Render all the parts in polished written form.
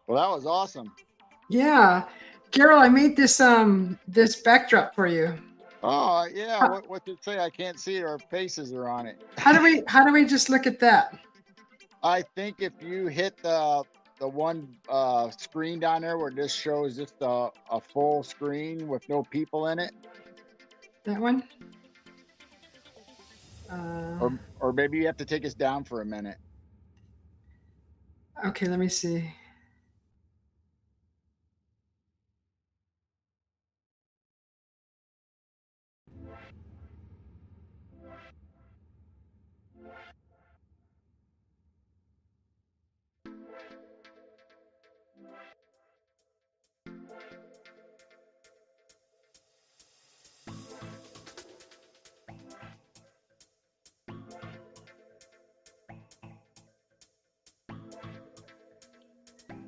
Well, that was awesome. Yeah, Carol, I made this backdrop for you. Oh yeah, How, what did it say? I can't see it. Our faces are on it. how do we just look at that? I think if you hit the one screen down there where this shows just a full screen with no people in it, That one? Uh, or maybe you have to take us down for a minute. okay, let me see.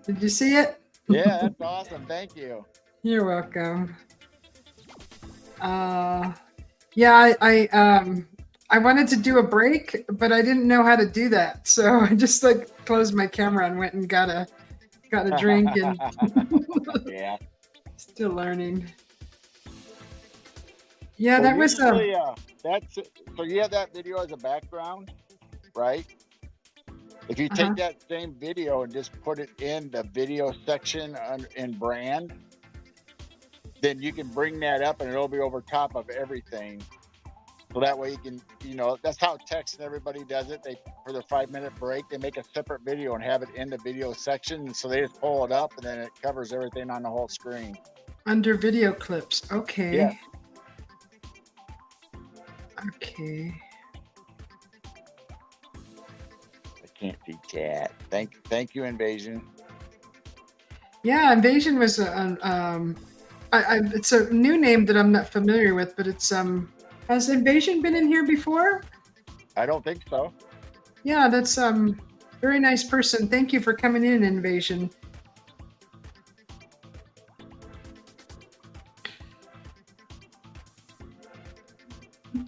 Did you see it? Yeah, that's awesome. Thank you. You're welcome. Uh, yeah, I wanted to do a break, but I didn't know how to do that, so I just like closed my camera and went and got a drink and Yeah. still learning. Yeah, Well, that was usually that's so you have that video as a background, right? If you uh-huh. take that same video and just put it in the video section in brand, then you can bring that up and it'll be over top of everything. So that way you can, that's how Tex and everybody does it. They, for their 5 minute break, they make a separate video and have it in the video section. And so they just pull it up and then it covers everything on the whole screen. Under video clips. Yeah. Okay. Okay. I can't see chat. Thank you, Invasion. Yeah, Invasion was it's a new name that I'm not familiar with, but it's has Invasion been in here before? I don't think so. Yeah, that's very nice person. Thank you for coming in, Invasion.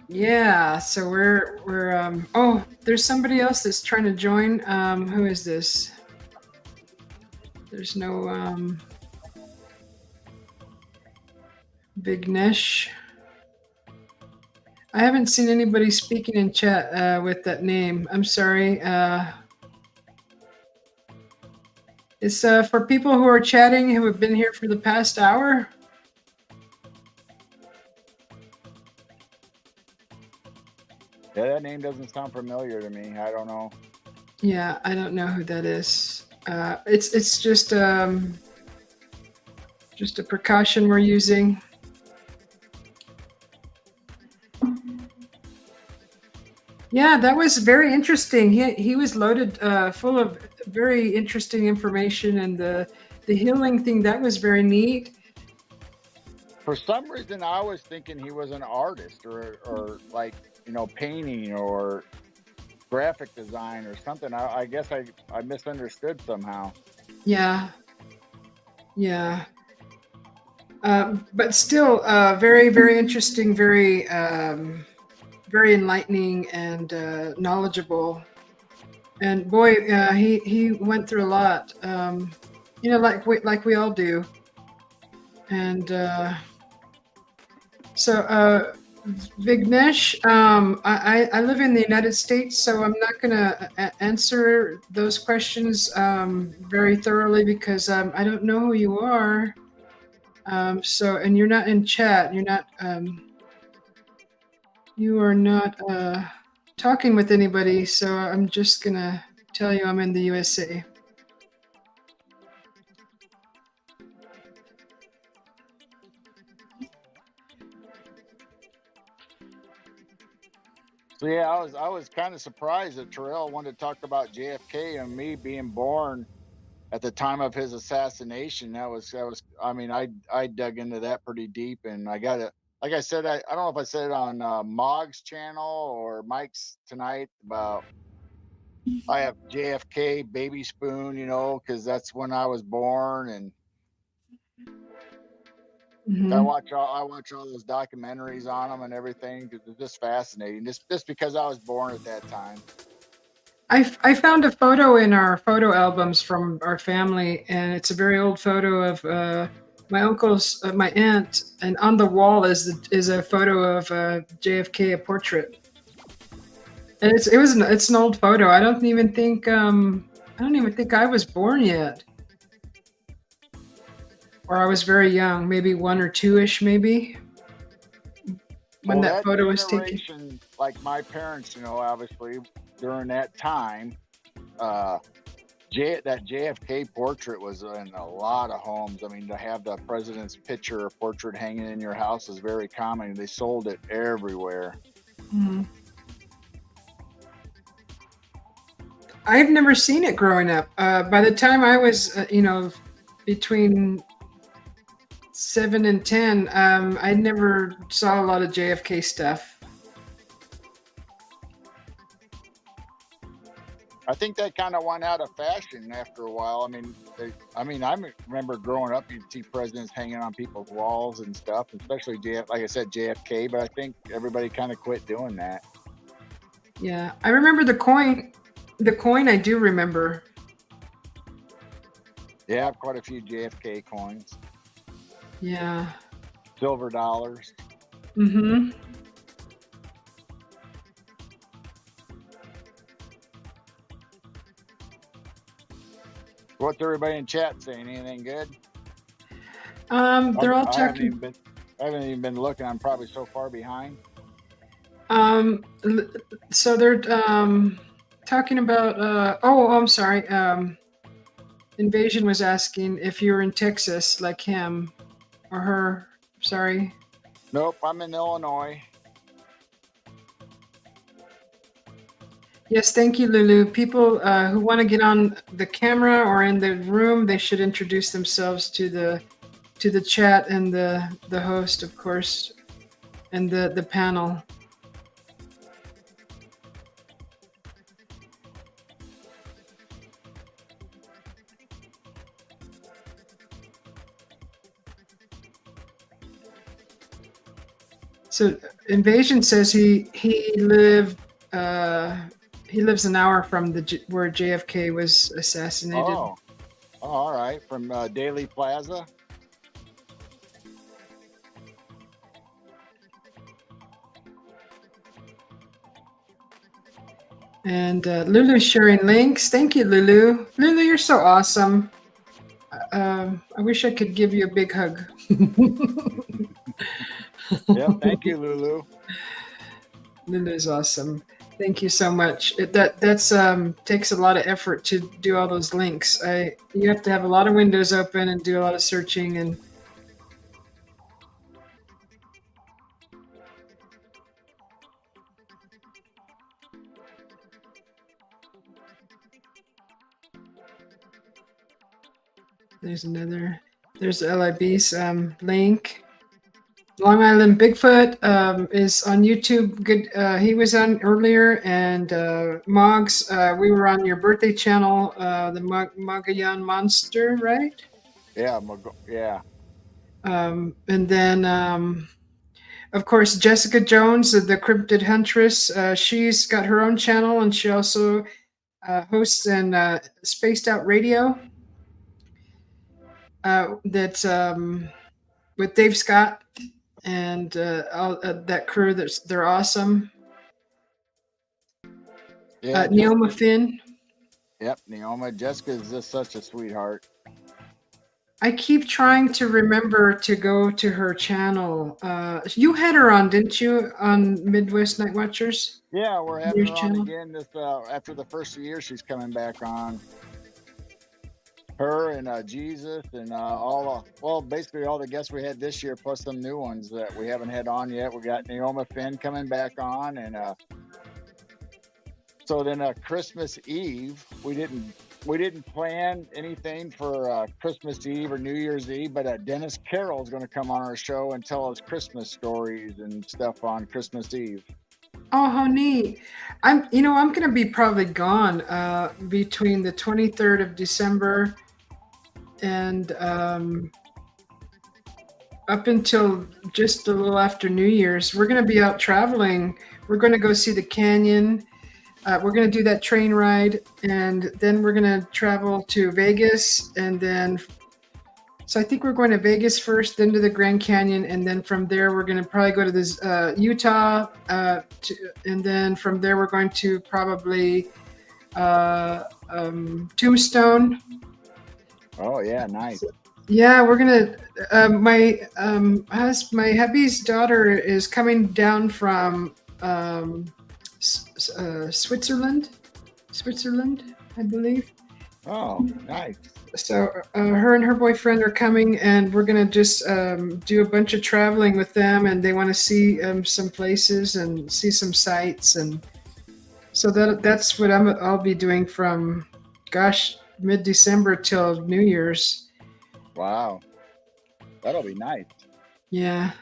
Yeah, so we're oh, there's somebody else that's trying to join. Who is this? There's no Vignesh. I haven't seen anybody speaking in chat with that name. I'm sorry. It's for people who are chatting who have been here for the past hour. Yeah, that name doesn't sound familiar to me. I don't know. Yeah, I don't know who that is. It's just a precaution we're using. Yeah, that was very interesting. He was loaded full of very interesting information, and the healing thing that was very neat. For some reason, I was thinking he was an artist or like, painting or graphic design or something. I guess I misunderstood somehow. Yeah, yeah. But still, very very interesting, very enlightening and knowledgeable. And boy, he went through a lot. Like we all do. And so Vignesh, I live in the United States, so I'm not going to answer those questions very thoroughly because I don't know who you are. And you're not in chat. You are not talking with anybody. So I'm just going to tell you I'm in the USA. So yeah, I was kind of surprised that Terrell wanted to talk about JFK and me being born at the time of his assassination. That was. I mean, I dug into that pretty deep, and I got it. Like I said, I don't know if I said it on Mog's channel or Mike's tonight about I have JFK baby spoon, because that's when I was born, and Mm-hmm. I watch all those documentaries on them and everything because it's just fascinating. Just because I was born at that time. I found a photo in our photo albums from our family, and it's a very old photo of my uncle's, my aunt, and on the wall is a photo of JFK, a portrait. And it's an old photo. I don't even think I was born yet, or I was very young, maybe one or two ish, maybe when Well, that that photo was taken. generation, like my parents, obviously during that time, uh, that JFK portrait was in a lot of homes. I mean, to have the president's picture or portrait hanging in your house is very common. They sold it everywhere. Mhm. I've never seen it growing up. By the time I was, between 7 and 10, I never saw a lot of JFK stuff. I think that kind of went out of fashion after a while. I remember growing up, you'd see presidents hanging on people's walls and stuff, especially like I said, JFK. But I think everybody kind of quit doing that. Yeah, I remember the coin. The coin I do remember. Yeah, I have quite a few JFK coins, Yeah. silver dollars. Mm-hmm. What's everybody in chat saying? Anything good? They're all I talking. I haven't even been looking. I'm probably so far behind. So they're talking about. I'm sorry. Invasion was asking if you were in Texas, like him or her. Sorry. Nope, I'm in Illinois. Yes, thank you, Lulu. People who want to get on the camera or in the room, they should introduce themselves to the chat and the host, of course, and the panel. So Invasion says he lives an hour from where JFK was assassinated. Oh, all right. From Daily Plaza. And Lulu's sharing links. Thank you, Lulu. Lulu, you're so awesome. I wish I could give you a big hug. Yep. Thank you, Lulu. Lulu's awesome. Thank you so much. That's takes a lot of effort to do all those links. You have to have a lot of windows open and do a lot of searching and. There's another. There's LIB's link. Long Island Bigfoot is on YouTube. Good. He was on earlier, and Moggs. We were on your birthday channel, the Magayan Monster, right? Yeah. Yeah. And then, of course, Jessica Jones, the Cryptid Huntress. She's got her own channel, and she also hosts in Spaced Out Radio. That's with Dave Scott and all that crew. They're awesome. Yeah. Neoma Finn. Yep. Neoma. Jessica is just such a sweetheart. I keep trying to remember to go to her channel. You had her on, didn't you, on Midwest Night Watchers? Yeah, we're having her on channel? again this after the first year. She's coming back on. Her and Jesus and basically all the guests we had this year, plus some new ones that we haven't had on yet. We got Neoma Finn coming back on, and so then Christmas Eve, we didn't plan anything for Christmas Eve or New Year's Eve, but Dennis Carroll is going to come on our show and tell us Christmas stories and stuff on Christmas Eve. Oh, how neat! I'm going to be probably gone between the 23rd of December and up until just a little after New Year's. We're going to be out traveling. We're going to go see the canyon. We're going to do that train ride, and then we're going to travel to Vegas, and then so I think we're going to Vegas first, then to the Grand Canyon, and then from there we're going to probably go to this Utah, and then from there we're going to probably Tombstone. Oh yeah, nice. So, yeah, we're gonna. My hubby's daughter is coming down from Switzerland, I believe. Oh, nice. So her and her boyfriend are coming, and we're gonna just do a bunch of traveling with them, and they want to see some places and see some sights, and so that's what I'll be doing from, gosh, mid-December till New Year's. Wow, that'll be nice. Yeah.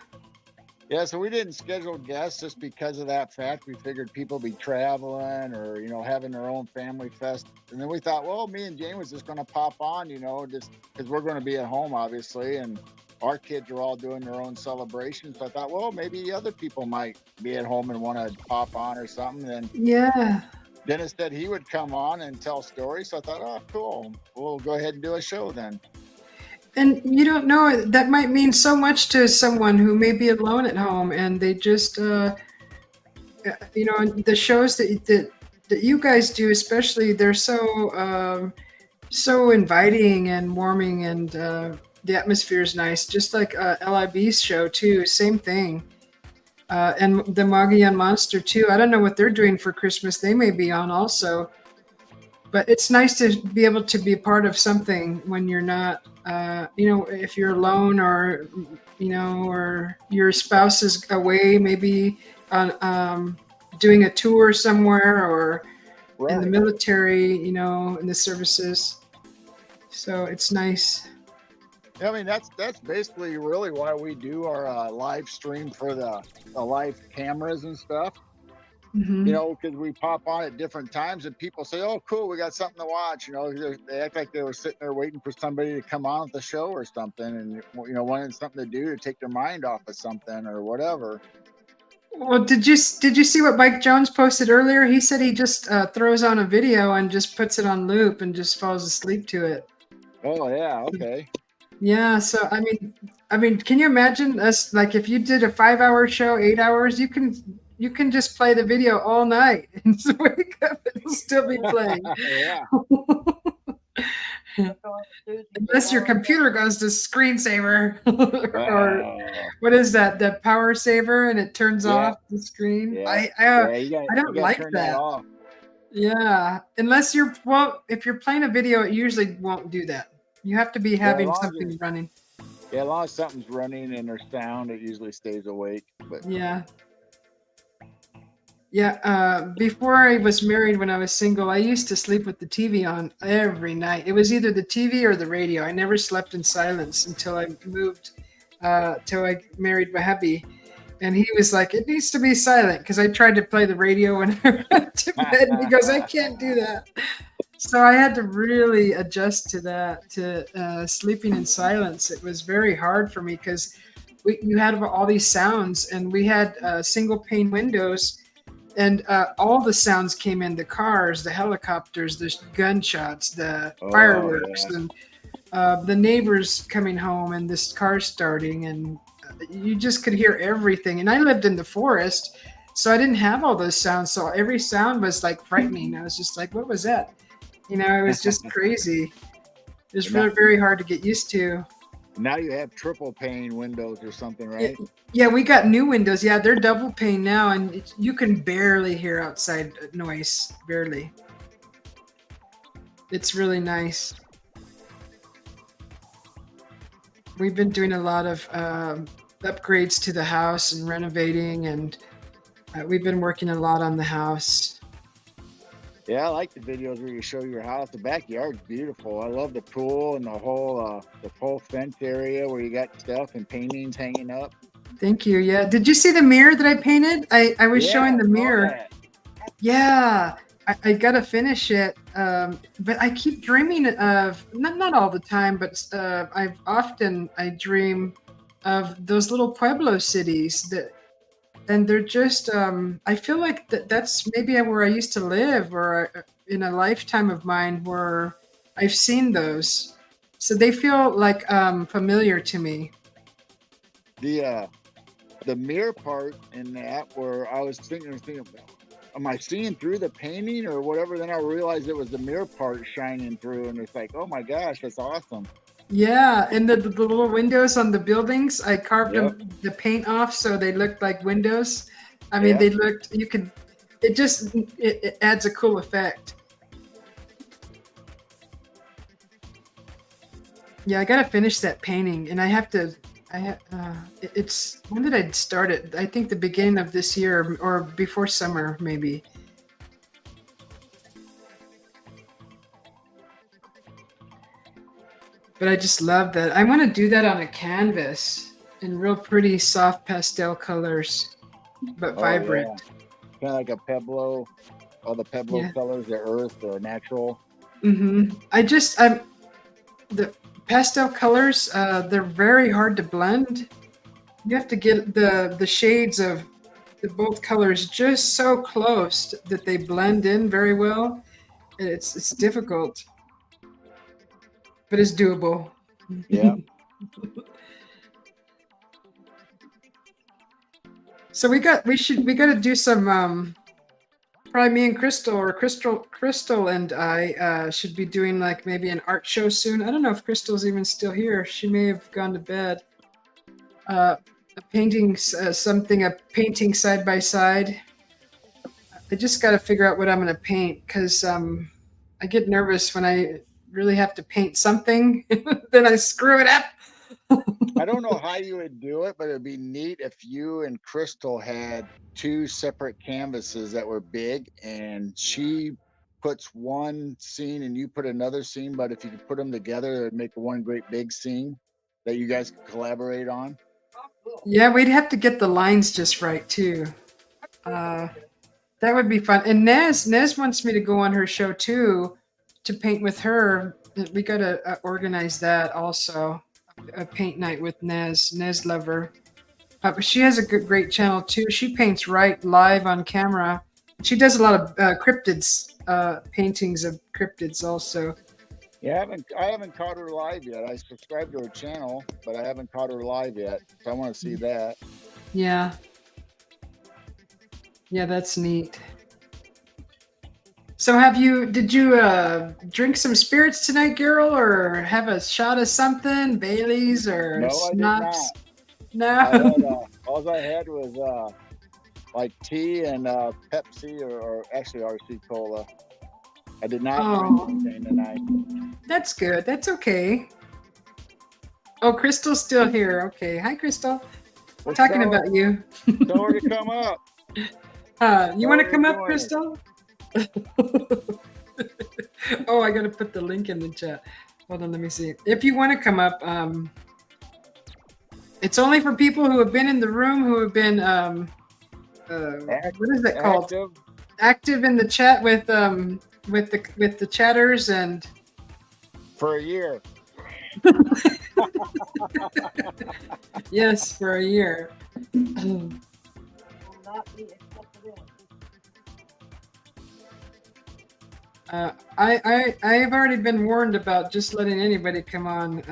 Yeah, so we didn't schedule guests just because of that fact. We figured people be traveling or, having their own family fest. And then we thought, well, me and Jane was just going to pop on, just because we're going to be at home, obviously. And our kids are all doing their own celebrations. So I thought, well, maybe other people might be at home and want to pop on or something. And Yeah. Dennis said he would come on and tell stories. So I thought, oh, cool. We'll go ahead and do a show then. And you don't know, that might mean so much to someone who may be alone at home, and they just, the shows that you guys do, especially, they're so inviting and warming, and the atmosphere is nice. Just like LIB's show too, same thing. And the Mogollon Monster too. I don't know what they're doing for Christmas. They may be on also. But it's nice to be able to be part of something when you're not, if you're alone, or, or your spouse is away, maybe on doing a tour somewhere, or Right. in the military, in the services. So it's nice. I mean, that's basically really why we do our live stream for the live cameras and stuff. Mm-hmm. Because we pop on at different times and people say, oh, cool, we got something to watch. They act like they were sitting there waiting for somebody to come on with the show or something, and, wanting something to do to take their mind off of something or whatever. Well, did you see what Mike Jones posted earlier? He said he just throws on a video and just puts it on loop and just falls asleep to it. Oh, yeah. Okay. Yeah. So, I mean, can you imagine us, like, if you did a 5-hour show, 8 hours, you can just play the video all night and just wake up and it'll still be playing. Yeah. Unless your computer goes to screensaver or what is that? The power saver, and it turns off the screen. Yeah. I don't like that. Yeah. Unless if you're playing a video, it usually won't do that. You have to be having something running. Yeah, as long as something's running and there's sound, it usually stays awake. But yeah. Yeah, before I was married, when I was single, I used to sleep with the TV on every night. It was either the TV or the radio. I never slept in silence until I moved, till I married my hubby. And he was like, it needs to be silent, because I tried to play the radio when I went to bed, and he goes, I can't do that. So I had to really adjust to that, to sleeping in silence. It was very hard for me because you had all these sounds, and we had single pane windows. And all the sounds came in: the cars, the helicopters, the gunshots, the fireworks, and the neighbors coming home, and this car starting, and you just could hear everything. And I lived in the forest, so I didn't have all those sounds. So every sound was like frightening. I was just like, what was that? It was just crazy. It was really very hard to get used to. Now you have triple pane windows or something, right? Yeah, we got new windows. Yeah, they're double pane now, and you can barely hear outside noise. Barely. It's really nice. We've been doing a lot of upgrades to the house and renovating, and we've been working a lot on the house. Yeah, I like the videos where you show your house. The backyard's beautiful. I love the pool and the whole fence area where you got stuff and paintings hanging up. Thank you. Yeah. Did you see the mirror that I painted? I was showing the mirror. Yeah. I gotta finish it. But I keep dreaming of, not all the time, but I dream of those little Pueblo cities that and they're just I feel like that's maybe where I used to live, or in a lifetime of mine where I've seen those, so they feel like familiar to me. The the mirror part in that, where I was thinking, am I seeing through the painting or whatever? Then I realized it was the mirror part shining through, and it's like, oh my gosh, that's awesome. Yeah, and the little windows on the buildings, I carved Yep. them the paint off so they looked like windows. I mean, Yep. they looked, you could, it adds a cool effect. Yeah, I gotta finish that painting, and I have to. It's when did I start it? I think the beginning of this year or before summer, maybe. But I just love that. I want to do that on a canvas in real pretty soft pastel colors, but Oh yeah. vibrant. Kind of like a Pueblo. All the Pueblo Yeah. colors, the earth, the natural. I'm the pastel colors. They're very hard to blend. You have to get the shades of the both colors just so close that they blend in very well. It's difficult, but it's doable. Yeah. So we got to do some probably me and Crystal, or Crystal and I should be doing like maybe an art show soon. I don't know if Crystal's even still here. She may have gone to bed. A painting, a painting side by side. I just got to figure out what I'm going to paint, because I get nervous when I really have to paint something, then I screw it up. I don't know how you would do it, but it'd be neat if you and Crystal had two separate canvases that were big, and she puts one scene and you put another scene. But if you could put them together, it'd make one great big scene that you guys could collaborate on. Yeah, we'd have to get the lines just right too. Uh, that would be fun. And Nez wants me to go on her show too, to paint with her. We gotta organize that also. A paint night with Nez Lover. But she has a great channel too. She paints right live on camera. She does a lot of cryptids, paintings of cryptids also. Yeah, I haven't caught her live yet. I subscribed to her channel, but I haven't caught her live yet. So I want to see that. Yeah, yeah, that's neat. So did you drink some spirits tonight, Gerald, or have a shot of something, Bailey's or No, I did schnapps? not. I No. had all I had was like tea and Pepsi, or actually RC Cola. I did not drink Oh, anything tonight. that's good. That's okay. Oh, Crystal's still here. Okay. Hi, Crystal. Well, Talking about you. tell her to come up. You Tell want her to to come up, join us. Crystal? Oh, I got to put the link in the chat. Hold on, let me see. If you want to come up, it's only for people who have been in the room, who have been what is that called? Active. Active in the chat with the chatters and For a year. yes, for a year. I've already been warned about just letting anybody come on.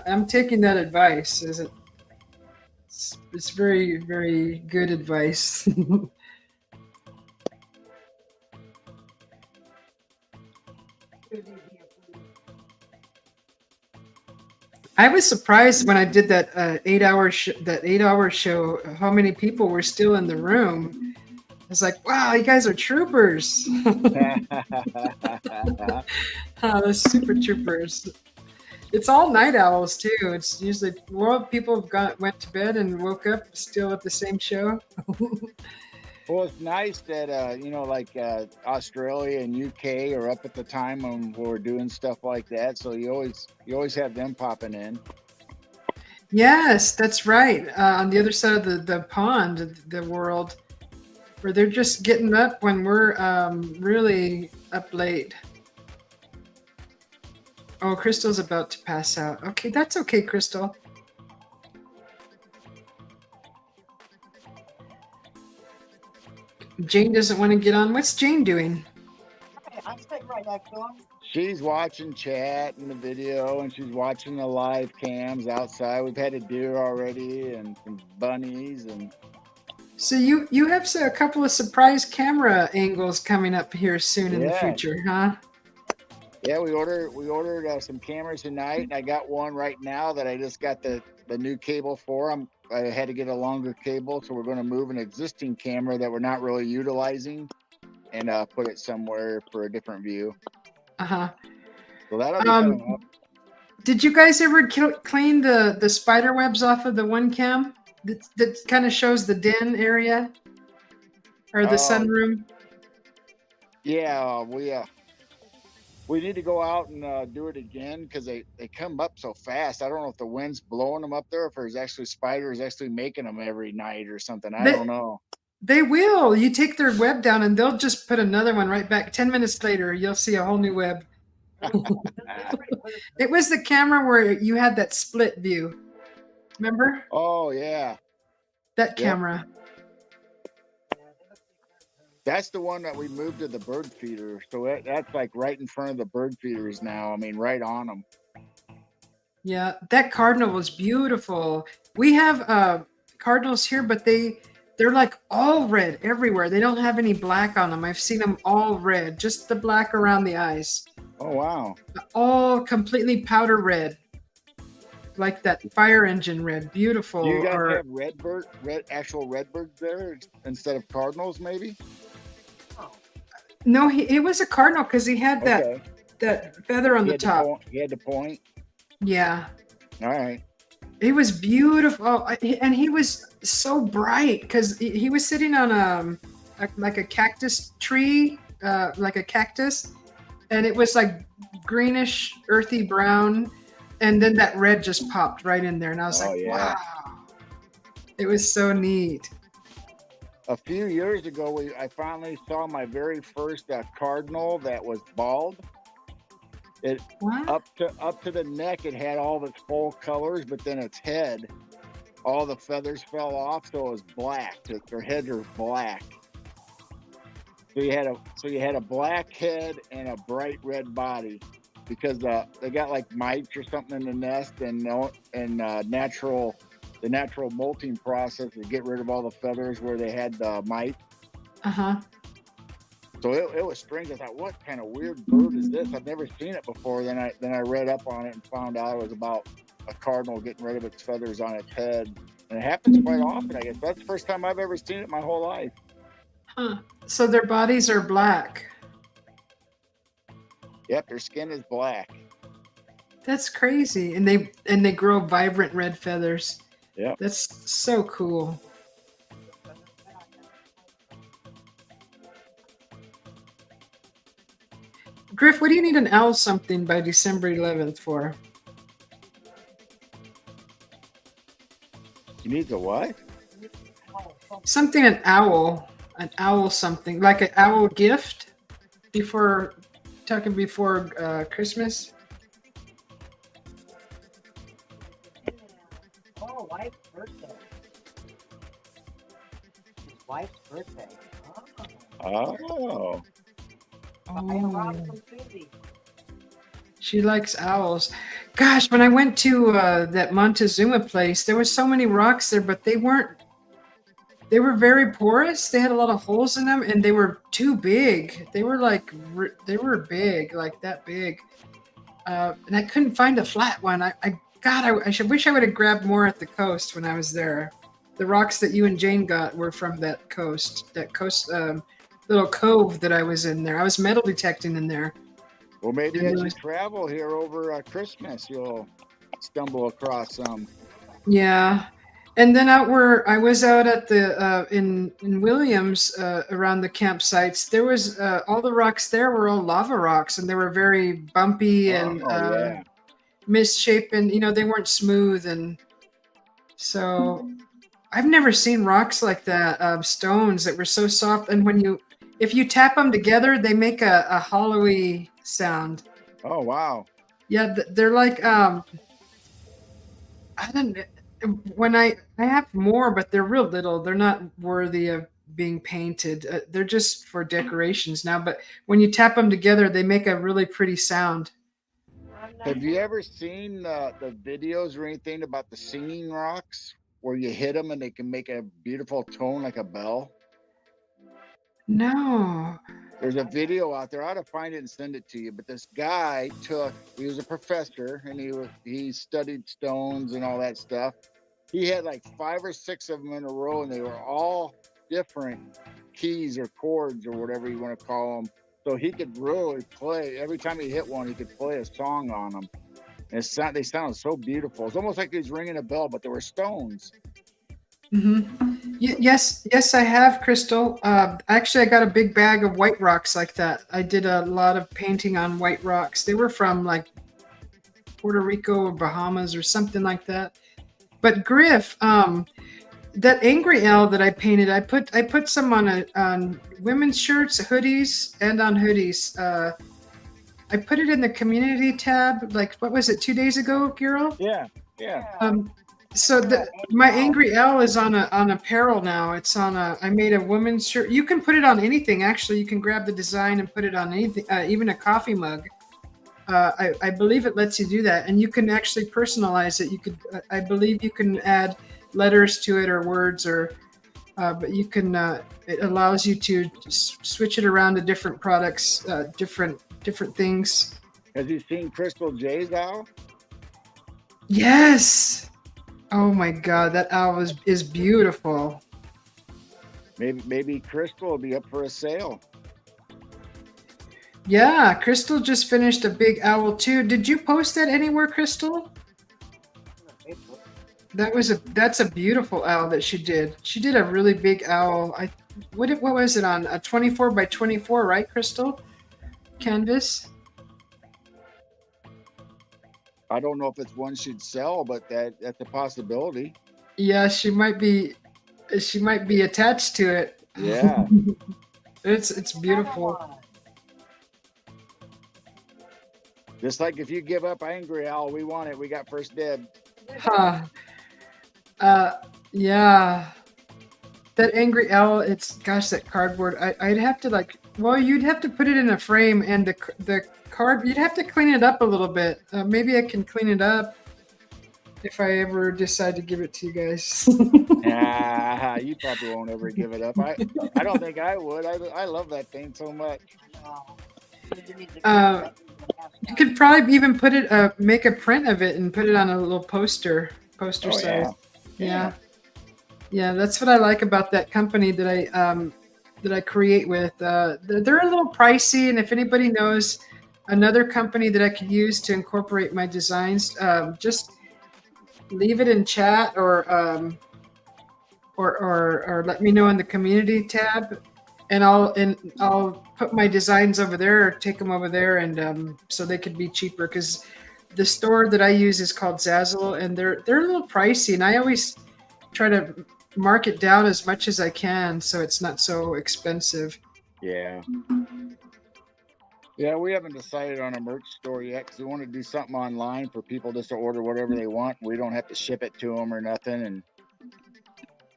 I'm taking that advice. It's very, very good advice. I was surprised when I did that 8 hour show, how many people were still in the room. I was like, wow, you guys are troopers. The super troopers. It's all night owls too. It's usually more people went to bed and woke up still at the same show. Well, it's nice that like Australia and UK are up at the time when we're doing stuff like that. So you always have them popping in. Yes, that's right. On the other side of the pond, the world, where they're just getting up when we're really up late. Oh, Crystal's about to pass out. Okay, that's okay, Crystal. Jane doesn't want to get on. What's Jane doing? I'm sitting right next to him. She's watching chat and the video, and she's watching the live cams outside. We've had a deer already and some bunnies, and So you have a couple of surprise camera angles coming up here soon in the yeah, future, huh? yeah. We ordered some cameras tonight, and I got one right now that I just got the new cable for. I had to get a longer cable, so we're going to move an existing camera that we're not really utilizing and put it somewhere for a different view. Uh-huh. So that'll be coming up. Did you guys ever clean the spider webs off of the one cam that kind of shows the den area or the sunroom? Yeah, we need to go out and do it again because they come up so fast. I don't know if the wind's blowing them up there, or if there's actually spiders actually making them every night or something. I don't know. They will. You take their web down and they'll just put another one right back. 10 minutes later, you'll see a whole new web. It was the camera where you had that split view. Remember? Oh, yeah. That camera. That's the one that we moved to the bird feeder. So that's like right in front of the bird feeders now. I mean, right on them. Yeah, that cardinal was beautiful. We have cardinals here, but they're like all red everywhere. They don't have any black on them. I've seen them all red, just the black around the eyes. Oh, wow. All completely powder red. Like that fire engine red. Beautiful. Do you guys have actual redbirds there instead of cardinals, maybe? No, it was a cardinal because he had that feather on the top. He had the point? Yeah. All right. It was beautiful. And he was so bright because he was sitting on like a cactus tree, like a cactus. And it was like greenish, earthy brown. And then that red just popped right in there. And I was wow. It was so neat. A few years ago, I finally saw my very first cardinal that was bald. Up to the neck, it had all of its full colors, but then its head, all the feathers fell off, so it was black. Their heads are black. So you had a black head and a bright red body, because they got like mites or something in the nest, and the natural molting process to get rid of all the feathers where they had the mite. So it was strange. I thought, what kind of weird bird is this? I've never seen it before. Then I read up on it and found out it was about a cardinal getting rid of its feathers on its head. And it happens quite often, I guess. That's the first time I've ever seen it in my whole life. Huh. So their bodies are black. Yep, their skin is black. That's crazy. And they grow vibrant red feathers. Yeah. That's so cool. Griff, what do you need an owl something by December 11th for? You need the what? Something, an owl something, like an owl gift before Christmas. Oh, wife's birthday. His wife's birthday. Oh. She likes owls. Gosh, when I went to that Montezuma place, there were so many rocks there, but they were very porous. They had a lot of holes in them, and they were too big. They were big, like that big. And I couldn't find a flat one. I wish I would have grabbed more at the coast when I was there. The rocks that you and Jane got were from that coast little cove that I was in there. I was metal detecting in there. Well, maybe as you travel here over Christmas, you'll stumble across some. Yeah. And then I was out at the in Williams around the campsites. There was all the rocks there were all lava rocks, and they were very bumpy and misshapen. They weren't smooth, and so I've never seen rocks like that. Stones that were so soft, and if you tap them together, they make a hollowy sound. Oh wow! Yeah, they're like I don't know. When I have more, but they're real little. They're not worthy of being painted. They're just for decorations now, but when you tap them together, they make a really pretty sound. Have you ever seen the videos or anything about the singing rocks where you hit them and they can make a beautiful tone like a bell? No. There's a video out there. I ought to find it and send it to you. But this guy he was a professor and he studied stones and all that stuff. He had like 5 or 6 of them in a row, and they were all different keys or chords or whatever you want to call them. So he could really play. Every time he hit one, he could play a song on them. And they sounded so beautiful. It's almost like he was ringing a bell, but there were stones. Yes, I have, Crystal. Actually, I got a big bag of white rocks like that. I did a lot of painting on white rocks. They were from like Puerto Rico or Bahamas or something like that. But Griff, that angry owl that I painted, I put some on women's shirts, hoodies, and on hoodies. I put it in the community tab. Like, what was it, 2 days ago, Giro? Yeah. So my angry owl is on apparel now. It's on I made a women's shirt. You can put it on anything. Actually, you can grab the design and put it on anything, even a coffee mug. I believe it lets you do that, and you can actually personalize it. You could, I believe, you can add letters to it or words, or but you can. It allows you to switch it around to different products, different things. Have you seen Crystal J's owl? Yes. Oh my God, that owl is beautiful. Maybe Crystal will be up for a sale. Yeah, Crystal just finished a big owl too. Did you post that anywhere, Crystal? That's a beautiful owl that she did. She did a really big owl. What was it on? A 24 by 24, right, Crystal? Canvas. I don't know if it's one she'd sell, but that's a possibility. Yeah, she might be attached to it. Yeah. It's beautiful. Just like if you give up Angry Owl, we want it. We got first dibs. Huh. Yeah. That angry owl, that cardboard. I'd have to you'd have to put it in a frame, and the card, you'd have to clean it up a little bit. Maybe I can clean it up if I ever decide to give it to you guys. You probably won't ever give it up. I don't think I would. I love that thing so much. You could probably even put it, make a print of it and put it on a little poster size. Yeah, that's what I like about that company that I create with. They're a little pricey, and if anybody knows another company that I could use to incorporate my designs, just leave it in chat or let me know in the community tab, and I'll put my designs over there or take them over there, and so they could be cheaper, because the store that I use is called Zazzle, and they're a little pricey, and I always try to mark it down as much as I can so it's not so expensive. Yeah, we haven't decided on a merch store yet, because we want to do something online for people just to order whatever they want. We don't have to ship it to them or nothing.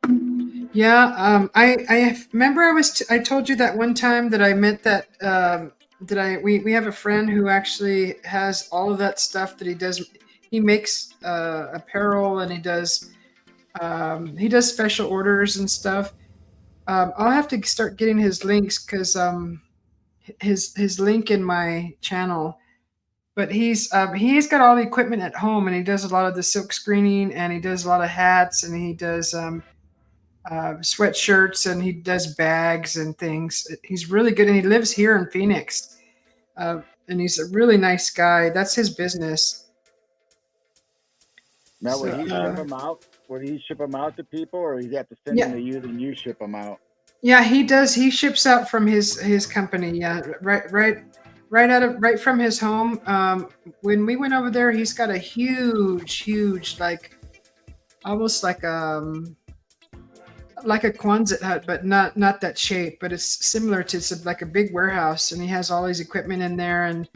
And yeah, I remember I told you that one time that I met that we have a friend who actually has all of that stuff that he does. He makes apparel, and he does special orders and stuff. I'll have to start getting his links, because his link in my channel. But he's got all the equipment at home, and he does a lot of the silk screening, and he does a lot of hats, and he does sweatshirts, and he does bags and things. He's really good, and he lives here in Phoenix, and he's a really nice guy. That's his business. Now, would he ship them out? Would he ship them out to people, or he'd have to send them to you, then you ship them out? Yeah, he does. He ships out from his company. Yeah, right from his home. When we went over there, he's got a huge, like almost like a Quonset hut, but not that shape. But it's similar to like a big warehouse, and he has all his equipment in there, and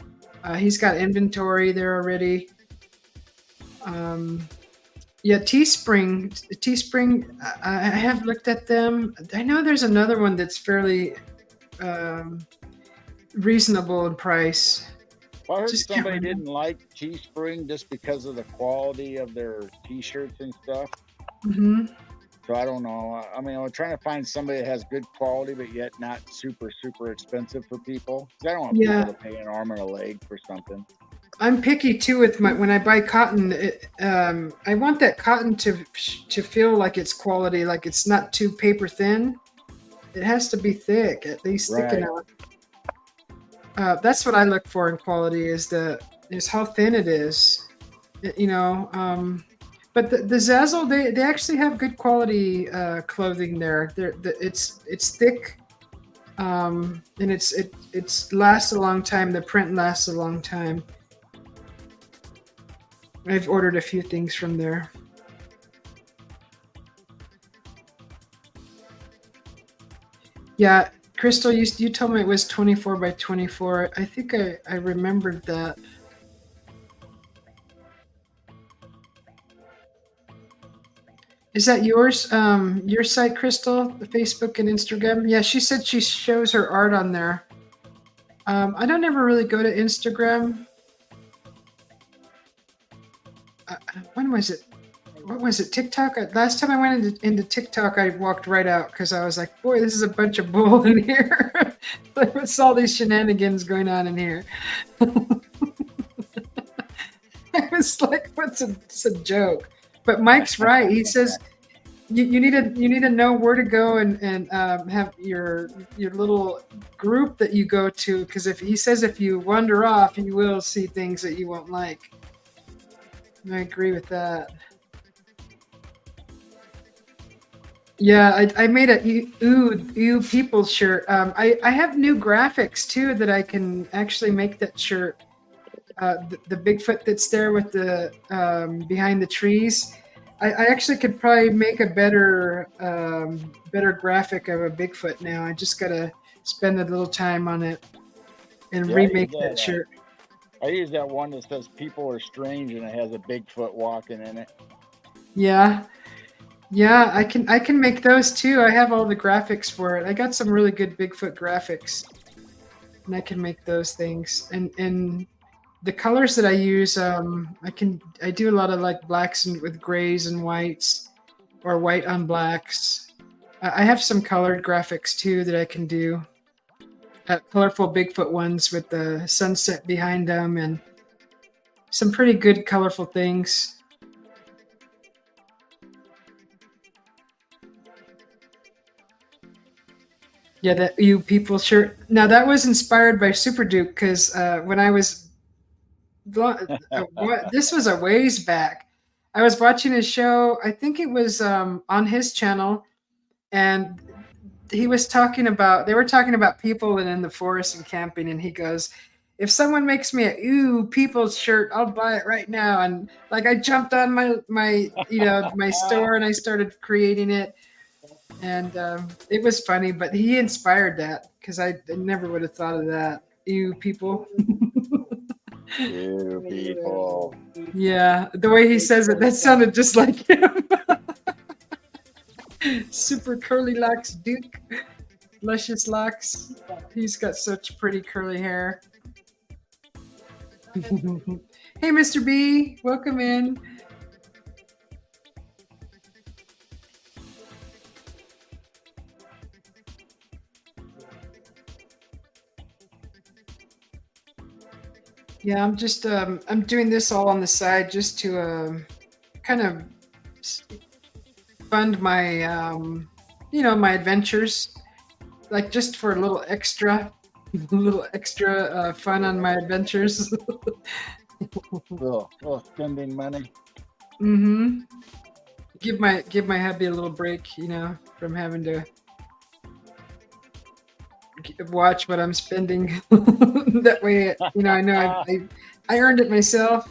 he's got inventory there already. Yeah, Teespring. I have looked at them. I know there's another one that's fairly um, reasonable in price. Well, I heard Just can't somebody remember. didn't like Teespring just because of the quality of their T-shirts and stuff. Hmm. So I don't know. I mean, I'm trying to find somebody that has good quality, but yet not super, super expensive for people. 'Cause I don't want people Yeah, to pay an arm and a leg for something. I'm picky too with my when I buy cotton. I want that cotton to feel like it's quality, like it's not too paper thin. It has to be thick, at least thick Right. enough. That's what I look for in quality is how thin it is. You know, but the Zazzle they actually have good quality clothing there. It's thick, and it's lasts a long time. The print lasts a long time. I've ordered a few things from there. Yeah, Crystal, you told me it was 24 by 24. I think I remembered that. Is that yours? Your site, Crystal, the Facebook and Instagram? Yeah, she said she shows her art on there. I don't ever really go to Instagram. When was it? What was it? TikTok? Last time I went into TikTok, I walked right out because I was like, boy, this is a bunch of bull in here. Like, what's all these shenanigans going on in here? I was like, it's a joke. But Mike's right. He says you need to know where to go and have your little group that you go to, because if he says if you wander off, you will see things that you won't like. I agree with that. Yeah, I made a you people shirt. I have new graphics too that I can actually make that shirt. The Bigfoot that's there with the behind the trees. I actually could probably make a better graphic of a Bigfoot now. I just gotta spend a little time on it and Yeah, remake that shirt. I use that one that says "People are strange" and it has a Bigfoot walking in it. Yeah, yeah, I can make those too. I have all the graphics for it. I got some really good Bigfoot graphics, and I can make those things. And the colors that I use, I do a lot of like blacks and with grays and whites, or white on blacks. I have some colored graphics too that I can do. Colorful Bigfoot ones with the sunset behind them and some pretty good colorful things. Yeah, that you people sure. Now that was inspired by Super Duke because when I was this was a ways back. I was watching his show. I think it was on his channel, and he was talking about they were talking about people and in the forest and camping, and he goes, if someone makes me a ooh people's shirt, I'll buy it right now. And like I jumped on my my store and I started creating it, and it was funny. But he inspired that because I never would have thought of that. You people. You people. Yeah, the way he says it, that sounded just like him. Super curly locks, Duke. Luscious locks. He's got such pretty curly hair. Hey, Mr. B, welcome in. Yeah, I'm doing this all on the side just to kind of fund my my adventures, like just for a little extra, a little extra fun on my adventures. Little spending money. Mm-hmm. Give my hubby a little break, from having to watch what I'm spending. That way, I know I earned it myself.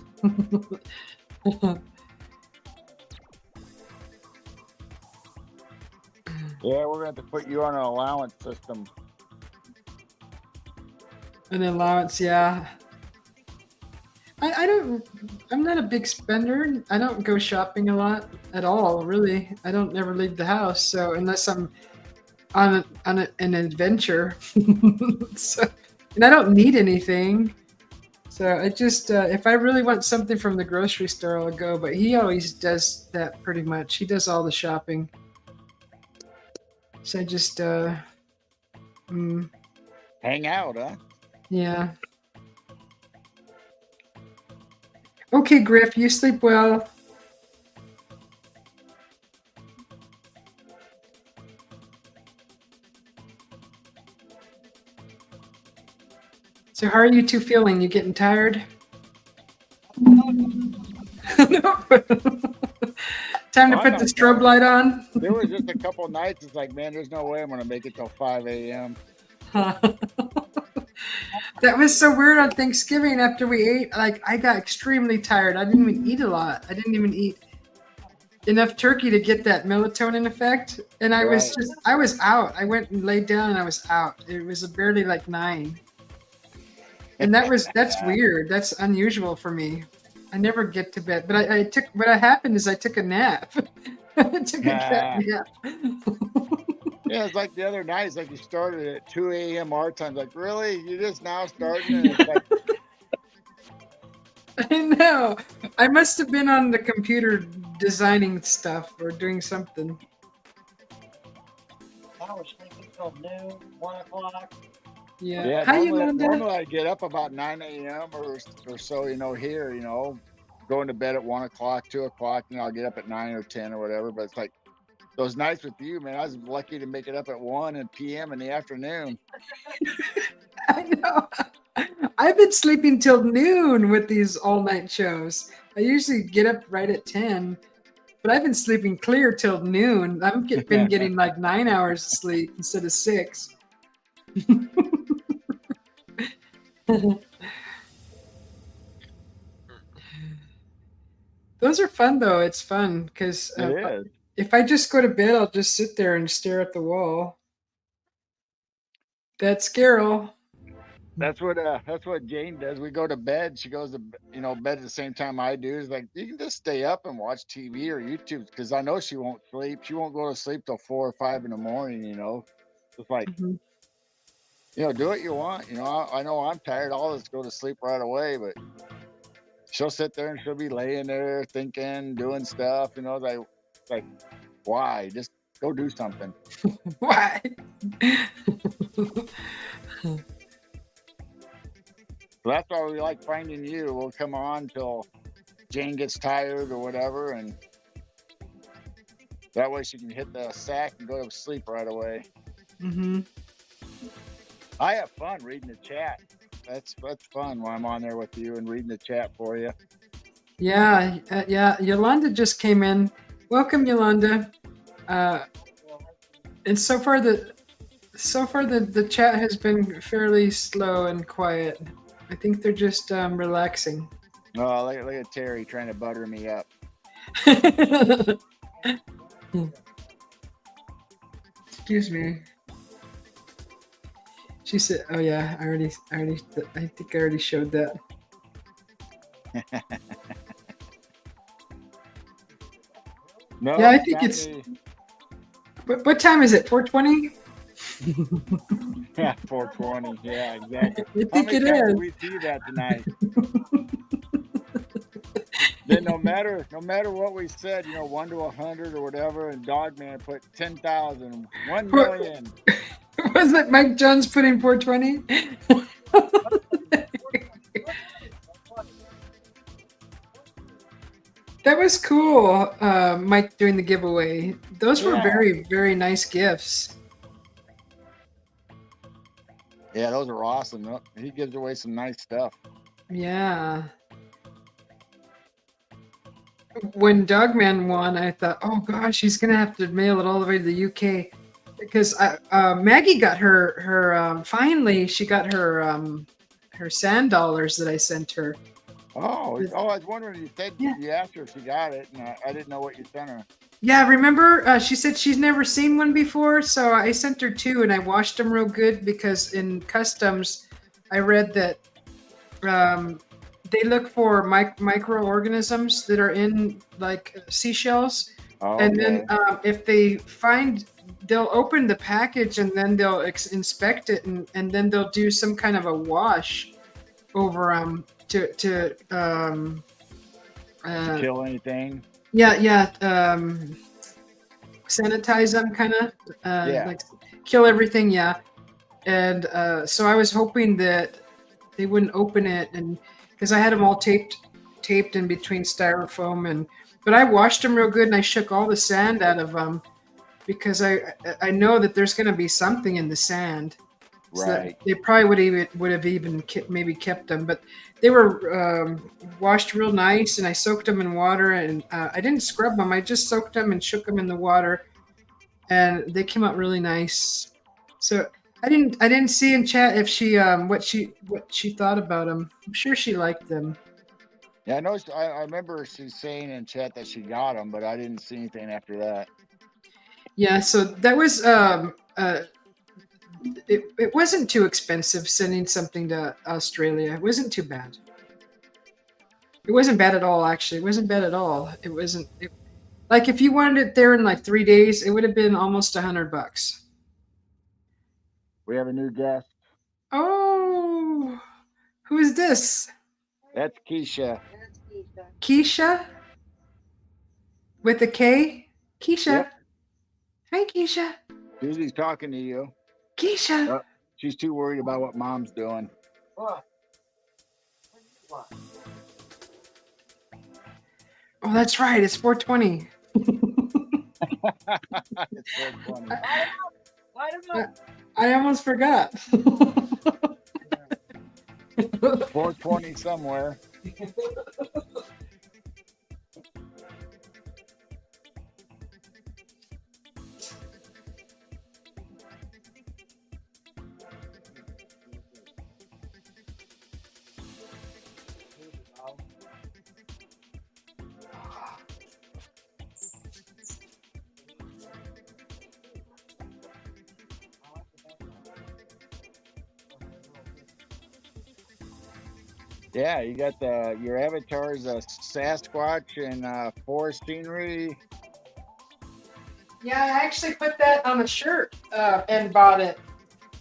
Yeah, we're gonna have to put you on an allowance system. An allowance, yeah. I don't. I'm not a big spender. I don't go shopping a lot at all. Really, I don't ever leave the house. So unless I'm an adventure, so, and I don't need anything. So I just if I really want something from the grocery store, I'll go. But he always does that pretty much. He does all the shopping. So I just mm, Hang out, huh? yeah. Okay, Griff, you sleep well. So how are you two feeling? You getting tired? No. Time to I'm put the not strobe tired. light on. There was just a couple nights. It's like, man, there's no way I'm gonna make it till 5 a.m. That was so weird on Thanksgiving after we ate. Like, I got extremely tired. I didn't even eat a lot. I didn't even eat enough turkey to get that melatonin effect. And I was Right. I was out. I went and laid down and I was out. It was barely like 9. And that's weird. That's unusual for me. I never get to bed. But I took, what happened is I took a nap. I took a cat Nah. nap. Yeah, it's like the other night. It's like you started at 2 a.m. our time. Like, really? You're just now starting? And it's like, I know. I must have been on the computer designing stuff or doing something. I was sleeping till noon, 1 o'clock. Yeah. yeah, Hi, normally, Yolanda. normally I get up about 9 a.m. or so, here, going to bed at 1 o'clock, 2 o'clock, and I'll get up at 9 or 10 or whatever. But it's like those nights with you, man, I was lucky to make it up at 1 and p.m. in the afternoon. I know. I've been sleeping till noon with these all night shows. I usually get up right at 10, but I've been sleeping clear till noon. Been getting like 9 hours of sleep instead of 6. Those are fun though. It's fun because It is. if I just go to bed, I'll just sit there and stare at the wall. That's Carol. That's what Jane does. We go to bed. She goes to bed at the same time I do. It's like you can just stay up and watch TV or YouTube because I know she won't sleep. She won't go to sleep till 4 or 5 in the morning. It's like Mhm. do what you want. I know I'm tired. I'll just go to sleep right away. But she'll sit there and she'll be laying there thinking, doing stuff. Like why? Just go do something. Why? So that's why we like finding you. We'll come on till Jane gets tired or whatever, and that way she can hit the sack and go to sleep right away. Mm-hmm. I have fun reading the chat. That's fun when I'm on there with you and reading the chat for you. Yeah, yeah. Yolanda just came in. Welcome, Yolanda. And so far the chat has been fairly slow and quiet. I think they're just relaxing. Oh, look at Terry trying to butter me up. Excuse me. She said, "Oh yeah, I think I already showed that." No, Yeah, I think it's. What time is it? 4:20. Yeah, 4:20. Yeah, exactly. I think it How many times is. did we see that tonight? Then no matter what we said, 1 to 100 or whatever, and Dogman put 10,000, 1 million. Was it Mike Jones putting 420? That was cool, Mike doing the giveaway. Those were very, very nice gifts. Yeah, those are awesome. He gives away some nice stuff. Yeah. When Dogman won, I thought, oh gosh, he's gonna have to mail it all the way to the UK, because Maggie got her finally she got her sand dollars that I sent her. Oh, I was wondering. You said you asked her if she got it, and I didn't know what you sent her. Yeah, remember? She said she's never seen one before, so I sent her 2, and I washed them real good because in customs, I read that they look for microorganisms that are in like seashells, and then Okay. if they find, they'll open the package and then they'll inspect it, and then they'll do some kind of a wash over to To uh, kill anything. yeah sanitize them, kind of Yeah. like kill everything, yeah. And so I was hoping that they wouldn't open it, and because I had them all taped in between styrofoam, and but I washed them real good and I shook all the sand out of them because I know that there's going to be something in the sand, so that Right. they probably would have even maybe kept them, but they were washed real nice, and I soaked them in water, and I didn't scrub them. I just soaked them and shook them in the water, and they came out really nice. So I didn't see in chat if she what she thought about them. I'm sure she liked them. Yeah, I know. I remember she saying in chat that she got them, but I didn't see anything after that. Yeah, so that was it wasn't too expensive sending something to Australia. It wasn't too bad. It wasn't bad at all, actually. It wasn't bad at all. It wasn't like if you wanted it there in like 3 days, it would have been almost $100. We have a new guest. Oh, who is this? That's Keisha. That's Keisha. Keisha with a K? Keisha. Yep. Hi, Keisha. Susie's talking to you. Keisha. Oh, she's too worried about what mom's doing. What? What? Oh, that's right. It's 420. It's so funny. I don't know. I almost forgot. 420 somewhere. Yeah, you got your avatar is a Sasquatch and forest scenery. Yeah, I actually put that on a shirt and bought it,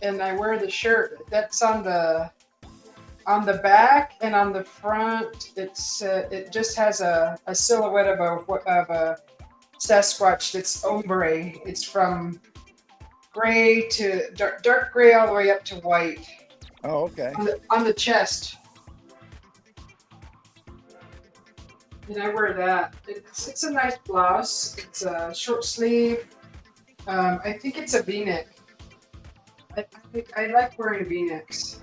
and I wear the shirt. That's on the back, and on the front, it just has a silhouette of a Sasquatch that's ombre. It's from gray to dark gray all the way up to white Oh, okay. on the chest. And I wear that. It's a nice blouse. It's a short sleeve. I think it's a V-neck. I like wearing V-necks.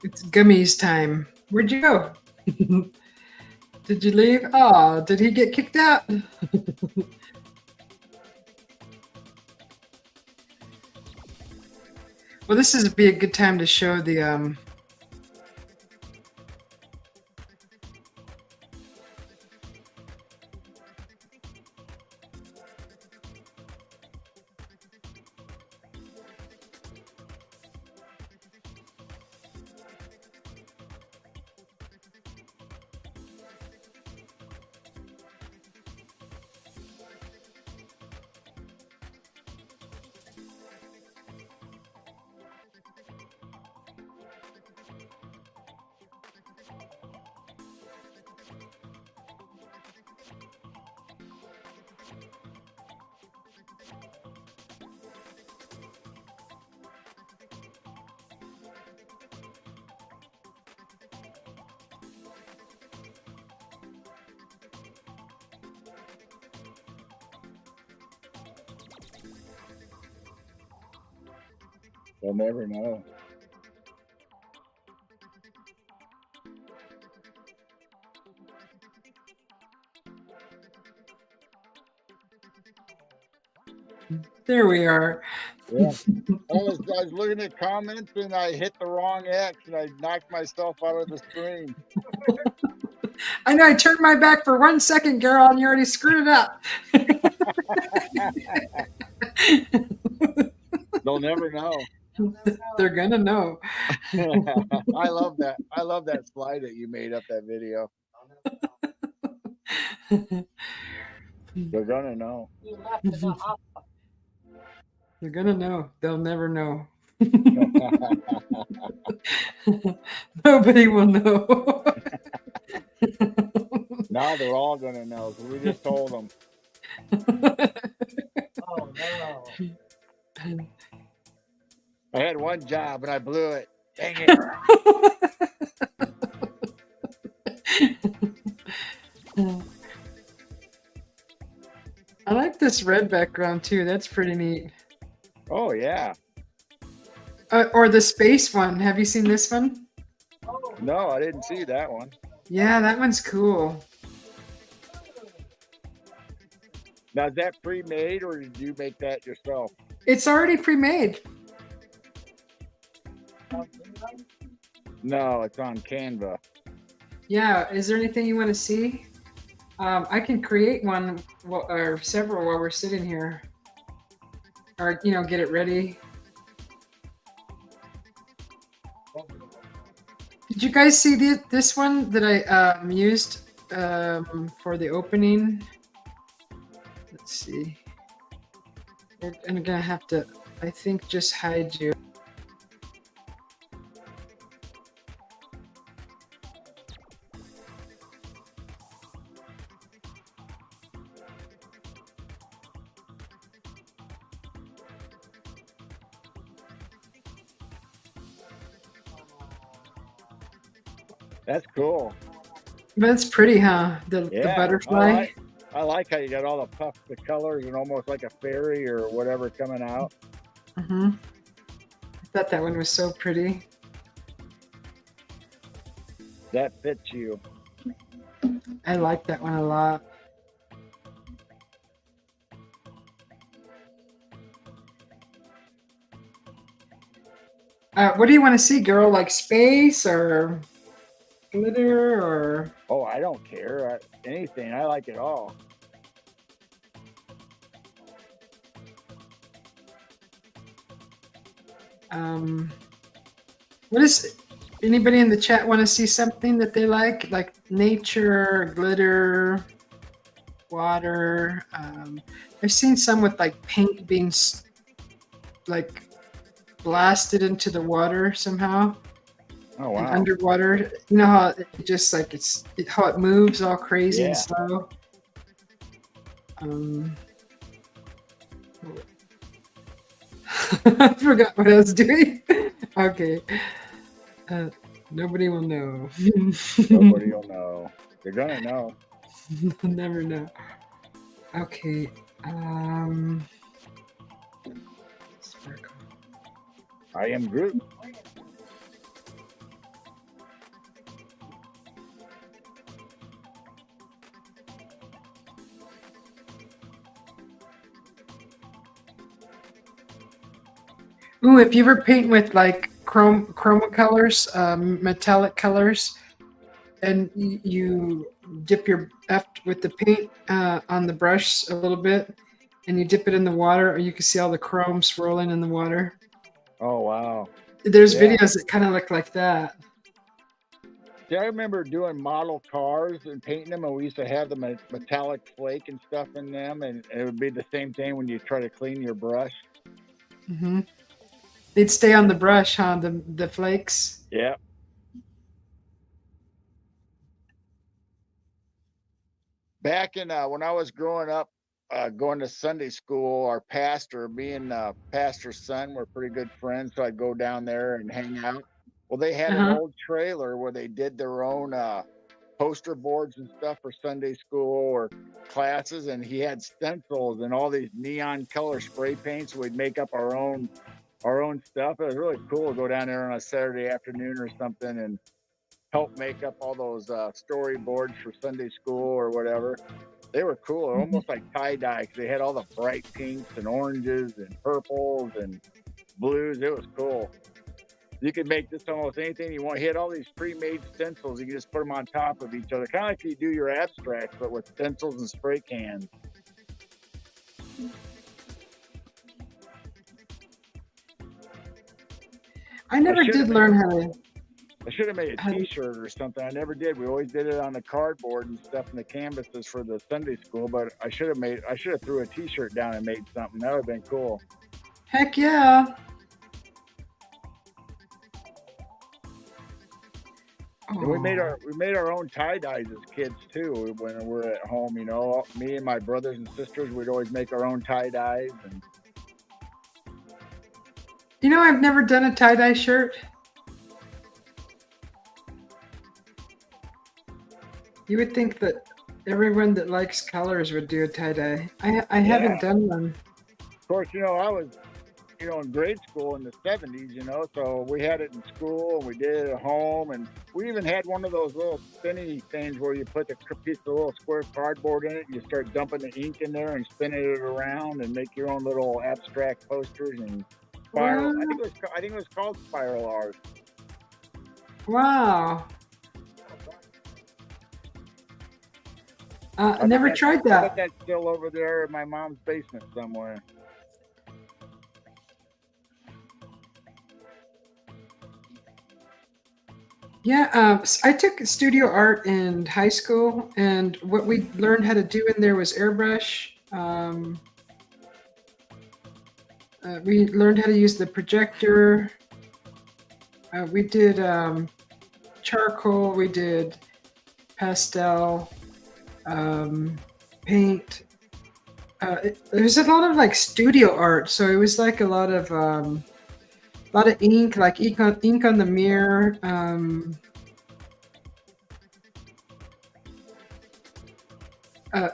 It's gummies time. Where'd you go? Did you leave? Oh, did he get kicked out? Well, this is be a good time to show the You'll never know. There we are. Yeah. I was looking at comments and I hit the wrong X and I knocked myself out of the screen. I know I turned my back for 1 second, Carol, and you already screwed it up. They'll never know. They're gonna know. I love that. I love that slide that you made up that video. They're gonna know. He left in the hot. They're gonna know. They'll never know. Nobody will know. Now they're all gonna know because we just told them. Oh no. I had one job and I blew it. Dang it. I like this red background too. That's pretty neat. Oh yeah. Or the space one. Have you seen this one? Oh, No, I didn't see that one. Yeah, that one's cool. Now is that pre-made or did you make that yourself? It's already pre-made. No, it's on Canva. Yeah. Is there anything you want to see? I can create one or several while we're sitting here, or get it ready. Did you guys see this one that I used for the opening? Let's see. I'm gonna have to, I think, just hide you. That's cool. But it's pretty, huh? The Yeah, butterfly. I like how you got all the puffs, the colors, and almost like a fairy or whatever coming out. I thought that one was so pretty. That fits you. I like that one a lot. What do you want to see, girl? Like space or glitter or? Oh, I don't care. Anything. I like it all. What is anybody in the chat want to see something that they like nature, glitter, water? I've seen some with like paint being like blasted into the water somehow. Oh wow! And underwater, you know how it just like how it moves all crazy and slow. I forgot what I was doing. Okay. Nobody will know. Nobody will know. They're gonna know. Never know. Okay. Sparkle. I am Groot. Ooh, if you ever paint with like chroma colors, metallic colors, and you dip your with the paint on the brush a little bit, and you dip it in the water, or you can see all the chrome swirling in the water. Oh wow! There's videos that kind of look like that. Yeah, I remember doing model cars and painting them, and we used to have the metallic flake and stuff in them, and it would be the same thing when you try to clean your brush. Mm-hmm. They'd stay on the brush, huh? The flakes. Yeah. Back in when I was growing up, going to Sunday school, our pastor, me and pastor's son were pretty good friends, so I'd go down there and hang out. Well, they had an old trailer where they did their own poster boards and stuff for Sunday school or classes, and he had stencils and all these neon color spray paints. So we'd make up our own stuff. It was really cool to go down there on a Saturday afternoon or something and help make up all those storyboards for Sunday school or whatever. They were cool, almost like tie dye. 'Cause they had all the bright pinks and oranges and purples and blues. It was cool. You could make this almost anything you want. He had all these pre-made stencils. You can just put them on top of each other, kind of like you do your abstracts, but with stencils and spray cans. I never should did have learn made- how to. I should have made a How do you- T-shirt or something. I never did. We always did it on the cardboard and stuff in the canvases for the Sunday school. But I should have threw a T-shirt down and made something. That would have been cool. Heck yeah. And we made our own tie dyes as kids too. When we were at home, you know, me and my brothers and sisters, we'd always make our own tie dyes. And You know, I've never done a tie-dye shirt. You would think that everyone that likes colors would do a tie-dye. I haven't done one. of course, you know, I was, you know, in grade school in the 70s, you know, so we had it in school and we did it at home. And we even had one of those little spinny things where you put the piece of little square cardboard in it and you start dumping the ink in there and spinning it around and make your own little abstract posters and spiral. Wow. I think it was called spiral art. Wow. I never tried I bet that. that's still over there in my mom's basement somewhere. Yeah, I took studio art in high school, and what we learned how to do in there was airbrush. We learned how to use the projector. We did charcoal. We did pastel, paint. There was a lot of like studio art, so it was like a lot of ink, like ink on the mirror.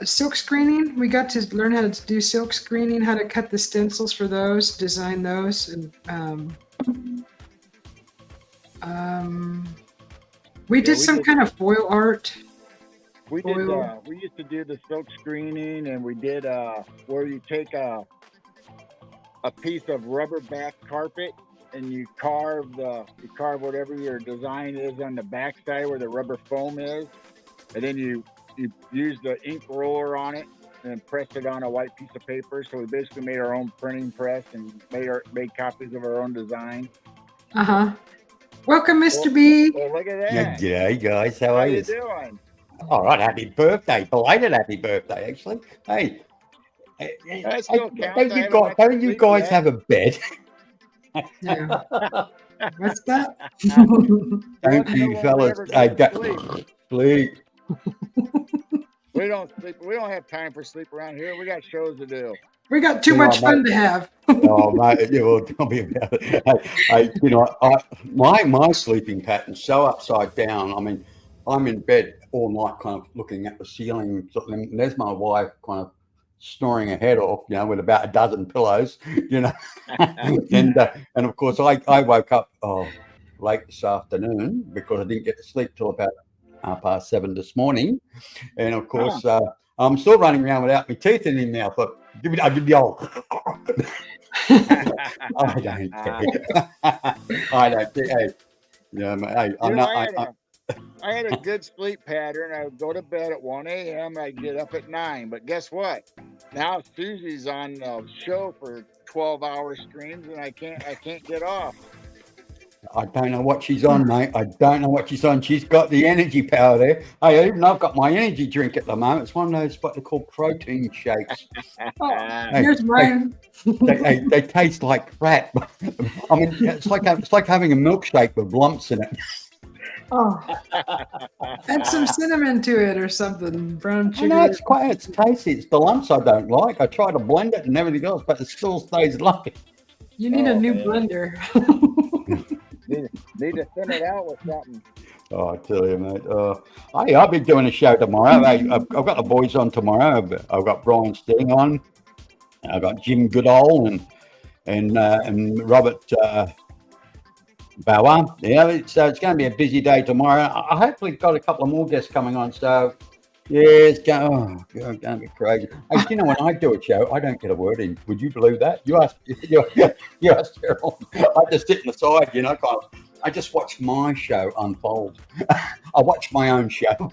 Silk screening. We got to learn how to do silk screening, how to cut the stencils for those, design those, and we did some kind of foil art. We did. Foil. We used to do the silk screening, and we did where you take a piece of rubber back carpet and you carve whatever your design is on the back side where the rubber foam is, and then you use the ink roller on it and press it on a white piece of paper. So we basically made our own printing press and made copies of our own design. Welcome, Mr. B. Well, look at Yeah, that. g'day guys, how How are you you? doing? All right, happy birthday, belated happy birthday, actually. Hey, That still counts. I haven't went to don't you sleep guys yet. have a bed? Yeah. What's that? Don't you We'll fellas? never Hey, go to sleep. We don't sleep. We don't have time for sleep around here. We got shows to do. We got too Yeah, much fun mate. to have. Oh, mate, yeah, well, tell me about it. You know, my sleeping pattern's so upside down. I mean, I'm in bed all night, kind of looking at the ceiling, and there's my wife, kind of snoring her head off, you know, with about a dozen pillows, you know, and of course, I woke up late this afternoon because I didn't get to sleep till about 7:30 this morning, and of course, I'm still running around without my teeth in my mouth. But I'll give you all. I don't care. I don't care. Hey, yeah, mate, hey, I'm not. I had a good sleep pattern. I would go to bed at 1 a.m. I'd get up at 9. But guess what? Now Susie's on a show for 12-hour streams, and I can't get off. I don't know what she's on, mate. I don't know what she's on. She's got the energy power there. Hey, even I've got my energy drink at the moment. It's one of those what they call protein shakes. Here's mine. They taste like crap. I mean, it's like having a milkshake with lumps in it. Oh, add some cinnamon to it or something. Brown I sugar. know it's tasty. It's the lumps I don't like. I try to blend it and everything else, but it still stays lumpy. You need a Oh, new man. blender. Need to thin it out with something. Oh, I tell you, mate. Hey, I'll be doing a show tomorrow. Hey, I've got the boys on tomorrow. I've got Brian Sting on. I've got Jim Goodall and Robert Bauer. Yeah, it's going to be a busy day tomorrow. I hopefully got a couple of more guests coming on. So Yes, going be crazy. Hey, do you know when I do a show, I don't get a word in. Would you believe that? You asked Cheryl. I just sit in the side, kind of. I just watch my show unfold. I watch my own show.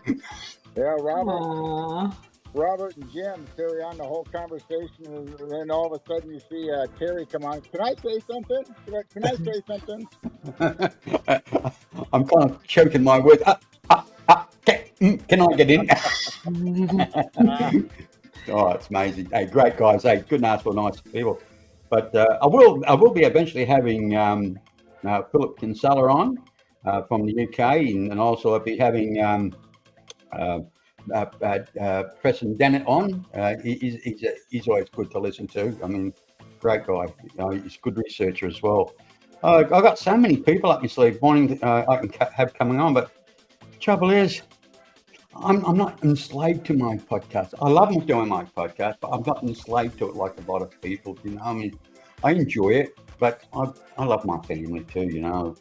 Yeah, Aww. Robert and Jim carry on the whole conversation, and then all of a sudden you see Terry come on. Can I say something? Can I say something? I'm kind of choking my words. Can I get in? Oh, it's amazing. Hey, great guys. Hey, couldn't ask for nice people. But I will be eventually having Philip Kinsella on from the UK, and also I'll be having Preston Dennett on. He's always good to listen to. I mean, great guy. He's a good researcher as well. I've got so many people up my sleeve wanting I can have coming on, but trouble is, I'm not enslaved to my podcast. I love doing my podcast, but I'm not enslaved to it like a lot of people. I mean, I enjoy it, but I love my family too.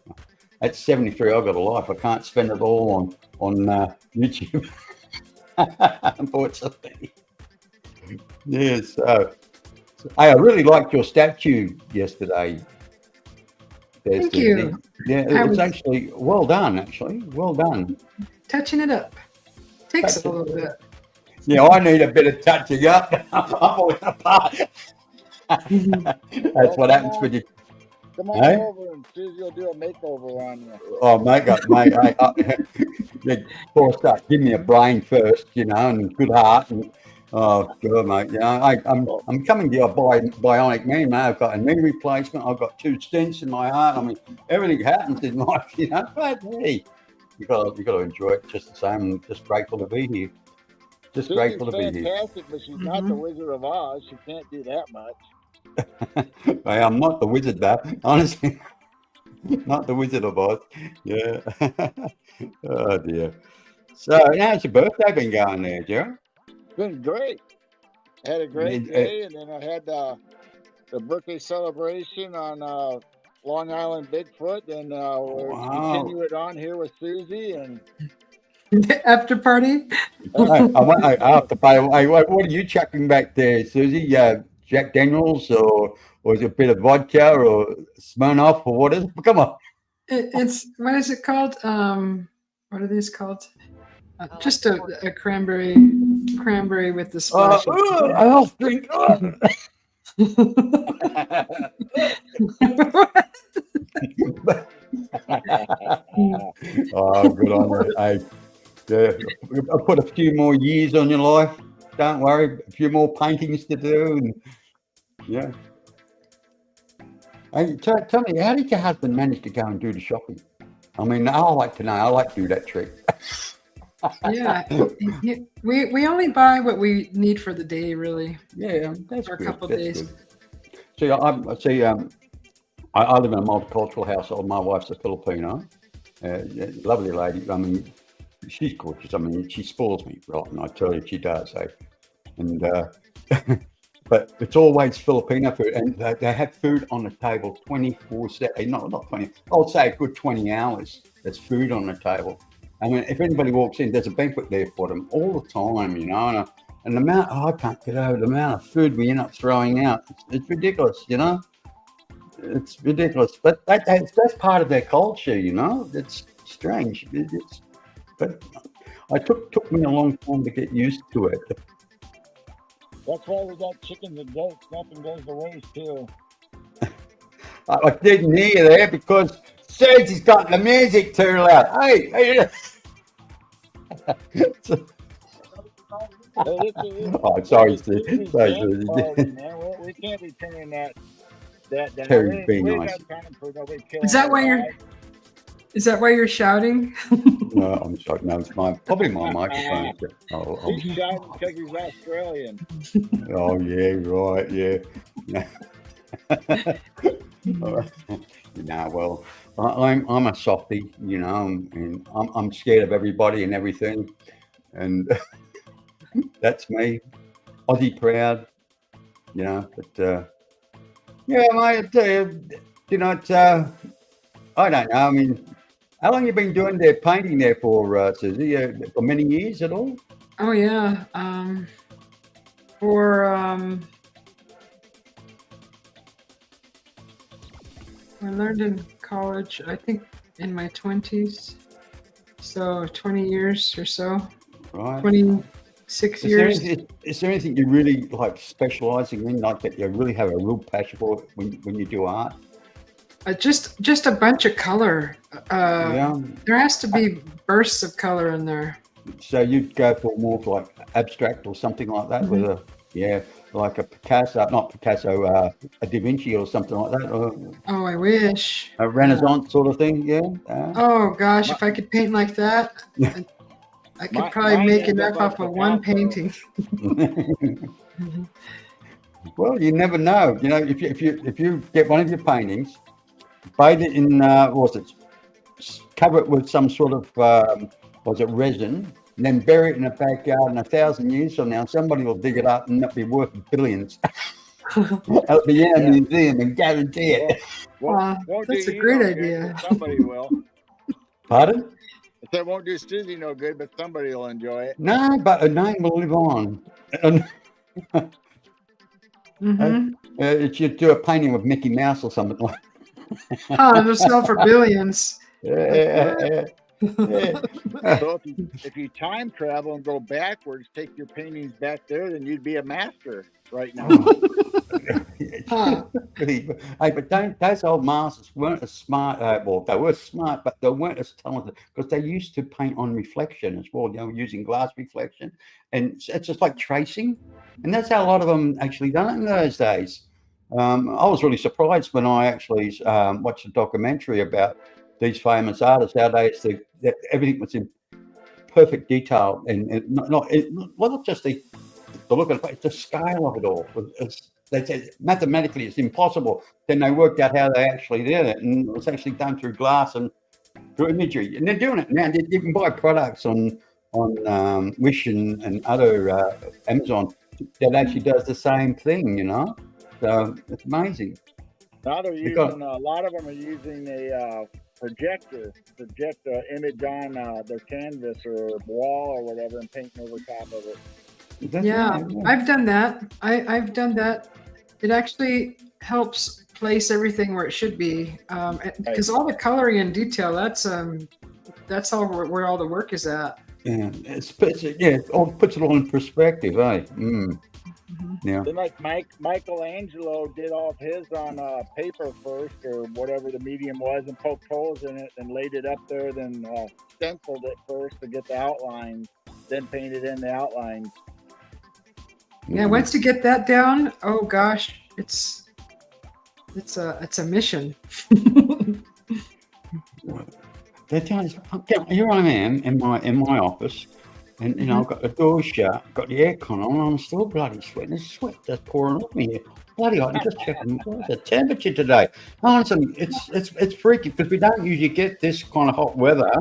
At 73, I've got a life. I can't spend it all on YouTube, unfortunately. Yes. Hey, I really liked your statue yesterday. Thank you. Yeah, it's actually well done. Actually, well done. Touching it up. Takes a little bit. Yeah, I need a bit of touching up. I'm falling apart. That's what happens when you. Come on over, and Susie will do a makeover on you. Oh, makeup, mate. Poor stuff. Give me a brain first, and good heart. And, oh, God, mate. I'm coming to you a bionic man, mate. I've got a knee replacement. I've got 2 stents in my heart. I mean, everything happens in life, But hey, you got to enjoy it just the same. I'm just grateful to be here. Just Susie's grateful to be here. Fantastic, but she's not the Wizard of Oz. She can't do that much. Hey, I'm not the wizard, though. Honestly, not the Wizard of Oz. Yeah. Oh dear. So, how's your birthday been going there, Jerry? It's been great. I had a great day, and then I had the birthday celebration on Long Island Bigfoot, and we'll continue it on here with Susie and after party. I have to pay. What are you chucking back there, Susie? Jack Daniels, or is it a bit of vodka or Smirnoff, or what is it? Come on. It's what is it called? What are these called? Just a cranberry with the splash. I'll drink. Oh, good on you. Hey, I'll put a few more years on your life. Don't worry, a few more paintings to do. And, yeah. Hey, tell me, how did your husband manage to go and do the shopping? I mean, I like to know. I like to do that trick. Yeah, we only buy what we need for the day, really. Yeah, that's for a good. couple That's days. Good. See, I live in a multicultural household. My wife's a Filipino, lovely lady. I mean, she's gorgeous. I mean, she spoils me rotten. I tell you, she does. And but it's always Filipino food, and they have food on the table 24/7. Not 20. I'll say a good 20 hours. There's food on the table. I mean, if anybody walks in, there's a banquet there for them all the time, And the amount, I can't get over the amount of food we end up throwing out. It's ridiculous, It's ridiculous. But that's part of their culture, It's strange. But it took me a long time to get used to it. that's why we got chickens and goats. Nothing goes to waste too. I didn't hear you there because Susie's got the music too loud. Hey. Oh, sorry, Steve. Sorry, Susie. We can't be turning that down. Terry's being nice. Is that why you're shouting? No, I'm sorry. No, it's probably my microphone. He's shouting because he's Australian. Oh yeah, right, yeah. Well, I'm a softie, and I'm scared of everybody and everything, and that's me. Aussie proud, But yeah, mate. It's I don't know. I mean, how long you been doing their painting there for, Susie? For many years at all? Oh yeah. For I learned in college, I think in my 20s. So 20 years or so. Right. 26 years. Is there anything you really like specializing in, like that you really have a real passion for when you do art? Just a bunch of color. Yeah. There has to be bursts of color in there. So you'd go for more of like abstract or something like that with a, like a Picasso, not Picasso, a Da Vinci or something like that, or Oh, I wish. a Renaissance sort of thing. Yeah. Oh gosh, if I could paint like that, I could probably mine make end enough up off like of one Picasso. painting. Well, you never know. You know, if you get one of your paintings, bathe it in what was it? Cover it with some sort of was it resin, and then bury it in a backyard. And 1,000 years from now, somebody will dig it up and it'll be worth billions. It'll be in a museum, and guarantee it. Won't That's do a you great no idea. good, but somebody will. Pardon? That won't do Susie no good, but somebody will enjoy it. No, but a name will live on. If you do a painting with Mickey Mouse or something like. It'll sell for billions. Yeah. So if you time travel and go backwards, take your paintings back there, then you'd be a master right now. Hey, but those old masters weren't as smart. Well, they were smart, but they weren't as talented because they used to paint on reflection as well. You know, using glass reflection, and it's just like tracing, and that's how a lot of them actually done it in those days. I was really surprised when I actually watched a documentary about these famous artists. How that everything was in perfect detail, and not just the look at it, the scale of it all. They said mathematically it's impossible. Then they worked out how they actually did it, and it was actually done through glass and through imagery. And they're doing it now. You can buy products on Wish and other Amazon that actually does the same thing. You know, so it's amazing. Now they're using a lot of them are using a projector, project the image on their canvas or wall or whatever, and painting over top of it. Yeah, I've done that. I've done that. It actually helps place everything where it should be, because all the coloring and detail, that's all where all the work is at. Yeah, it puts it all in perspective, eh? Yeah. Then like Michelangelo did all of his on paper first or whatever the medium was, and poked holes in it and laid it up there, then stenciled it first to get the outlines, then painted in the outlines. Yeah, once you get that down, oh gosh, it's a mission. Here I am in my office, and you know I've got the door shut, got the aircon on, and I'm still bloody sweating. There's sweat just pouring off me here. Bloody hot. I'm just checking what's the temperature today. Honestly, it's freaky because we don't usually get this kind of hot weather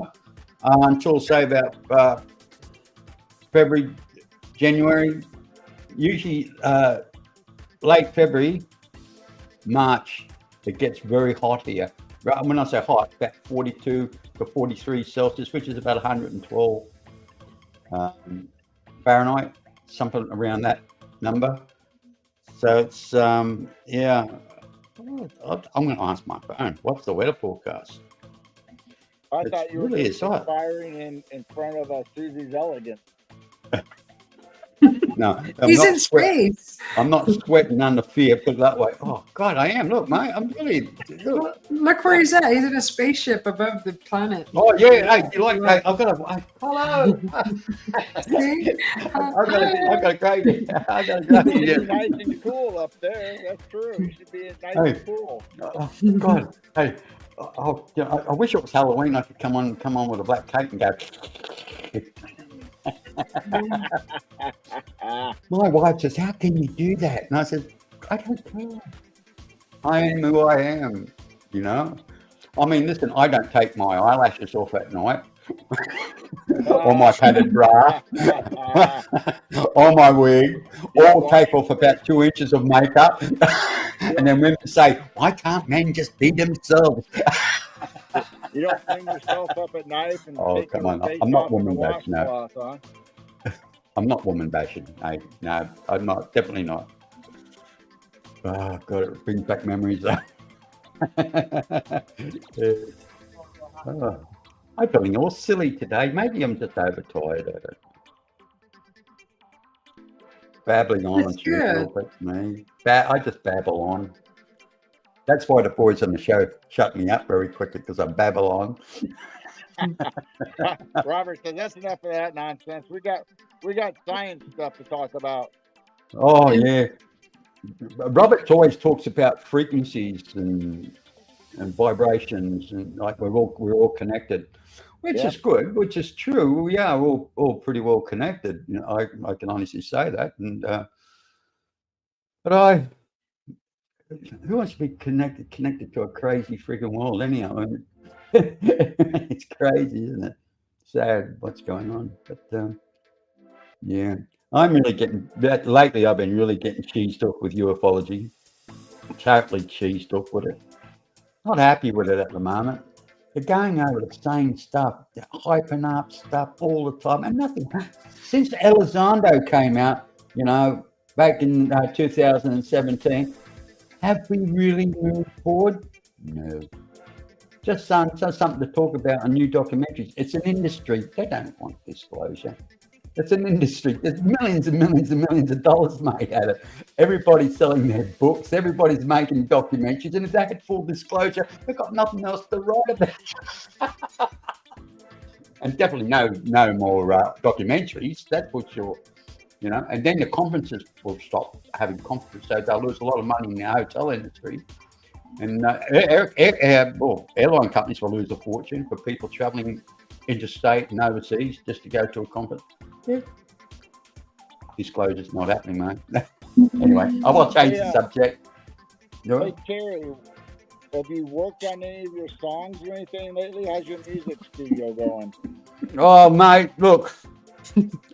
until say about February, January. Usually late February, March, it gets very hot here. When I say hot, about 42 to 43 Celsius, which is about 112 Fahrenheit, something around that number. So it's, yeah. I'm going to ask my phone, what's the weather forecast? I thought you were really just firing in front of Susie's elegance. No, he's in space. I'm not sweating under fear, put it that way. Oh God, I am. Look, mate, I'm really. Look where he's at. He's in a spaceship above the planet. Oh yeah, hey, you like? Hey, I've got a hello. I've got a great. You should be nice and cool up there. That's true. You should be nice and cool. Oh, God, hey. I wish it was Halloween. I could come on with a black cape and go. My wife says, "How can you do that?" And I said, "I don't care. I am who I am." You know. I mean, listen. I don't take my eyelashes off at night, or my padded bra, or my wig, or take off about 2 inches of makeup. And then women say, "Why can't men just be themselves?" You don't clean yourself up at night and come on! I'm not woman back now. I'm not woman bashing. No, I'm not. Definitely not. Oh, God, it brings back memories. Oh, I'm feeling all silly today. Maybe I'm just overtired. I don't babbling on That's as good. usual. That's me. I just babble on. That's why the boys on the show shut me up very quickly because I babble on. Robert says that's enough of that nonsense. We got science stuff to talk about. Oh And yeah, Robert always talks about frequencies and vibrations, and like we're all connected, which Yep. is good, which is true. We are all pretty well connected. You know, I can honestly say that. And but who wants to be connected to a crazy freaking world anyhow? I mean, it's crazy, isn't it? Sad what's going on, but yeah, I'm really getting that lately. I've been really getting cheesed up with ufology. Totally cheesed up with it. Not happy with it at the moment. They're going over the same stuff, they're hyping up stuff all the time, and nothing. Since Elizondo came out, you know, back in 2017, have we really moved forward? No. Just something to talk about on new documentaries. It's an industry. They don't want disclosure. It's an industry. There's millions and millions and millions of dollars made at it. Everybody's selling their books. Everybody's making documentaries. And if they had full disclosure, they've got nothing else to write about. And definitely no more documentaries. That's for sure. You know, and then the conferences will stop having conferences, so they'll lose a lot of money in the hotel industry. And airline companies will lose a fortune for people traveling interstate and overseas just to go to a conference. Yeah. Disclosure's not happening, mate. Anyway, I will change the subject. Hey, Terry, have you worked on any of your songs or anything lately? How's your music studio going? Oh, mate, look.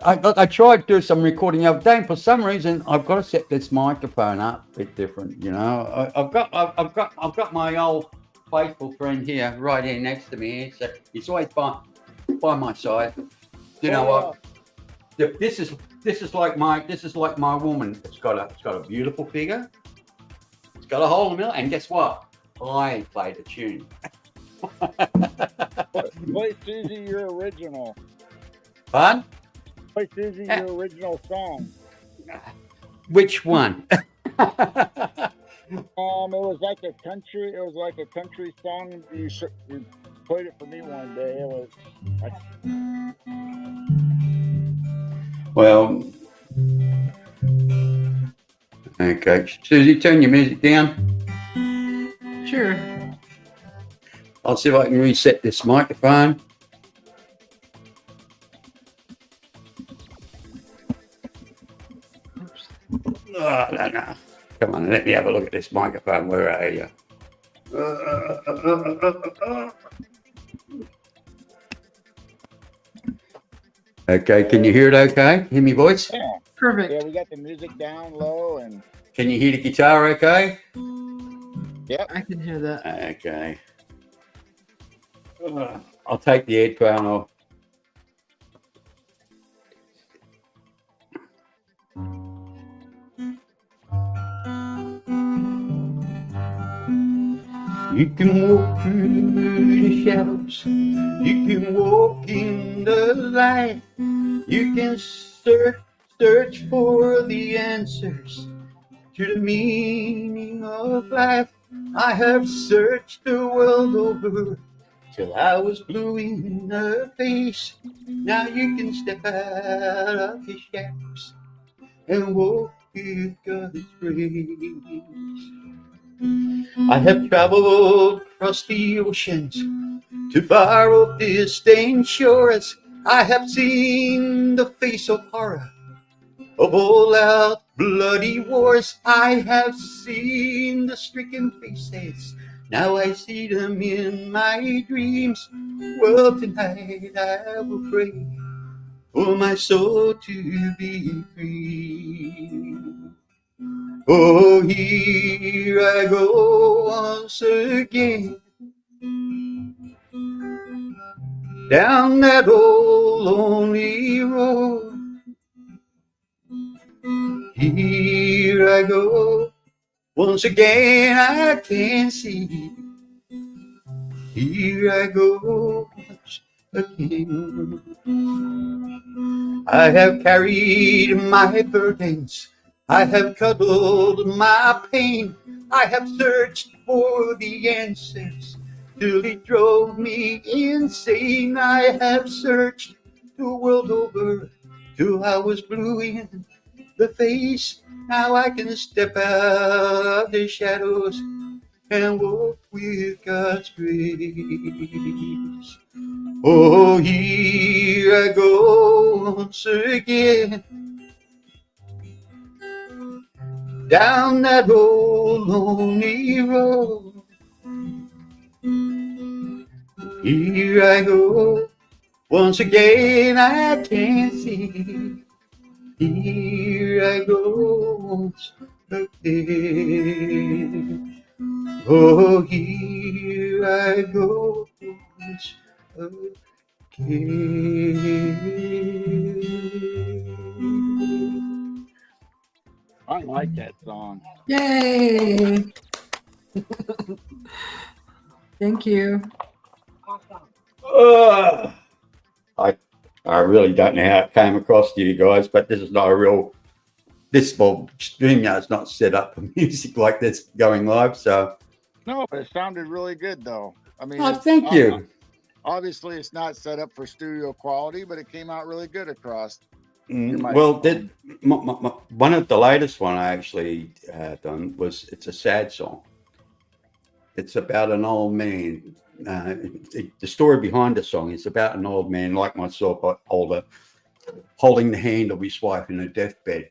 I tried to do some recording the other day, and for some reason I've got to set this microphone up a bit different. You know, I've got my old faithful friend here, right here next to me. So he's always by my side. You know what? This is like my woman. It's got a beautiful figure. It's got a hole in the middle, and guess what? I play the tune. Play Susie, your original. Pardon? Play Susie, your original song. Which one? It was like a country. It was like a country song. You played it for me one day. It was. Well, okay. Susie, turn your music down. sure. I'll see if I can reset this microphone. Oh, no. Come on, let me have a look at this microphone. Where are you? Okay, can you hear it okay? Hear me voice? Yeah. Perfect. Yeah, we got the music down low and. Can you hear the guitar okay? Yep. I can hear that. Okay. I'll take the headphone off. You can walk through the shadows. You can walk in the light. You can search for the answers to the meaning of life. I have searched the world over till I was blue in the face. Now you can step out of your shadows and walk with God's grace. I have traveled across the oceans to far off distant shores. I have seen the face of horror of all out bloody wars. I have seen the stricken faces. Now I see them in my dreams. Well, tonight I will pray for my soul to be free. Oh, here I go once again, down that old lonely road. Here I go. Once again I can see. Here I go once again. I have carried my burdens. I have cuddled my pain. I have searched for the answers till it drove me insane. I have searched the world over till I was blue in the face. Now I can step out of the shadows and walk with God's grace. Oh, here I go once again, down that old lonely road. Here I go once again, I can see. Here I go once again. Oh, here I go once again. I like that song. Yay! Thank you. Awesome. I really don't know how it came across to you guys, but this is not a real. This StreamYard's not set up for music like this going live, so. No, but it sounded really good though. I mean, Oh, thank you. Obviously, it's not set up for studio quality, but it came out really good across. Well, one of the latest one I actually done was, it's a sad song. It's about an old man. The story behind the song is about an old man like myself, but older, holding the hand of his wife in her deathbed,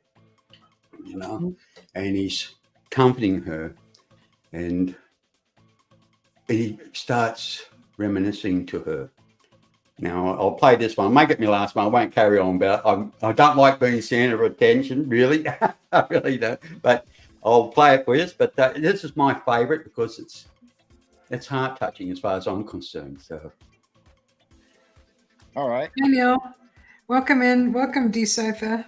you know, and he's comforting her, and he starts reminiscing to her. Now, I'll play this one. I might get my last one. I won't carry on, but I don't like being center of attention, really. I really don't. But I'll play it for you. But this is my favorite because it's heart-touching as far as I'm concerned. So, All right. Hi, Neil. Welcome in. Welcome, Decipher.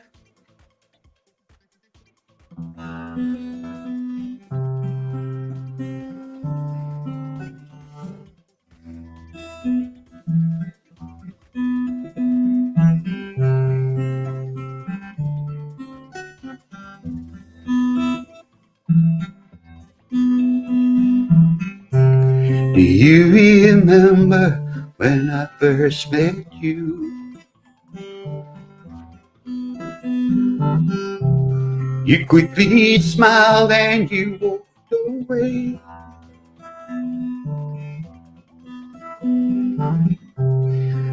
do you remember when I first met you? You quickly smiled and you walked away.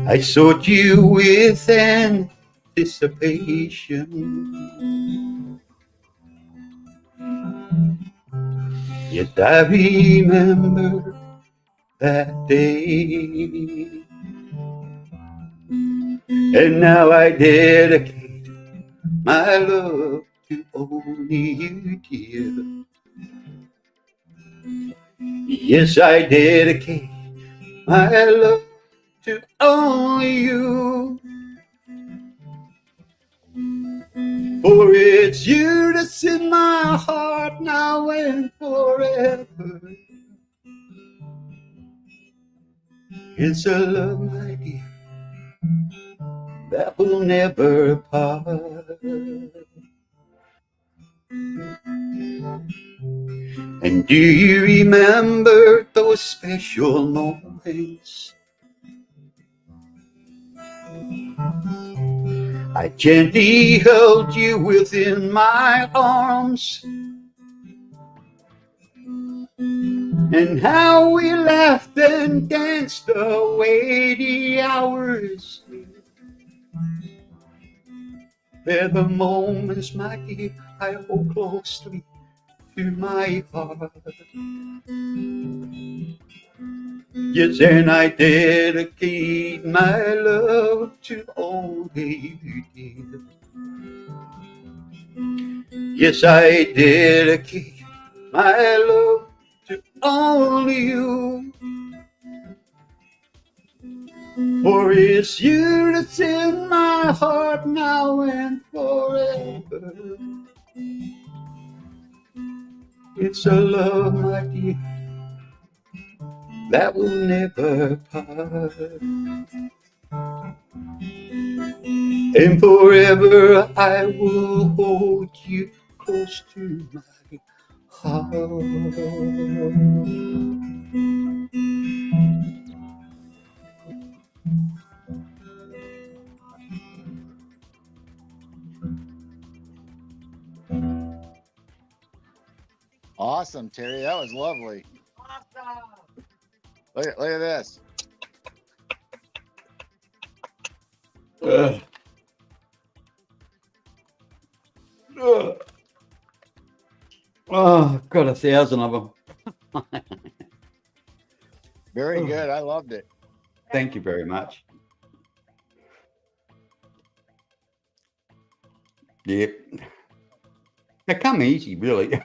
I sought you with anticipation. Yes, I remember that day. And now I dedicate my love to only you, dear. Yes, I dedicate my love to only you. For it's you that's in my heart now and forever. It's a love, my dear, that will never part. And do you remember those special moments? I gently held you within my arms, and how we laughed and danced away the hours. They're the moments, my dear, I hold closely to my heart. Yes, and I dedicate my love to only you, dear. Yes, I dedicate my love to only you. For it's you that's in my heart now and forever. It's a love, my dear, that will never part. And forever I will hold you close to my heart. Awesome, Terry. That was lovely. Awesome. Look at this. Ugh. Ugh. Oh, got 1,000 of them. Very good. I loved it. Thank you very much. Yep. They come easy, really.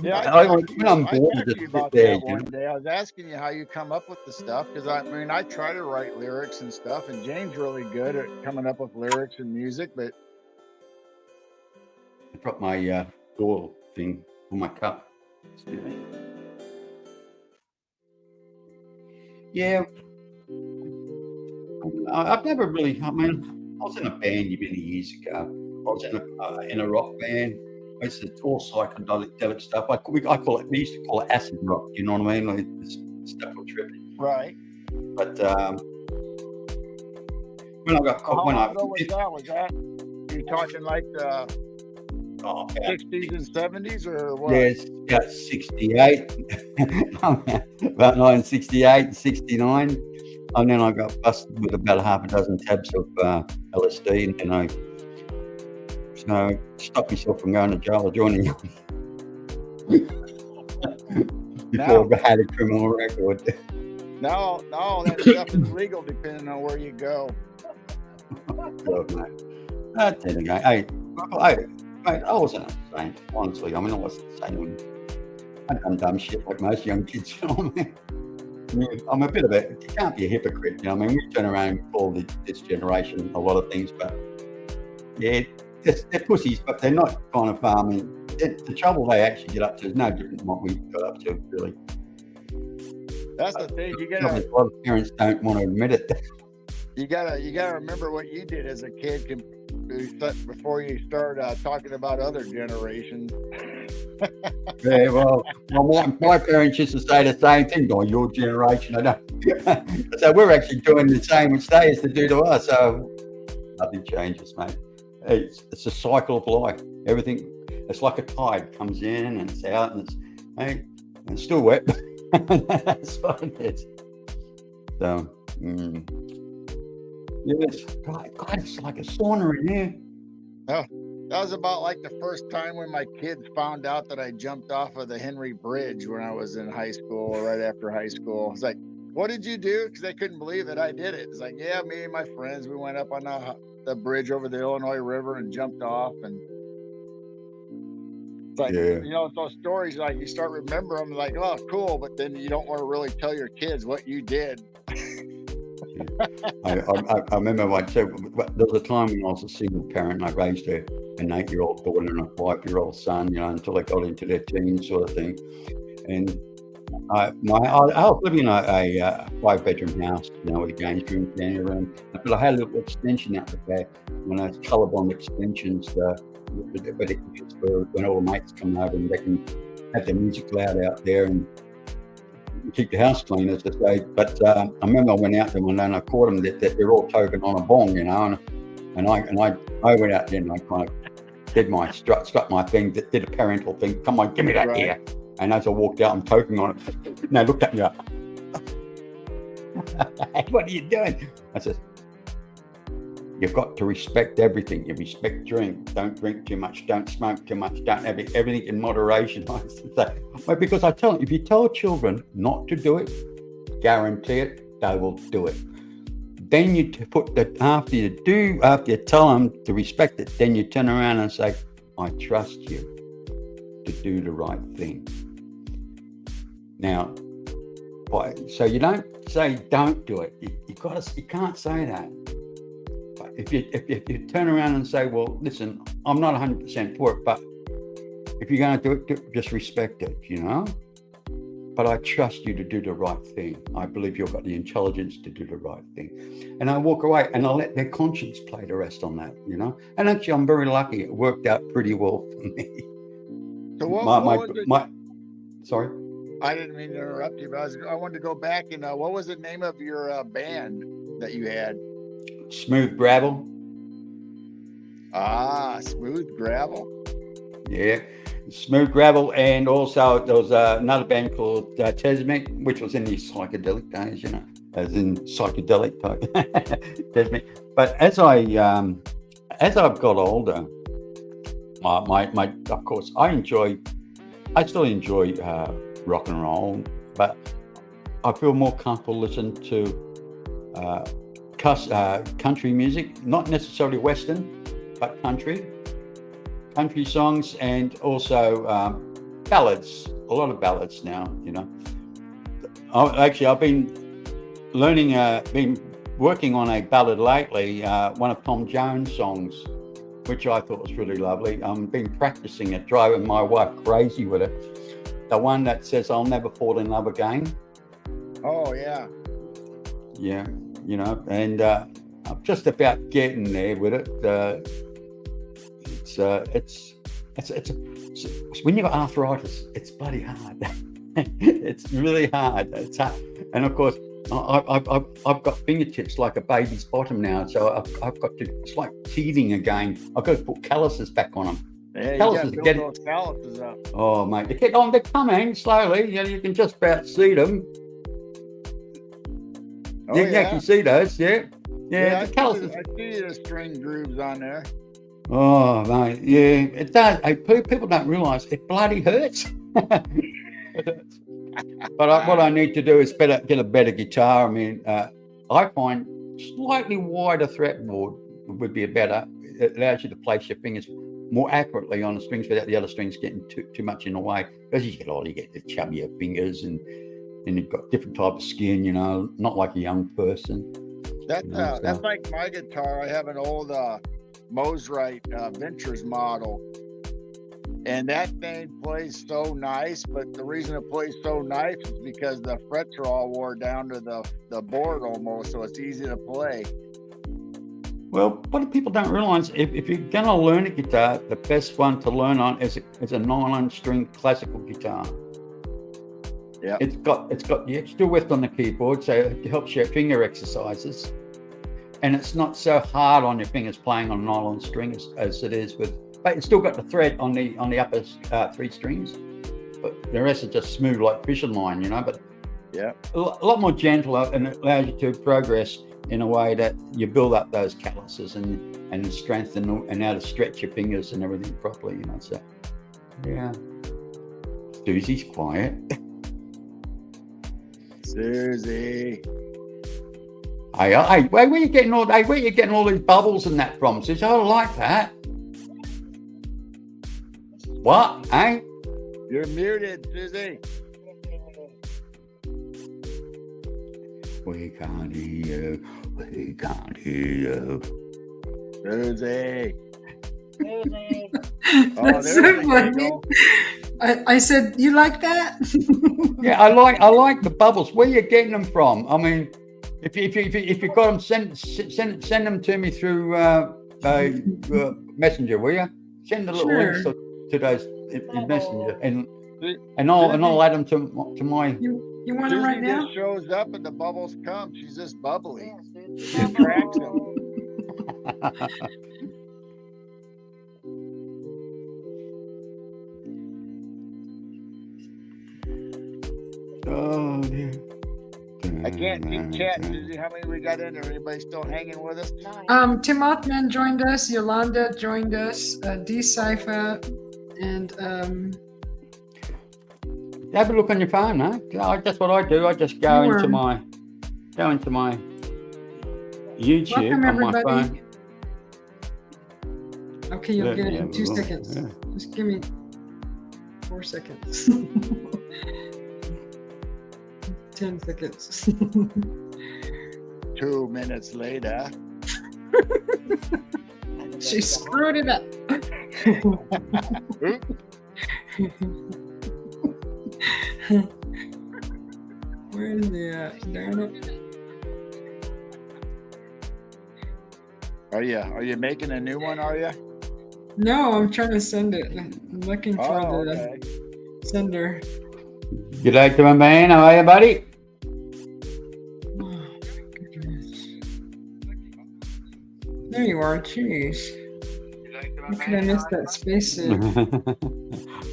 Yeah, I talked to when I'm you- I bored, talked just to you sit about there, that you one know. day. I was asking you how you come up with the stuff because I mean I try to write lyrics and stuff, and Jane's really good at coming up with lyrics and music. But I dropped my door thing on my cup. Yeah, I've never really. I mean, I was in a band many years ago. I was in a rock band. It's all psychedelic stuff. I call it. We used to call it acid rock. You know what I mean? Like it's stuff was tripping. right. But when I got How caught, when long I ago was that? Was that you talking like the oh, 60s and 70s or what? yeah, it's about 68, about 1968 and 69. And then I got busted with about a half a dozen tabs of LSD, and then I stopped myself from going to jail or joining before I had a criminal record. Now that stuff is legal depending on where you go. God, mate. Then again, I wasn't a saint, honestly. I mean, I wasn't a saint. I done dumb shit like most young kids, you know what I mean? I'm a bit of you can't be a hypocrite, you know what I mean? We turn around and call this generation a lot of things, but yeah, they're pussies, but they're not kind of, the trouble they actually get up to is no different than what we got up to, really. That's the thing. You A gotta lot of parents don't want to admit it. you gotta remember what you did as a kid before you start talking about other generations. Yeah, well, my parents used to say the same thing. Going, your generation, I don't. So we're actually doing the same which they used to do to us. So nothing changes, mate. It's a cycle of life. Everything, it's like a tide comes in and it's out, and it's still wet. That's what it is. So, yes, God, it's like a sauna in here. Oh, that was about like the first time when my kids found out that I jumped off of the Henry Bridge when I was in high school or right after high school. It's like, what did you do? Because they couldn't believe that I did it. It's like, yeah, me and my friends, we went up on the bridge over the Illinois River and jumped off. And it's like, you know, those stories, like you start remember them like, oh, cool. But then you don't want to really tell your kids what you did. I remember there was a time when I was a single parent and I raised an 8-year-old daughter and a 5-year-old son, you know, until they got into their teens sort of thing. And I was living in a 5-bedroom house, you know, with a games room, family room. But I had a little extension out the back, one of those colour-bond extensions when all the mates come over and they can have their music loud out there and keep the house clean, as they say. But I remember I went out there one day and I caught them that they're all token on a bong, you know, and I went out there and I kind of did my struck my thing, did a parental thing. Come on, give me that here. And as I walked out, I'm toking on it. And they looked at me like, what are you doing? I said, you've got to respect everything. You respect drink. Don't drink too much. Don't smoke too much. Don't have everything in moderation. I used to say, well, because I tell them, if you tell children not to do it, guarantee it, they will do it. Then you put that after you tell them to respect it, then you turn around and say, I trust you to do the right thing. Now, So you don't say don't do it. You can't say that. But if you turn around and say, well, listen, I'm not 100% for it, but if you're going to do it, just respect it, you know. But I trust you to do the right thing. I believe you've got the intelligence to do the right thing. And I walk away and I let their conscience play the rest on that, you know. And actually, I'm very lucky. It worked out pretty well for me. So what was it? Sorry? I didn't mean to interrupt you, but I wanted to go back and what was the name of your band that you had? Smooth Gravel. Ah, Smooth Gravel. Yeah, Smooth Gravel, and also there was another band called Tesmic, which was in the psychedelic days, you know, as in psychedelic type Tesmic. But as I've got older, my of course I still enjoy rock and roll, but I feel more comfortable listening to country music, not necessarily Western, but country songs, and also ballads, a lot of ballads now, you know. I've been working on a ballad lately, one of Tom Jones' songs, which I thought was really lovely. I've been practicing it, driving my wife crazy with it. The one that says, I'll never fall in love again. Oh, yeah. Yeah, you know, and I'm just about getting there with it. It's when you've got arthritis, it's bloody hard. It's really hard. It's hard. And of course, I've got fingertips like a baby's bottom now, so I've got to. It's like teething again. I've got to put calluses back on them. Yeah, calluses you got to build those calluses up. Oh mate, they're coming slowly. You know, you can just about see them. Oh, yeah, you can see those. Yeah. Yeah, the calluses. I see the string grooves on there. Oh mate, yeah, it does. People don't realise it bloody hurts. But what I need to do is get a better guitar. I mean, I find slightly wider fretboard would be better. It allows you to place your fingers more accurately on the strings without the other strings getting too much in the way. As you get older, you get the chubbier fingers, and you've got different type of skin. You know, not like a young person. That's like my guitar. I have an old Mosrite Ventures model, and that thing plays so nice. But the reason it plays so nice is because the frets are all wore down to the board almost, so it's easy to play. Well, what people don't realise, if you're going to learn a guitar, the best one to learn on is a nylon string classical guitar. Yeah, it's got the extra width on the keyboard, so it helps your finger exercises, and it's not so hard on your fingers playing on nylon strings as it is with. But it's still got the thread on the upper three strings, but the rest is just smooth like fishing line, you know. But yeah, a lot more gentle, and it allows you to progress in a way that you build up those calluses and strengthen and how to stretch your fingers and everything properly, you know. So yeah, Susie's quiet. Susie. Hey, where you getting all these bubbles and that from? Susie, I like that. What? Hey? You're muted, Susie. We can't hear you. We can't hear you. Susie. Susie. Oh, That's so there funny. you go. I said, you like that? Yeah, I like the bubbles. Where you getting them from? I mean, if you got them, send them to me through Messenger, will you? Send the little links to those in Messenger, and I'll add them to my. You want them right Susie now? just shows up and the bubbles come. She's just bubbly. Yeah, She Susie. attracts them. Oh dear. I can't keep chat, Susie. How many we got in there? Anybody still hanging with us? Tim Othman joined us. Yolanda joined us. D Cypher, and Have a look on your phone, huh? That's what I do. I just go into my YouTube welcome on my everybody. phone. Okay, you'll get it in 2 well, seconds. yeah. Just give me 4 seconds. 10 seconds. 2 minutes later. She screwed it up. Where is he at? Darn it. Are you making a new one? Are you? No, I'm trying to send it. I'm looking for the Okay. sender. G'day to my man. How are you, buddy? Oh, my goodness. There you are. Jeez. How could I miss that space there?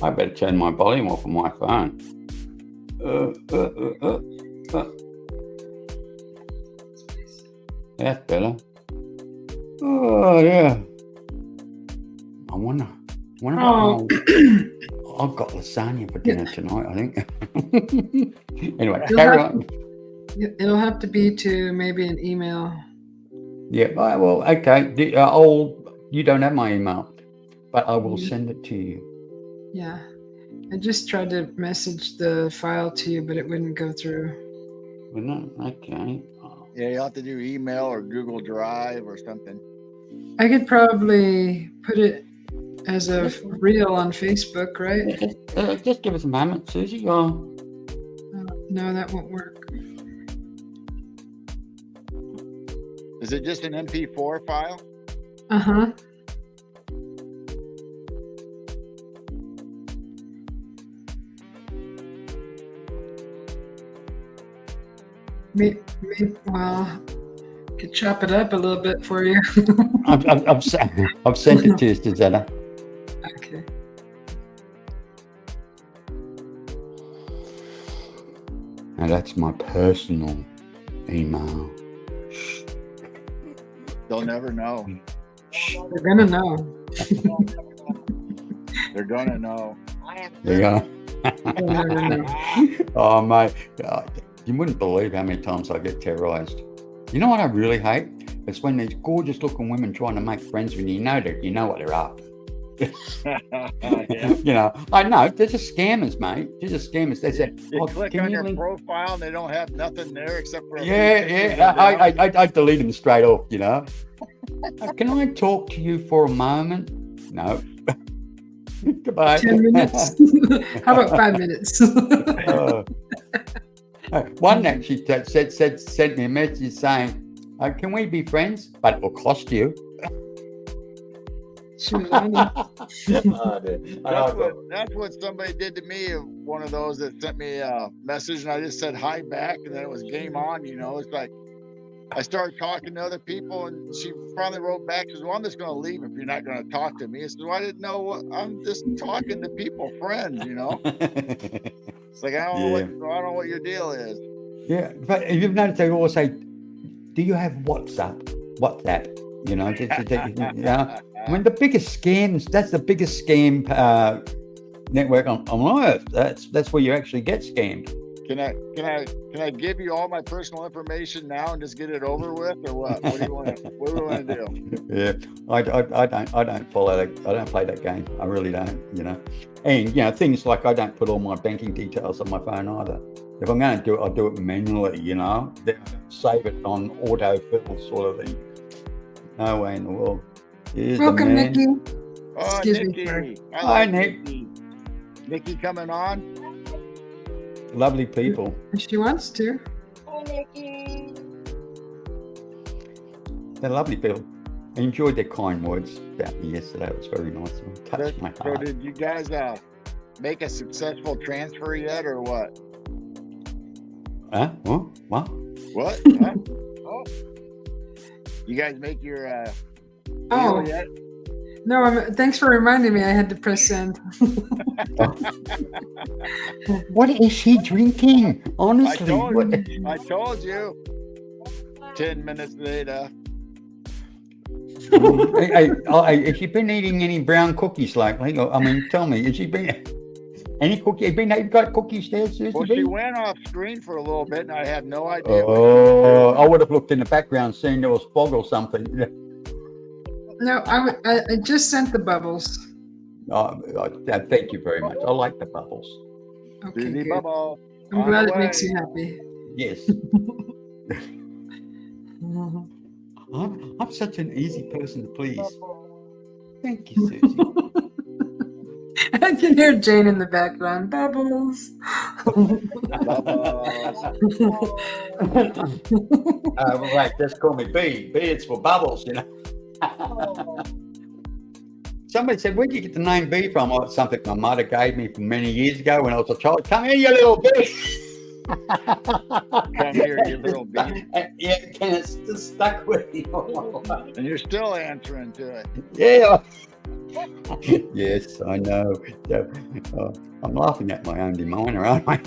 I better turn my volume off on my phone. That's better. Oh yeah. I wonder Oh. I've got lasagna for dinner tonight, I think. Anyway, You'll carry have- on. It'll have to be to maybe an email. Yeah, well, okay. You don't have my email, but I will send it to you. Yeah. I just tried to message the file to you, but it wouldn't go through. Wouldn't it? Okay. Yeah, you'll have to do email or Google Drive or something. I could probably put it as a reel on Facebook, right? Just give us a moment, Susie. No, that won't work. Is it just an MP4 file? Uh-huh. Well, could chop it up a little bit for you. I've sent it to you, Susanna. Okay. And that's my personal email. They'll never know. They're gonna know. They're gonna know. There you go. They'll never know. Oh, mate. You wouldn't believe how many times I get terrorized. You know what I really hate? It's when these gorgeous looking women trying to make friends with you. You know what they're after. Yeah. You know, I know. They're just scammers, mate. They're just scammers. They said, You click on your link-" profile and they don't have nothing there except for a few Yeah, pictures yeah. of them. I delete them straight off, you know. Can I talk to you for a moment? No. Goodbye. 10 minutes? How about 5 minutes? One actually sent me a message saying, "Can we be friends? But it will cost you." She was on it. That's what somebody did to me. One of those that sent me a message and I just said hi back and then it was game on. You know, it's like I started talking to other people and she finally wrote back. She says, "Well, I'm just going to leave if you're not going to talk to me." I said, "Well, I didn't know what I'm just talking to people, friends. You know, it's like I don't know what your deal is." Yeah, but you've noticed they always say, "Do you have WhatsApp?" You know, yeah. I mean, the biggest scams. That's the biggest scam network on earth. That's where you actually get scammed. Can I give you all my personal information now and just get it over with, or what? What do you want to do? Yeah, I don't follow that. I don't play that game. I really don't. You know, and you know things like I don't put all my banking details on my phone either. If I'm going to do it, I'll do it manually. You know, then I save it on autofill sort of thing. No way in the world. Here's Welcome, the man. Nikki. Oh, Excuse me, Nikki. sorry. I Hi, like Nick. Nikki coming on. Lovely people. If she wants to. Hey, Nikki. They're lovely people. I enjoyed their kind words about me yesterday. It was very nice. It touched my So heart. did you guys make a successful transfer yet, or what? Huh? What? What? Huh? Oh. You guys make your Oh, deal yet? no, thanks for reminding me. I had to press send. What is she drinking? Honestly, I told you. 10 minutes later. hey, has she been eating any brown cookies lately? I mean, tell me, has she been any cookie? You've got cookies there, Susie? Well, she went off screen for a little bit, and I had no idea. Oh, I would have looked in the background, seen there was fog or something. No, I just sent the bubbles. Thank you very much. I like the bubbles. Okay, Susie good. Bubble. I'm on glad the it makes way. you happy. Yes. I'm such an easy person to please. Thank you, Susie. I can hear Jane in the background. Bubbles. Bubbles. Right, just call me B. B, it's for bubbles, you know. Somebody said, where'd you get the name B from? Oh, it's something my mother gave me from many years ago when I was a child. Come here, you little B. Come here, you little bee. Yeah, and it's just stuck with me. And you're still answering to it. Yeah. Yes, I know. I'm laughing at my own demeanor, aren't I?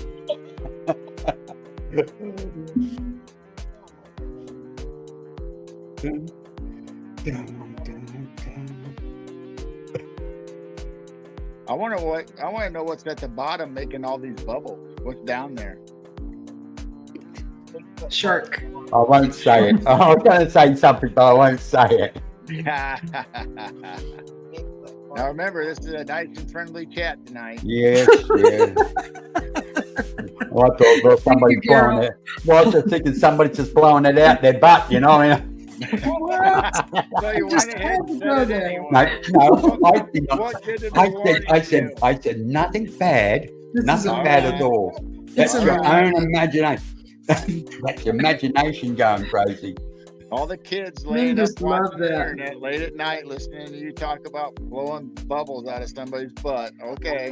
I want to know what's at the bottom making all these bubbles. What's down there? Shark. I won't say it. I was going to say something, but I won't say it. Now remember, this is a nice and friendly chat tonight. Yes, yeah. Well, I thought, well, somebody's blowing it. Well, I was just thinking somebody's just blowing it out their butt, you know. What? So you Just went ahead had to and go said it there. anyway. No, I did not. What good did the warning do? I said nothing bad, This is nothing all bad right. at all. It's That's all your right. own imagination. That's your imagination going crazy. All the kids Men laying up just love watching the that. internet late at night listening to you talk about blowing bubbles out of somebody's butt. Okay.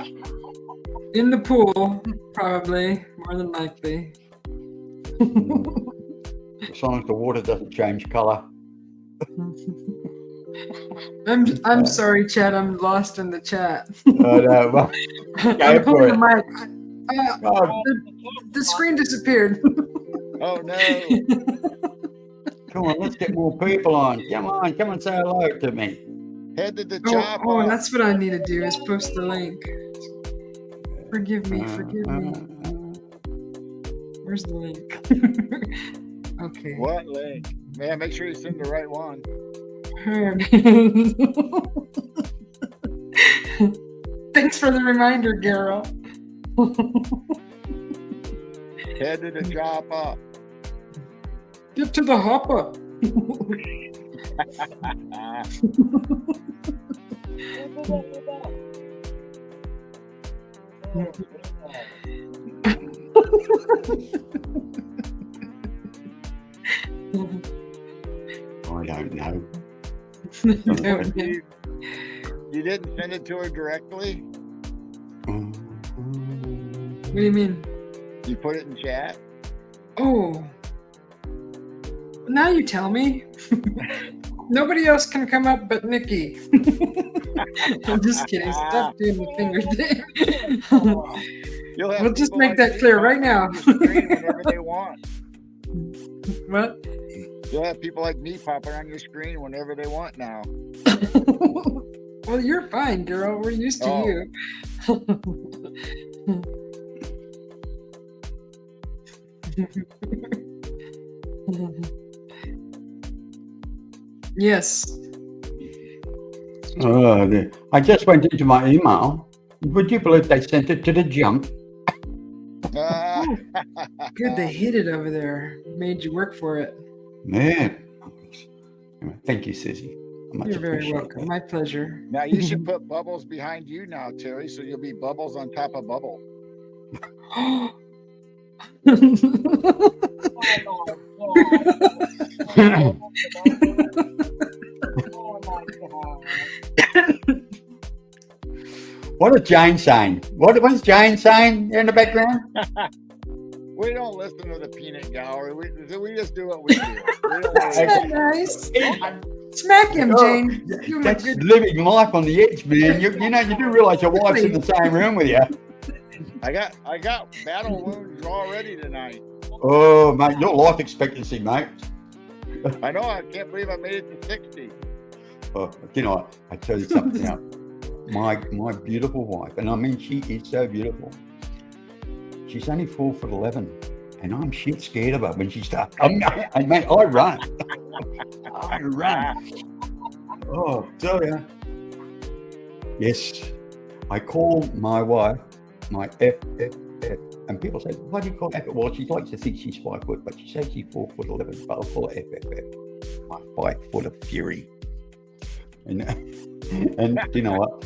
In the pool, probably, more than likely. As long as the water doesn't change colour. I'm sorry, Chad. I'm lost in the chat. Oh, no, well, I'm for pulling it. the mic. oh, The screen disappeared. Oh no. come on, let's get more people on. Come on, say hello to me. Head to the Oh, chop oh, off. that's what I need to do is post the link. Forgive me, forgive me. Where's the link? Okay. What link? Man, make sure you send the right one. Thanks for the reminder, Garrow. Head to the chop off. Get to the hopper. I don't know. What You didn't send it to her directly? do you mean? You put it in chat? Oh. Now you tell me. Nobody else can come up but Nikki. I'm just kidding. Stop doing the finger thing. You'll have We'll just people make like that me clear pop right on now. your screen whenever they want. What? You'll have people like me popping on your screen whenever they want now. Well, you're fine, girl. We're used to Oh. you. Yes. I just went into my email. Would you believe they sent it to the junk? Good, they hid it over there. Made you work for it. Man. Thank you, Susie. I much You're very appreciate welcome. that. My pleasure. Now you should put bubbles behind you now, Terry, so you'll be bubbles on top of bubble. What is Jane saying? What is Jane saying in the background? We don't listen to the peanut gallery. We just do what we do. We don't Isn't that nice? Smack him, Jane. Give him a That's good- living life on the edge, man. You do realize your wife's in the same room with you. I got battle wounds already tonight. Oh, mate, your life expectancy, mate. I know. I can't believe I made it to 60. Oh, you know, I tell you something now. My beautiful wife, and I mean, she is so beautiful. She's only 4'11", and I'm shit scared of her when she starts. I run. I run. Oh, tell ya. Yes, I call my wife my FFF, and people say, why do you call her FFF? Well, she likes to think she's 5 foot, but she says she's 4'11", but I'll call her FFF. My 5 foot of fury. And you know what?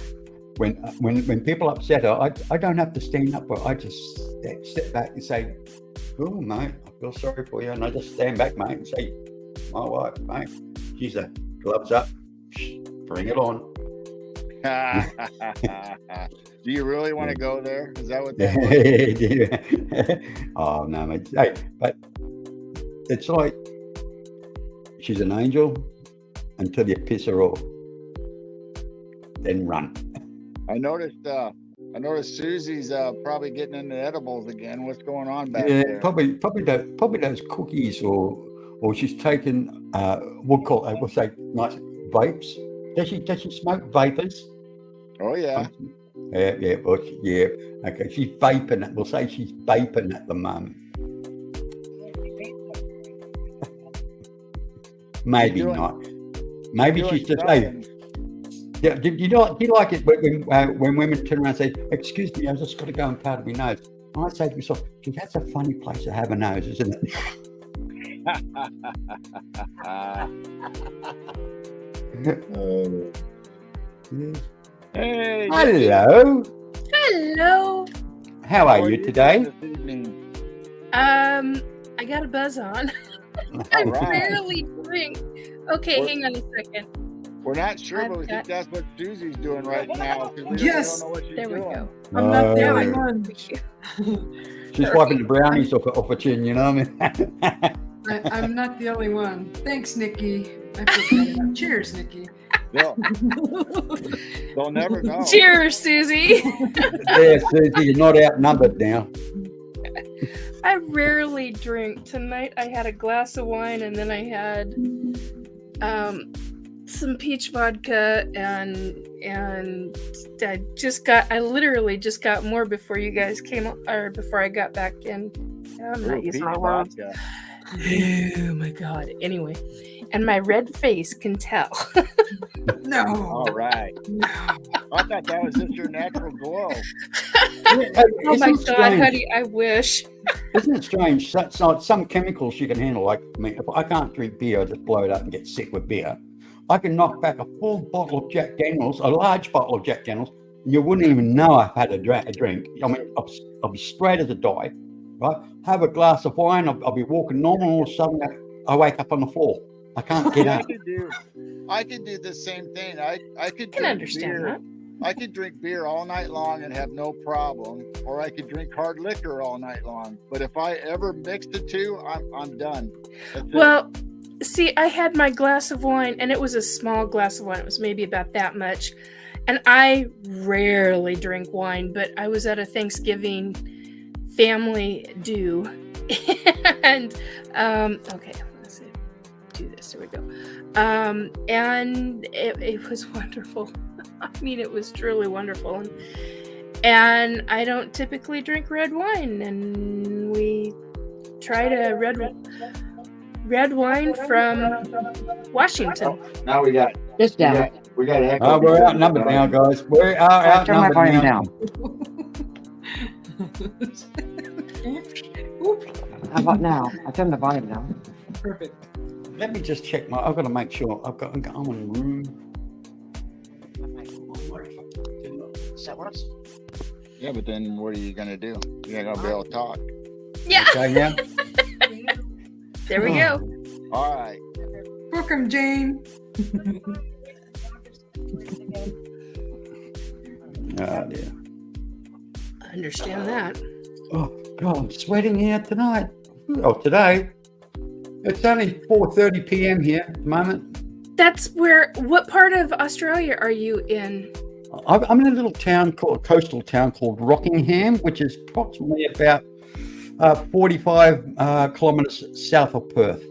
When people upset her, I don't have to stand up for her. I just step back and say, oh, mate, I feel sorry for you. And I just stand back, mate, and say, my wife, mate, she's a gloves up, bring it on. Do you really want to go there? Is that what that was? Oh, no, mate. Hey, but it's like she's an angel until you piss her off. Then run. I noticed Susie's probably getting into edibles again. What's going on back Yeah, there? probably those cookies, or she's taken we'll say nice vapes. Does she smoke vapors? Oh yeah. Yeah. Okay, she's vaping it. We'll say she's vaping at the moment. Maybe not. Maybe she's just saying. Yeah, do you like it when women turn around and say, "Excuse me, I've just got to go and powder my nose"? I say to myself, "That's a funny place to have a nose, isn't it?" Hey. Hello. Hello. How are you today? I got a buzz on. I All right. barely drink. Okay, What? hang on a second. We're not sure, I've but we think got- that's what Susie's doing right now. 'Cause we really Yes. don't know what she's There we doing. go. I'm not the No. only one. She's wiping the brownies off her chin, you know what I mean? I'm not the only one. Thanks, Nikki. I feel bad. Cheers, Nikki. They'll never know. Cheers, Susie. Yeah, Susie, you're not outnumbered now. I rarely drink. Tonight I had a glass of wine and then I had some peach vodka and I literally just got more before you guys came or before I got back in. I'm not Ooh, using peach my words. vodka. Oh my god. Anyway, and my red face can tell. No. All right. No. I thought that was just your natural glow. Oh my Isn't it god, strange? honey, I wish. Isn't it strange? Some chemicals you can handle. Like me, if I can't drink beer, I just blow it up and get sick with beer. I can knock back a full bottle of Jack Daniels, a large bottle of Jack Daniels, and you wouldn't even know I've had a drink. I mean, I'll be straight as a die, right? Have a glass of wine, I'll be walking normal, and all of a sudden I wake up on the floor. I can't get I up. could do the same thing. I could Can drink understand beer. that. I could drink beer all night long and have no problem, or I could drink hard liquor all night long. But if I ever mix the two, I'm done. That's it. Well, see, I had my glass of wine, and it was a small glass of wine. It was maybe about that much. And I rarely drink wine, but I was at a Thanksgiving family do. And, okay, let's see. Do this. Here we go. And it was wonderful. I mean, it was truly wonderful. And I don't typically drink red wine, and we tried a red wine from Washington. Now we got Just down. we got echo. We're outnumbered now, guys. We're Turn my outnumbered volume now. down. How about now? I turned the volume down. Perfect. Let me just check I've got to make sure I'm in the room. That works. Yeah, but then what are you gonna do? You're not gonna be able to talk. Yeah, Okay, yeah. there we go. All right. Book 'em, Jane. Oh, dear. I understand that. Oh, God, I'm sweating here tonight. Oh, today. It's only 4:30 p.m. here at the moment. That's what part of Australia are you in? I'm in a little coastal town called Rockingham, which is approximately about 45 kilometres south of Perth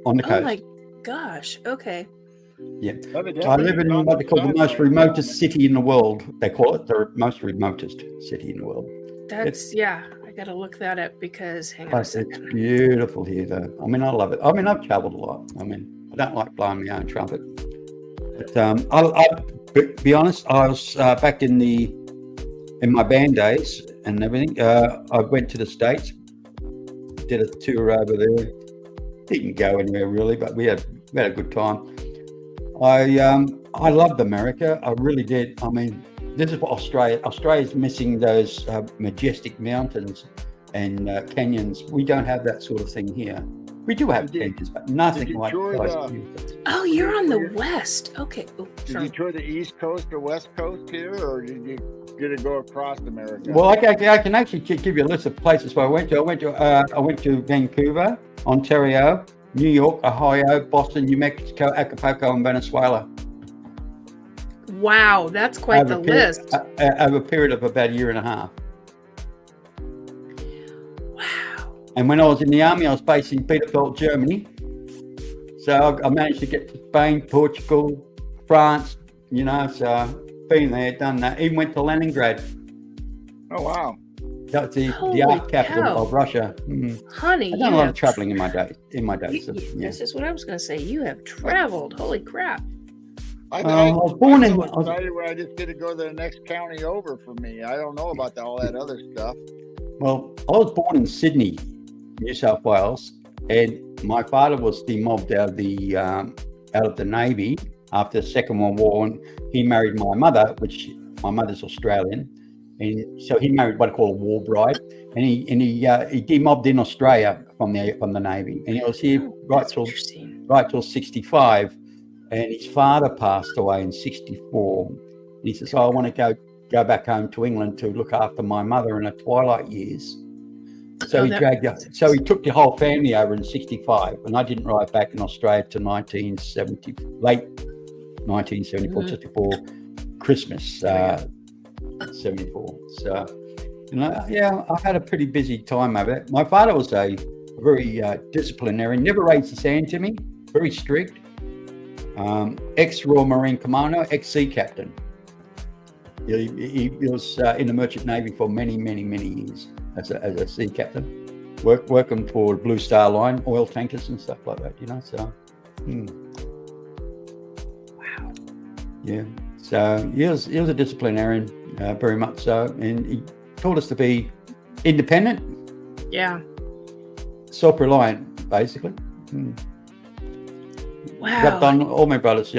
on the Oh coast. my gosh. Okay. Yeah. I live in what they call the most remotest city in the world. They call it the most remotest city in the world. That's I gotta look that up because hang on a But it's second. beautiful here, though. I mean, I love it. I mean, I've travelled a lot. I mean, I don't like blowing my own trumpet. But I'll be honest. I was back in my band days. and everything. I went to the States, did a tour over there. Didn't go anywhere really, but we had a good time. I loved America. I really did. I mean, this is what Australia's missing, those majestic mountains and canyons. We don't have that sort of thing here. We do have canyons, but nothing like Oh, you're on the west. Okay. Oh, Did you tour the East Coast or West Coast here, or did you get to go across America? Well, I can actually give you a list of places where I went to. I went to Vancouver, Ontario, New York, Ohio, Boston, New Mexico, Acapulco, and Venezuela. Wow, that's quite the list. Over a period of about a year and a half. Wow. And when I was in the army, I was based in Bielefeld, Germany. So I managed to get to Spain, Portugal, France, so been there, done that. Even went to Leningrad. Oh, wow. That's the art capital of Russia. Honey, I've done a lot of traveling in my days. This is what I was going to say. You have traveled. Holy crap. I was born in. Excited when I just get to go to the next county over for me. I don't know about all that other stuff. Well, I was born in Sydney, New South Wales, and my father was demobbed out of the Navy after the Second World War, and he married my mother, which my mother's Australian, and so he married what I call a war bride, and he demobbed in Australia from the Navy, and he was here right till 65. And his father passed away in 64. And he says, I want to go back home to England to look after my mother in her twilight years. So he took the whole family over in 65. And I didn't arrive back in Australia till late 1974, just before Christmas, 74. So, I had a pretty busy time over it. My father was a very disciplinarian, never raised his hand to me, very strict. Ex-Royal Marine Commando, ex-sea captain. He was in the Merchant Navy for many, many, many years as a sea captain, working for Blue Star Line, oil tankers and stuff like that, so. Wow. Yeah, so he was a disciplinarian, very much so, and he taught us to be independent. Yeah. Self-reliant, basically. Wow. Got done all my brothers,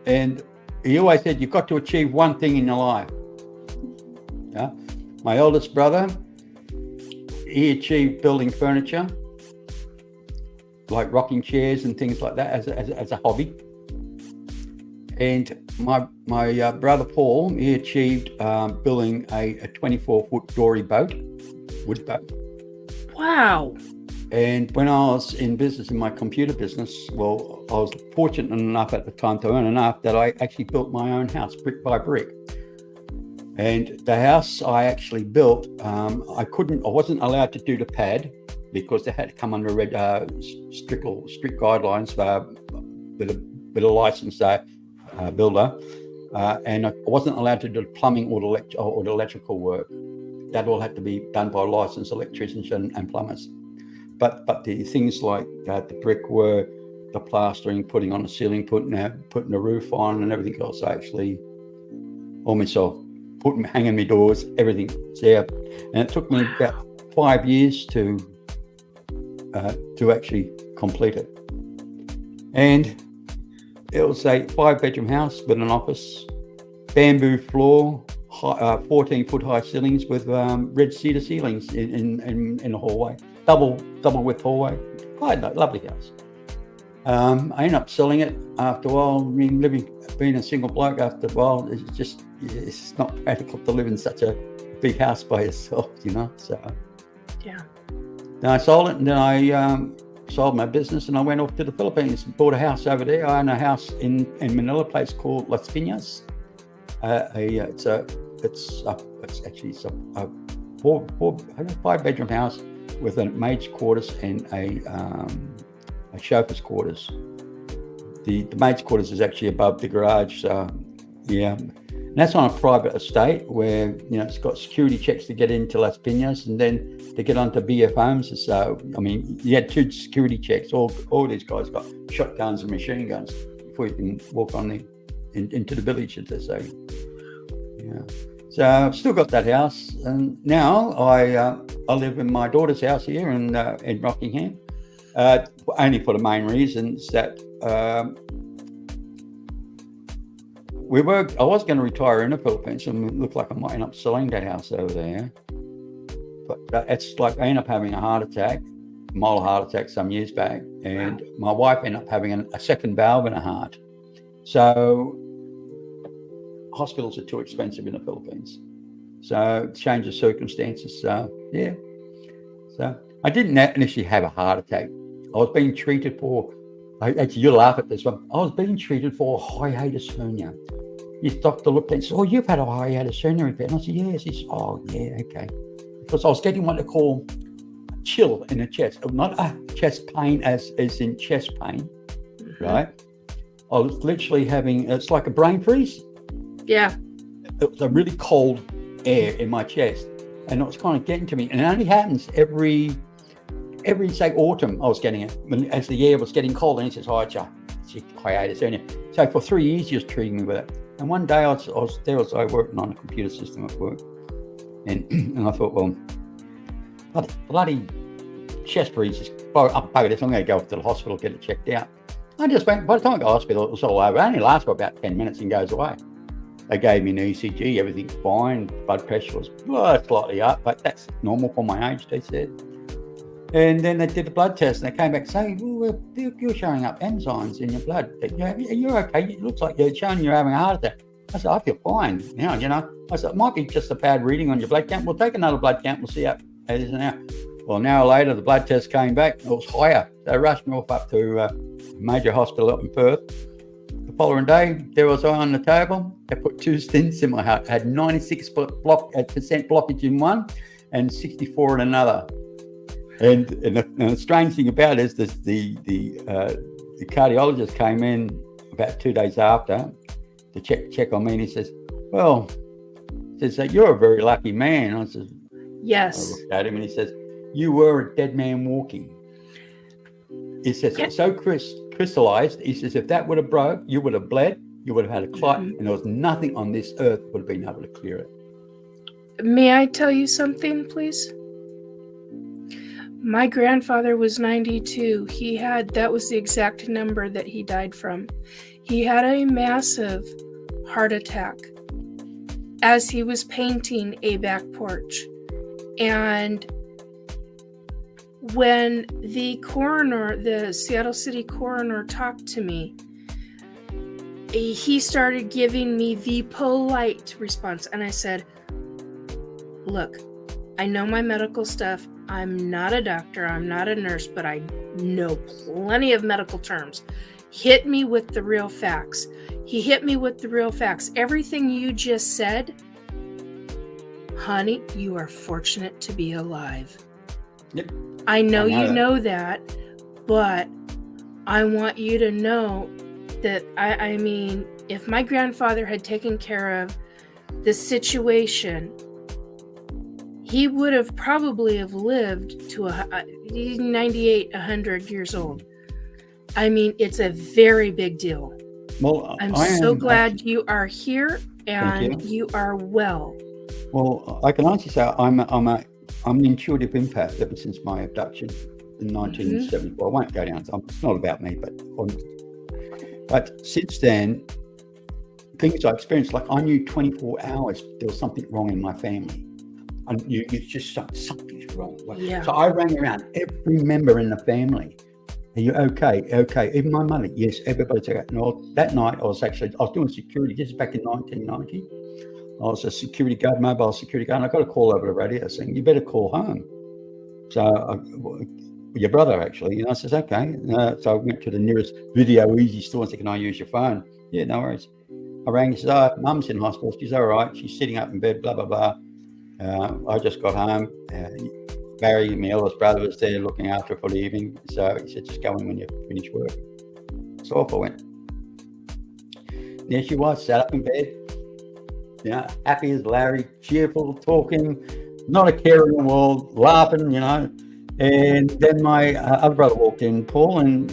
and he always said you've got to achieve one thing in your life. Yeah, my eldest brother, he achieved building furniture, like rocking chairs and things like that, as a hobby. And my brother Paul, he achieved building a 24-foot dory boat, wood boat. Wow. And when I was in business, in my computer business, well, I was fortunate enough at the time to earn enough that I actually built my own house, brick by brick. And the house I actually built, I wasn't allowed to do the pad because they had to come under strict guidelines with a licensed builder, and I wasn't allowed to do the plumbing or the electrical work. That all had to be done by licensed electricians and plumbers. But the things like the brickwork, the plastering, putting on the ceiling, putting the roof on, and everything else, I actually all myself, hanging my doors, everything. Yeah, and it took me about 5 years to actually complete it. And it was a 5-bedroom house with an office, bamboo floor, 14-foot high ceilings with red cedar ceilings in the hallway. Double width hallway. Quite a lovely house. I ended up selling it after a while. I mean, being a single bloke after a while, it's not practical to live in such a big house by yourself, So yeah. Then I sold it, and then I sold my business, and I went off to the Philippines and bought a house over there. I own a house in Manila, a place called Las Piñas. It's actually a 5-bedroom house with a maid's quarters and a chauffeur's quarters. The maid's quarters is actually above the garage, so yeah. And that's on a private estate where it's got security checks to get into Las Piñas, and then to get onto BF Homes. So I mean, you had 2 security checks. All these guys got shotguns and machine guns before you can walk on into the village, as they say. Yeah. But I've still got that house, and now I live in my daughter's house here in Rockingham, only for the main reasons that I was going to retire in the Philippines, and it looked like I might end up selling that house over there. But it's like I ended up having a heart attack, mild heart attack some years back, and my wife ended up having a second valve in her heart. So hospitals are too expensive in the Philippines. So change of circumstances. So yeah. So I didn't initially have a heart attack. I was being treated for, actually you laugh at this one, I was being treated for hiatus hernia. This doctor looked and said, "Oh, you've had a hiatus hernia repair." And I said, "Yes." He said, "Oh, yeah, okay." Because I was getting what they call chill in the chest, not a chest pain as in chest pain, right? I was literally having, it's like a brain freeze. Yeah. It was a really cold air in my chest, and it was kind of getting to me. And it only happens every say autumn. I was getting it as the air was getting cold, and he says, "Oh, it's hiatus hernia." So for 3 years, he was treating me with it. And one day I was working on a computer system at work, and I thought, well, bloody chest freeze is bugger this. I'm going to go to the hospital, get it checked out. I just went. By the time I got to the hospital, it was all over. It only lasts for about 10 minutes and goes away. They gave me an ECG, everything's fine. Blood pressure was slightly up, but that's normal for my age, they said. And then they did the blood test, and they came back saying, "Well, you're showing up enzymes in your blood. You're okay. It looks like you're showing you're having a heart attack." I said, "I feel fine now, you know." I said, "It might be just a bad reading on your blood count. We'll take another blood count. We'll see how it is now." Well, an hour later, the blood test came back. It was higher. They rushed me off up to a major hospital up in Perth. The following day, there was I on the table. They put 2 stents in my heart. I had 96% blockage in one and 64 in another. And the strange thing about it is this, the cardiologist came in about 2 days after to check on me, and he says, "Well," he says, "you're a very lucky man." I said, Yes. I looked at him, and he says, "You were a dead man walking." He says, "It's so crystallized." He says, "If that would have broke, you would have bled, you would have had a clot, and there was nothing on this earth would have been able to clear it." May I tell you something, please? My grandfather was 92. That was the exact number that he died from. He had a massive heart attack as he was painting a back porch. And when the coroner, the Seattle City coroner, talked to me, he started giving me the polite response. And I said, "Look, I know my medical stuff. I'm not a doctor, I'm not a nurse, but I know plenty of medical terms. Hit me with the real facts." He hit me with the real facts. Everything you just said, honey, you are fortunate to be alive. Yep. I know you know that, but I want you to know that, I mean, if my grandfather had taken care of the situation, he would have probably lived to 98, 100 years old. I mean, it's a very big deal. Well, I'm so glad you are here and you are well. Well, I can honestly say I'm an intuitive empath ever since my abduction in 1974. I won't go down. It's not about me, but since then, things I experienced, like I knew 24 hours there was something wrong in my family. I knew it's just something's wrong. Yeah. So I rang around every member in the family. "Are you okay? Okay." Even my mother, yes, everybody's okay. No, that night I was doing security. This is back in 1990. I was a security guard, mobile security guard, and I got a call over the radio saying, "You better call home." So your brother actually, and I says, "Okay." So I went to the nearest Video Easy store and said, "Can I use your phone?" "Yeah, no worries." I rang. He says, "Oh, Mum's in hospital. She's all right. She's sitting up in bed, blah, blah, blah." I just got home. Barry, my eldest brother, was there looking after her for the evening. So he said, "Just go in when you finish work." So off I went. There she was, sat up in bed, you know, happy as Larry, cheerful, talking, not a care in the world, laughing, you know. And then my other brother walked in, Paul, and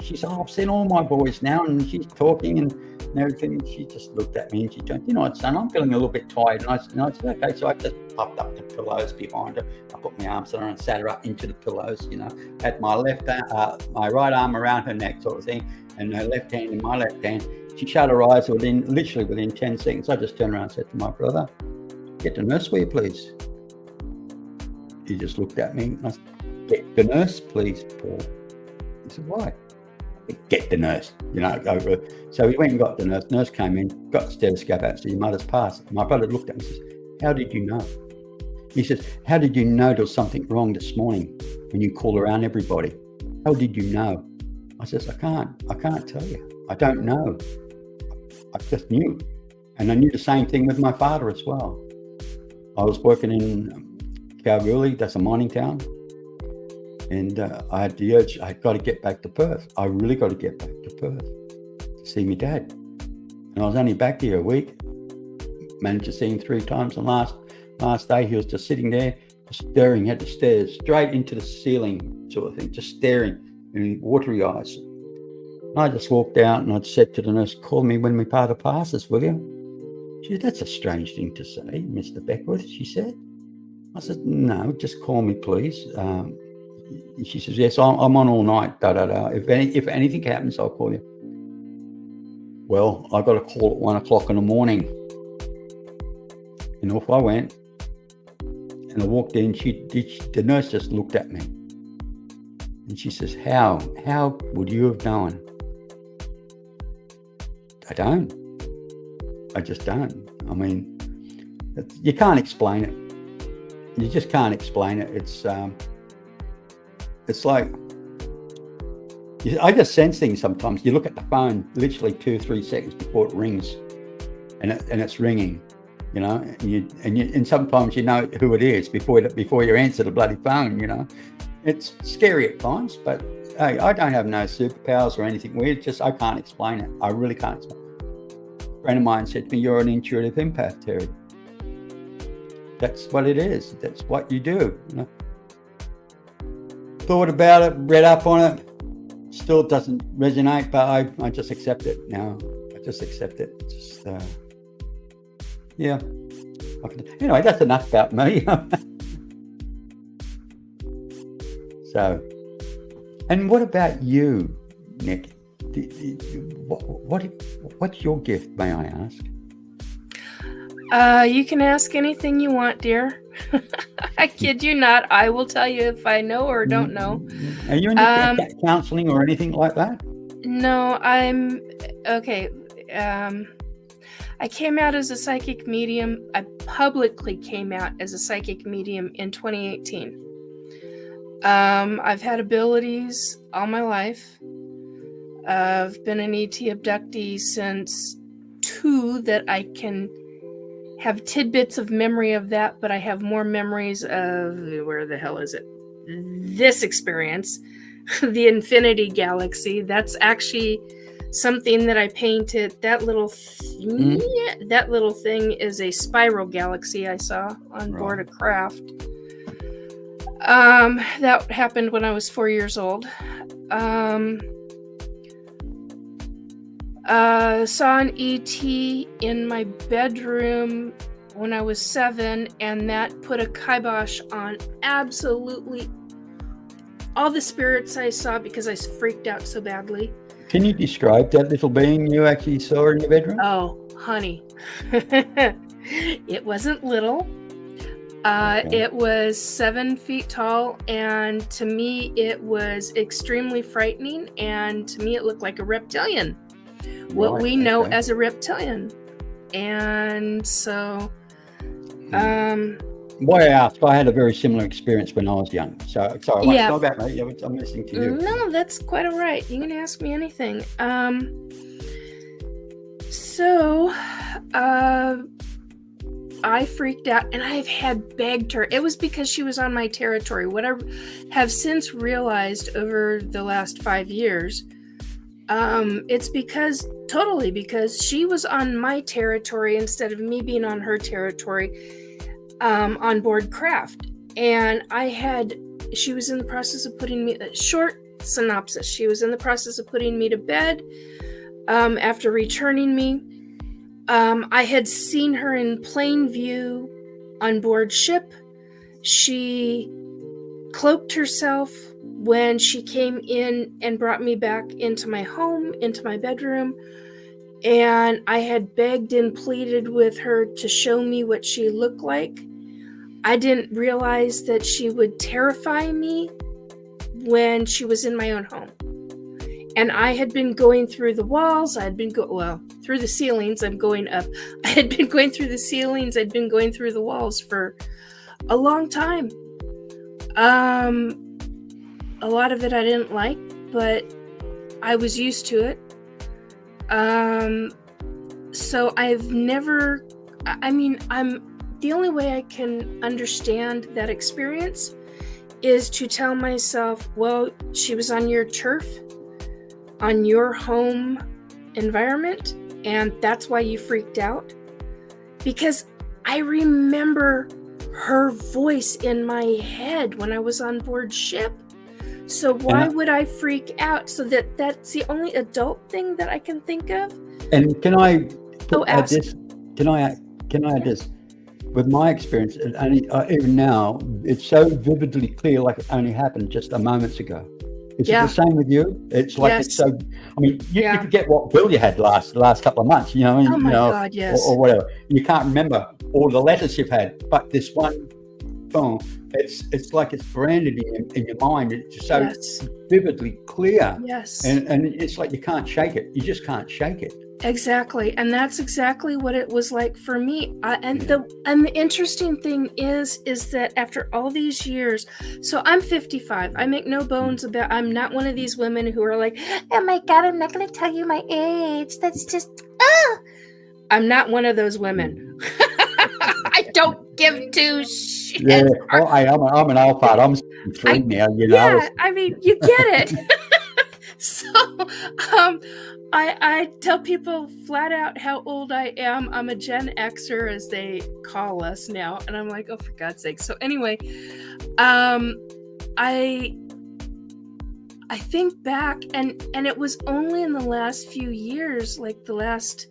she said, "Oh, I've seen all my boys now," and she's talking, and and everything. And she just looked at me and she went, you know what, son, I'm feeling a little bit tired. And I said, okay. So I just popped up the pillows behind her. I put my arms on her and sat her up into the pillows, you know, had my my right arm around her neck sort of thing, and her left hand in my left hand. She shut her eyes literally within 10 seconds. I just turned around and said to my brother, get the nurse for you, please. He just looked at me and I said, get the nurse, please, Paul. He said, why? Get the nurse, you know. So he went and got the nurse. Nurse came in, got the stethoscope out, said, your mother's passed. My brother looked at me and says, how did you know? He says, how did you know there was something wrong this morning when you called around everybody? How did you know? I says, I can't tell you. I don't know. I just knew. And I knew the same thing with my father as well. I was working in Kalgoorlie, that's a mining town. And I had the urge, I got to get back to Perth. I really got to get back to Perth to see my dad. And I was only back here a week. Managed to see him 3 times. And last day, he was just sitting there, just staring, had to stare straight into the ceiling sort of thing, just staring in watery eyes. And I just walked out and I said to the nurse, call me when my father passes, will you? She said, that's a strange thing to say, Mr. Beckworth, she said. I said, no, just call me, please. She says, yes, I'm on all night, If anything happens, I'll call you. Well, I got a call at 1 o'clock in the morning. And off I went. And I walked in, the nurse just looked at me. And she says, how would you have known? I don't. I just don't. I mean, you can't explain it. You just can't explain it. It's like, I just sense things sometimes. You look at the phone literally 2 or 3 seconds before it rings, and it's ringing, you know. And sometimes you know who it is before you answer the bloody phone, you know. It's scary at times, but hey, I don't have no superpowers or anything weird. Just I can't explain it. I really can't explain it. A friend of mine said to me, "You're an intuitive empath, Terry." That's what it is. That's what you do. You know? Thought about it, read up on it. Still doesn't resonate, but I just accept it now. I just accept it. Just yeah. Anyway, that's enough about me. So, and what about you, Nick? What's your gift, may I ask? You can ask anything you want, dear. I kid you not. I will tell you if I know or don't know. Are you into counseling or anything like that? No, I'm okay. I came out as a psychic medium. I publicly came out as a psychic medium in 2018. I've had abilities all my life. I've been an ET abductee since 2 that I can have tidbits of memory of that, but I have more memories of, where the hell is it? This experience, the Infinity Galaxy. That's actually something that I painted. That little thing is a spiral galaxy I saw on board a craft. That happened when I was 4 years old. Saw an ET in my bedroom when I was 7, and that put a kibosh on absolutely all the spirits I saw because I freaked out so badly. Can you describe that little being you actually saw in your bedroom? Oh, honey. It wasn't little. Okay. It was 7 feet tall, and to me it was extremely frightening, and to me it looked like a reptilian. What we know as a reptilian. And so why I asked, I had a very similar experience when I was young. So sorry, yeah. About me. I'm listening to you. No, that's quite all right. You can ask me anything. So I freaked out, and I had begged her. It was because she was on my territory. What I have since realized over the last 5 years, it's because she was on my territory instead of me being on her territory on board craft. And she was in the process of putting me, short synopsis, she was in the process of putting me to bed. after returning me. I had seen her in plain view on board ship. She cloaked herself when she came in and brought me back into my home, into my bedroom. And I had begged and pleaded with her to show me what she looked like. I didn't realize that she would terrify me when she was in my own home. And I had been going through the walls. I had been through the ceilings. I'm going up. I had been going through the ceilings. I'd been going through the walls for a long time. A lot of it I didn't like, but I was used to it. So I've never, the only way I can understand that experience is to tell myself, well, she was on your turf, on your home environment, and that's why you freaked out. Because I remember her voice in my head when I was on board ship. So why would I freak out? So that's the only adult thing that I can think of. And can I add ask. this? Can I add this? With my experience, it only, even now, it's so vividly clear, like it only happened just a moments ago. Is it the same with you? It's like it's so. I mean, you forget what bill you had last couple of months. God, yes. or whatever. You can't remember all the letters you've had, but this one, boom, it's like it's branded in your mind. It's just so vividly clear. Yes. And it's like you can't shake it. You just can't shake it. Exactly, and that's exactly what it was like for me. The interesting thing is that after all these years, so I'm 55. I make no bones about. I'm not one of these women who are like, oh my God, I'm not going to tell you my age. That's just. I'm not one of those women. I don't give two shits. Yeah, I'm an old part. I'm 3 now. Yeah, I mean, you get it. So, I tell people flat out how old I am. I'm a Gen Xer, as they call us now, and I'm like, oh, for God's sake. So anyway, I think back, and it was only in the last few years, like the last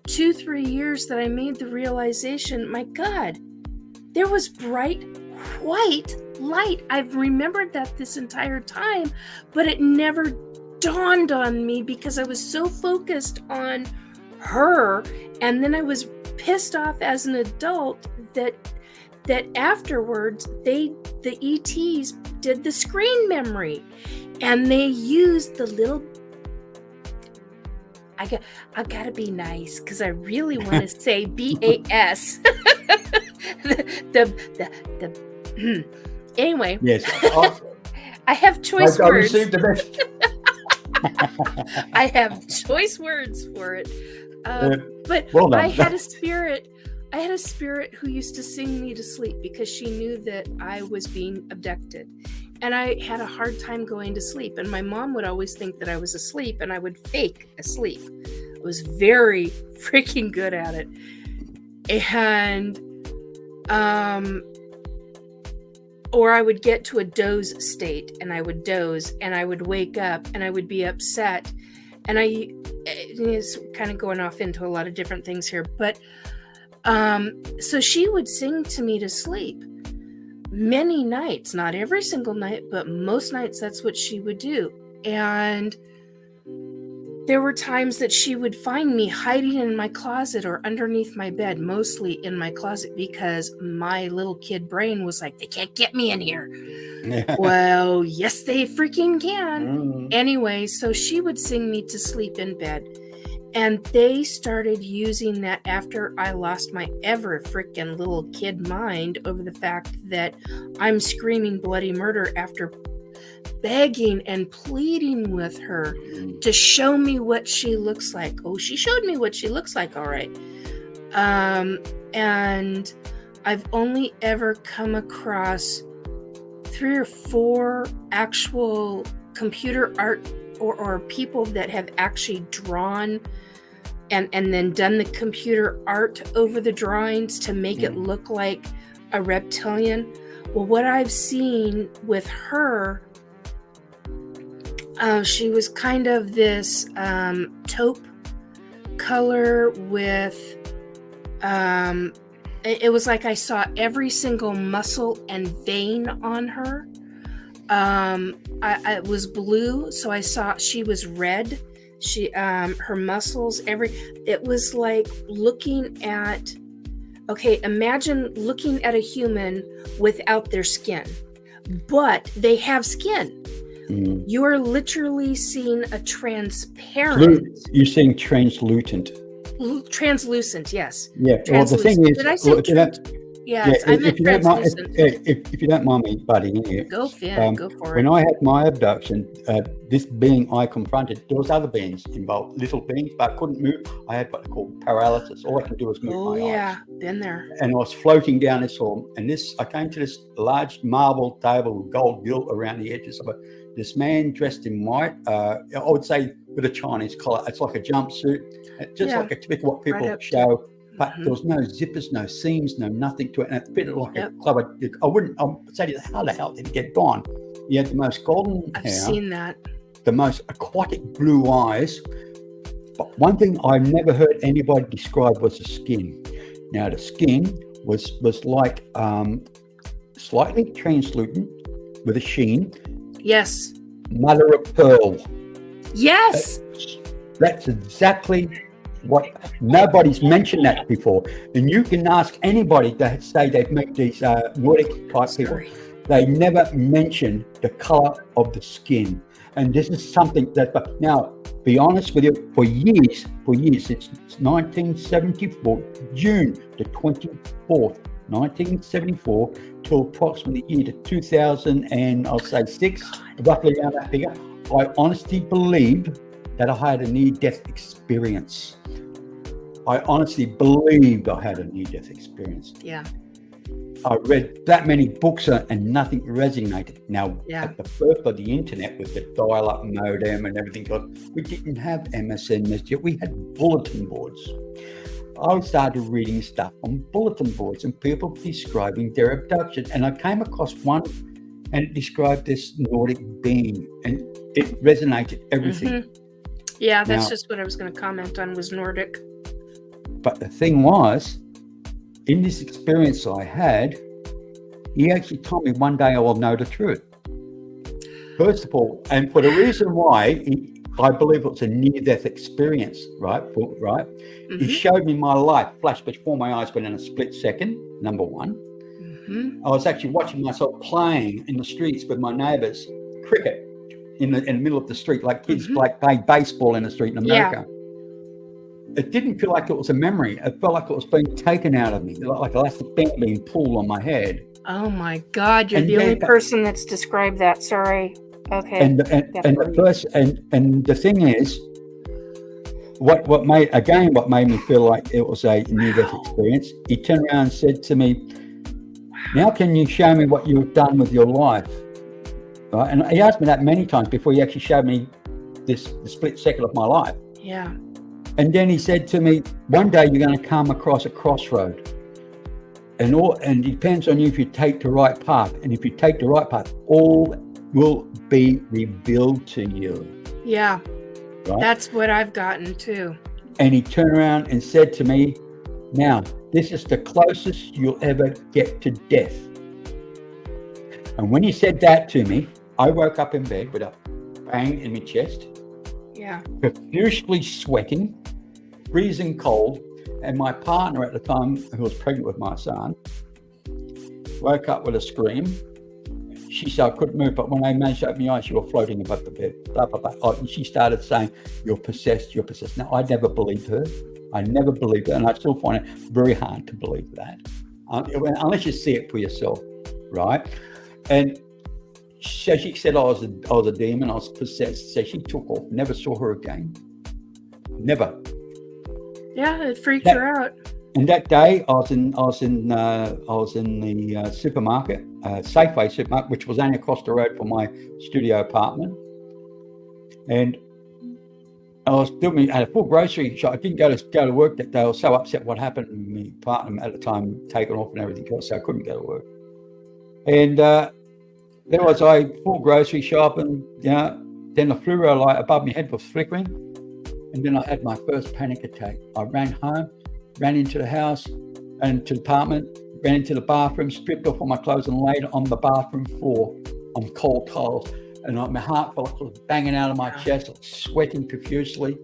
2-3 years, that I made the realization, my God, there was bright white light. I've remembered that this entire time, but it never dawned on me because I was so focused on her, and then I was pissed off as an adult that afterwards the ETs did the screen memory, and they used the little. I gotta be nice because I really want to say BAS. Anyway. Yes. I have choice words. I received the message. I have choice words for it. But well I had a spirit who used to sing me to sleep because she knew that I was being abducted. And I had a hard time going to sleep. And my mom would always think that I was asleep, and I would fake asleep. I was very freaking good at it. And or I would get to a doze state, and I would doze, and I would wake up, and I would be upset. And it's kind of going off into a lot of different things here. But so she would sing to me to sleep many nights, not every single night, but most nights that's what she would do. And there were times that she would find me hiding in my closet or underneath my bed, mostly in my closet, because my little kid brain was like, they can't get me in here. Well, yes, they freaking can. Anyway, so she would sing me to sleep in bed. And they started using that after I lost my ever freaking little kid mind over the fact that I'm screaming bloody murder after begging and pleading with her to show me what she looks like. Oh, she showed me what she looks like, all right. And I've only ever come across 3 or 4 actual computer art or people that have actually drawn and then done the computer art over the drawings to make it look like a reptilian. Well, what I've seen with her, She was kind of this taupe color with it was like I saw every single muscle and vein on her. I was blue, so I saw she was red. She her muscles, it was like looking at, okay, imagine looking at a human without their skin, but they have skin. Mm. You are literally seeing a transparent. You're saying translucent. Translucent, yes. Yeah. Well, the thing is, Did I say yeah, I meant if you don't mind, translucent. if you don't mind me butting in here, Go, Finn, go for when it. I had my abduction, this being I confronted, there was other beings involved, little beings, but I couldn't move. I had what they call paralysis. All I can do was move Oh my yeah, eyes. been there. And I was floating down this hall, and I came to this large marble table with gold gilt around the edges of it. This man dressed in white, I would say with a Chinese collar. It's like a jumpsuit, just like a typical what people show. But there was no zippers, no seams, no nothing to it, and it fitted like a club. I would say to you, how the hell did it get gone? He had the most golden hair. I've seen that. The most aquatic blue eyes. But one thing I never heard anybody describe was the skin. Now the skin was like slightly translucent with a sheen. Yes. Mother of pearl. Yes. That's exactly what, nobody's mentioned that before. And you can ask anybody that say they've met these Nordic type people. They never mention the color of the skin. And this is something that, now, be honest with you, for years, since 1974, June the 24th, 1974, till approximately the year to 2000 and I'll say 6, roughly around that figure, I honestly believed that I had a near-death experience. I honestly believed I had a near-death experience. Yeah. I read that many books and nothing resonated. Now, at the birth of the internet with the dial-up modem and everything else, we didn't have MSN Messenger. We had bulletin boards. I started reading stuff on bulletin boards and people describing their abduction. And I came across one and it described this Nordic being and it resonated everything. Mm-hmm. Yeah, that's just what I was going to comment on was Nordic. But the thing was, in this experience I had, he actually told me one day I will know the truth. First of all, and for the reason why I believe it was a near-death experience, right? Mm-hmm. He showed me my life flash before my eyes within a split second, number one. Mm-hmm. I was actually watching myself playing in the streets with my neighbours, cricket in the middle of the street, like kids like playing baseball in the street in America. Yeah. It didn't feel like it was a memory. It felt like it was being taken out of me, like elastic band being pulled on my head. Oh my God, you're the only person that's described that. Sorry. Okay. And the thing is, what made me feel like it was a near-death experience. He turned around and said to me, "Now can you show me what you've done with your life?" Right? And he asked me that many times before he actually showed me the split second of my life. Yeah. And then he said to me, "One day you're going to come across a crossroad, and it depends on you if you take the right path. And if you take the right path, all will be revealed to you." Yeah, right? That's what I've gotten too. And he turned around and said to me, "Now, this is the closest you'll ever get to death." And when he said that to me, I woke up in bed with a bang in my chest. Yeah. Profusely sweating, freezing cold, and my partner at the time, who was pregnant with my son, woke up with a scream. She said I couldn't move, but when I managed to open my eyes, she was floating above the bed. Blah, blah, blah. And she started saying, "You're possessed, you're possessed." Now, I never believed her. And I still find it very hard to believe that, unless you see it for yourself, right? And so she said I was a demon, I was possessed. So she took off, never saw her again. Never. Yeah, it freaked her out. And that day, I was in the supermarket, Safeway supermarket, which was only across the road from my studio apartment. And I had a full grocery shop. I didn't go to work that day. I was so upset what happened. My partner at the time taken off and everything else, so I couldn't go to work. And there was a full grocery shop, and Then the fluoro light above my head was flickering, and then I had my first panic attack. I ran home, ran into the house, ran into the apartment, ran into the bathroom, stripped off all my clothes and laid on the bathroom floor on cold tiles. And my heart felt like it was banging out of my chest, sweating profusely.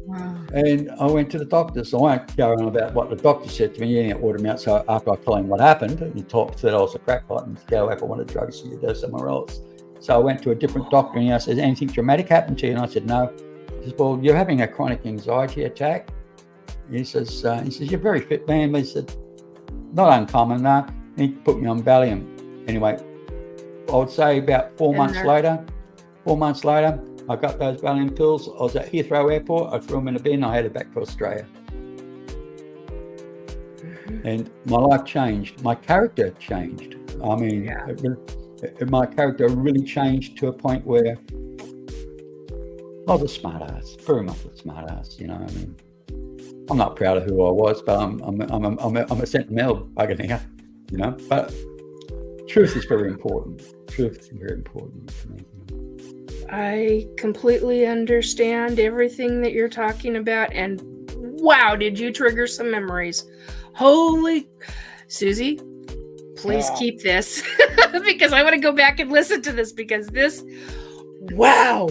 Wow. And I went to the doctor. So I won't go on about what the doctor said to me. He didn't order me out. So after I told him what happened, he said I was a crackpot and go if I wanted drugs, so you go somewhere else. So I went to a different doctor and he said, anything dramatic happened to you? And I said, no. He says, well, you're having a chronic anxiety attack. He says, you're a very fit man. But he said, not uncommon, no. And he put me on Valium. Anyway, I would say about 4 months later, I got those Valium pills. I was at Heathrow Airport. I threw them in a bin. I headed back to Australia. And my life changed. My character changed. I mean, my character really changed to a point where I was a smart ass, very much a smart ass, you know. I mean, I'm not proud of who I was, but I'm a sentimental bugger now, you know. But truth is very important. Truth is very important to me. I completely understand everything that you're talking about, and wow, did you trigger some memories. Holy, Susie, please keep this because I want to go back and listen to this because this, wow.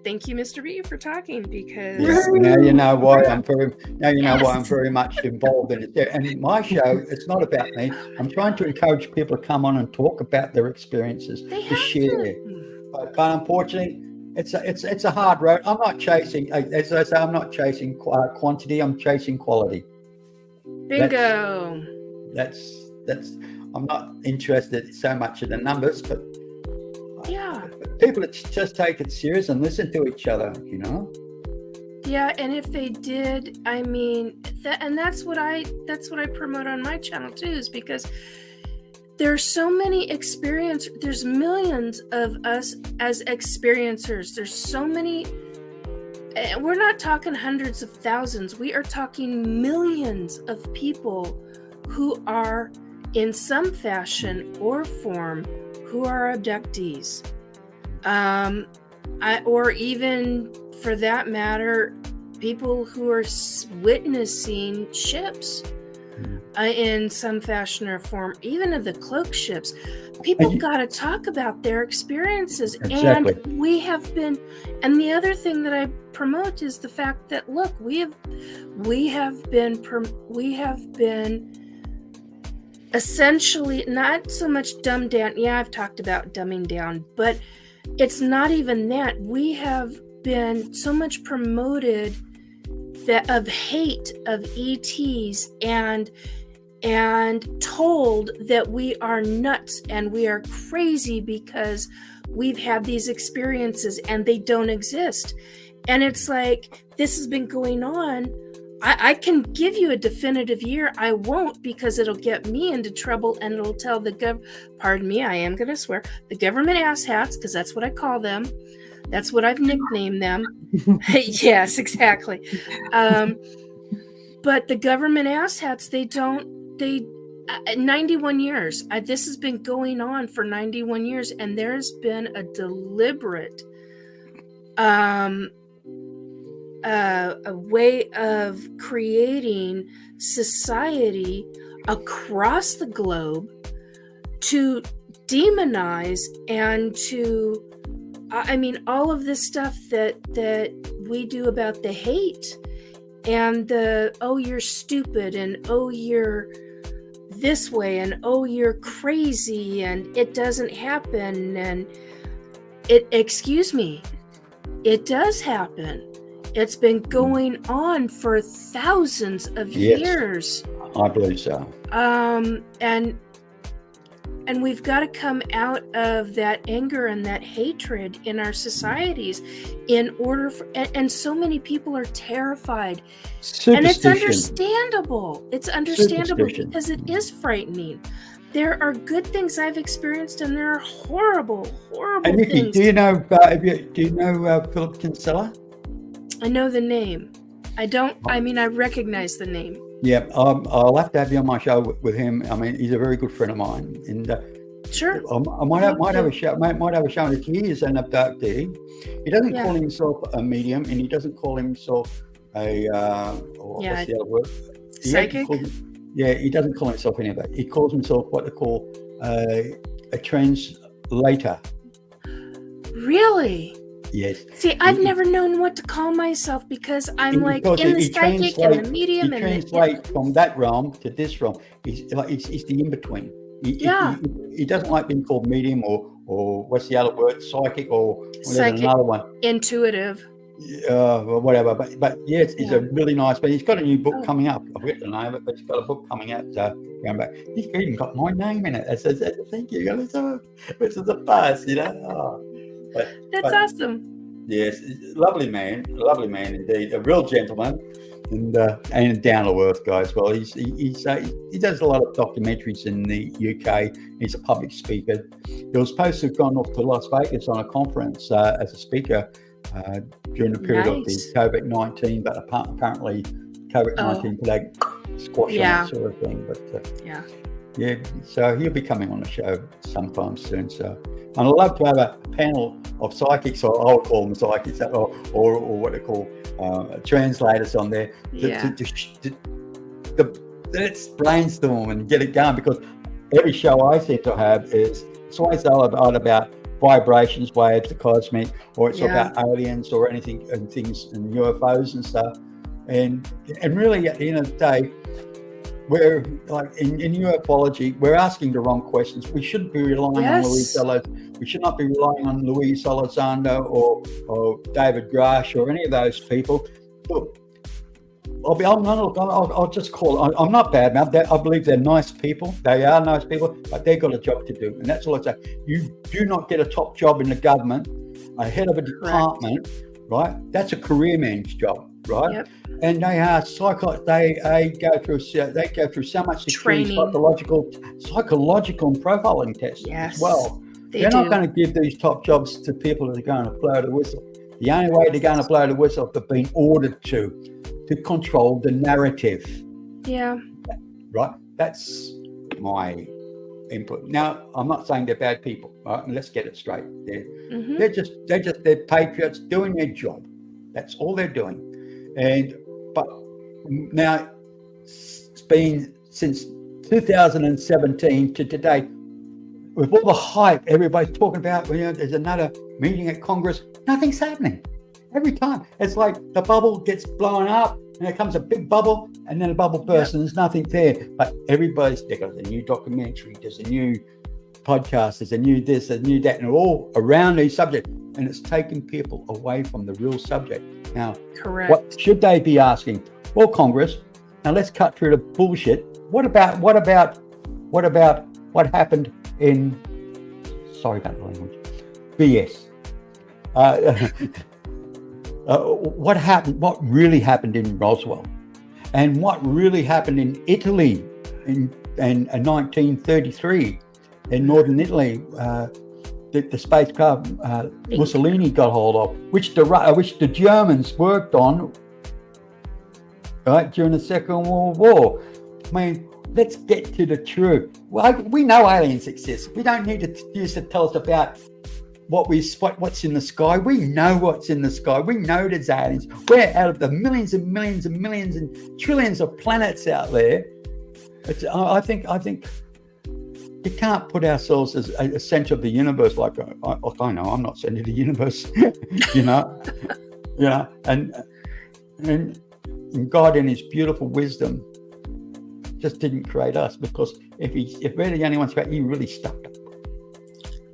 Thank you, Mr. B, for talking because now you know why I'm very much involved in it. And my show, it's not about me. I'm trying to encourage people to come on and talk about their experiences, to share. But unfortunately, it's a hard road. I'm not chasing, as I say, I'm not chasing quantity. I'm chasing quality. Bingo. That's. I'm not interested so much in the numbers, but people just take it serious and listen to each other. You know. Yeah, and if they did, I mean, that's what I promote on my channel too, is because there's so many there's millions of us as experiencers. There's so many, we're not talking hundreds of thousands. We are talking millions of people who are in some fashion or form who are abductees. Or even for that matter, people who are witnessing ships in some fashion or form, even of the cloak ships. People got to talk about their experiences. Exactly. And we have been, and the other thing that I promote is the fact that, look, we have been essentially not so much dumbed down. Yeah, I've talked about dumbing down, but it's not even that. We have been so much promoted that of hate of ETs and told that we are nuts and we are crazy because we've had these experiences and they don't exist. And it's like, this has been going on. I can give you a definitive year. I won't, because it'll get me into trouble and it'll tell pardon me, I am going to swear, the government asshats, because that's what I call them. That's what I've nicknamed them. Yes, exactly. But the government asshats, 91 years. This has been going on for 91 years, and there's been a deliberate a way of creating society across the globe to demonize and to, I mean, all of this stuff that we do about the hate and the, oh, you're stupid, and oh, you're this way, and oh, you're crazy, and it doesn't happen, and excuse me, it does happen. It's been going on for thousands of years. I believe so. And we've got to come out of that anger and that hatred in our societies in order for, and so many people are terrified. And it's understandable. It's understandable because it is frightening. There are good things I've experienced, and there are horrible things. Do you know Philip Kinsella? I know the name. I don't. I mean, I recognize the name. Yeah, I'll have to have you on my show with him. I mean, he's a very good friend of mine. And Sure. I might have a show. Might have a show. If he is an abductee, he doesn't call himself a medium, and he doesn't call himself a what's the other word? Psychic. He doesn't call himself any of that. He calls himself what they call a translator. Really? Yes. See, I've never known what to call myself because I'm like in the psychic and the medium. He translates from that realm to this realm. He's the in between. He doesn't like being called medium or what's the other word? Psychic or another one. Intuitive. Or whatever. But yes, he's a really nice man. He's got a new book coming up. I forget the name of it, but he's got a book coming out. Going back. He's even got my name in it. I said, thank you. This is the first, you know. That's awesome. Yes, lovely man indeed, a real gentleman, and down to earth guy as well. He does a lot of documentaries in the UK. He's a public speaker. He was supposed to have gone off to Las Vegas on a conference as a speaker during the period of the COVID-19, but apparently COVID-19 today squashed that sort of thing. But so he'll be coming on the show sometime soon. So. And I'd love to have a panel of psychics, or I'll call them psychics, or what they call translators on there. Let's brainstorm and get it going, because every show I seem to have it's always about vibrations, waves, the cosmic, or it's about aliens or anything and things and UFOs and stuff. And really, at the end of the day, we're like in ufology, we're asking the wrong questions. We shouldn't be relying on Luis Elizondo. We should not be relying on Luis Elizondo or David Grush or any of those people. Look, I'll just call it. I'm not bad, man. I believe they're nice people. They are nice people, but they've got a job to do, and that's all I say. You do not get a top job in the government, a head of a department, right? That's a career man's job, right? Yep. And they are they go through so much training, psychological and profiling tests as well. They're not going to give these top jobs to people that are going to blow the whistle. The only way they're going to blow the whistle is being ordered to control the narrative. Yeah. Right? That's my input. Now, I'm not saying they're bad people, right? Let's get it straight. They're patriots doing their job. That's all they're doing. But now it's been since 2017 to today, with all the hype everybody's talking about, there's another meeting at Congress, nothing's happening. Every time it's like the bubble gets blown up and there comes a big bubble and then a bubble bursts and there's nothing there. But they got a new documentary, there's a new podcast, there's a new this, a new that, and they're all around these subjects, and it's taking people away from the real subject. Now, what should they be asking? Well, Congress, now let's cut through the bullshit. What about what happened in, sorry about the language, BS. What really happened in Roswell, and what really happened in Italy in 1933 in northern Italy, the spacecraft Mussolini got hold of, which the Germans worked on, right, during the Second World War. I mean, let's get to the truth. Well, we know aliens exist. We don't need to use to tell us about what's in the sky. We know what's in the sky. We know there's aliens. We're out of the millions and millions and millions and trillions of planets out there. I think we can't put ourselves as a center of the universe. Like I know I'm not center of the universe, and God in His beautiful wisdom just didn't create us, because if we're the only ones, He really stuffed up.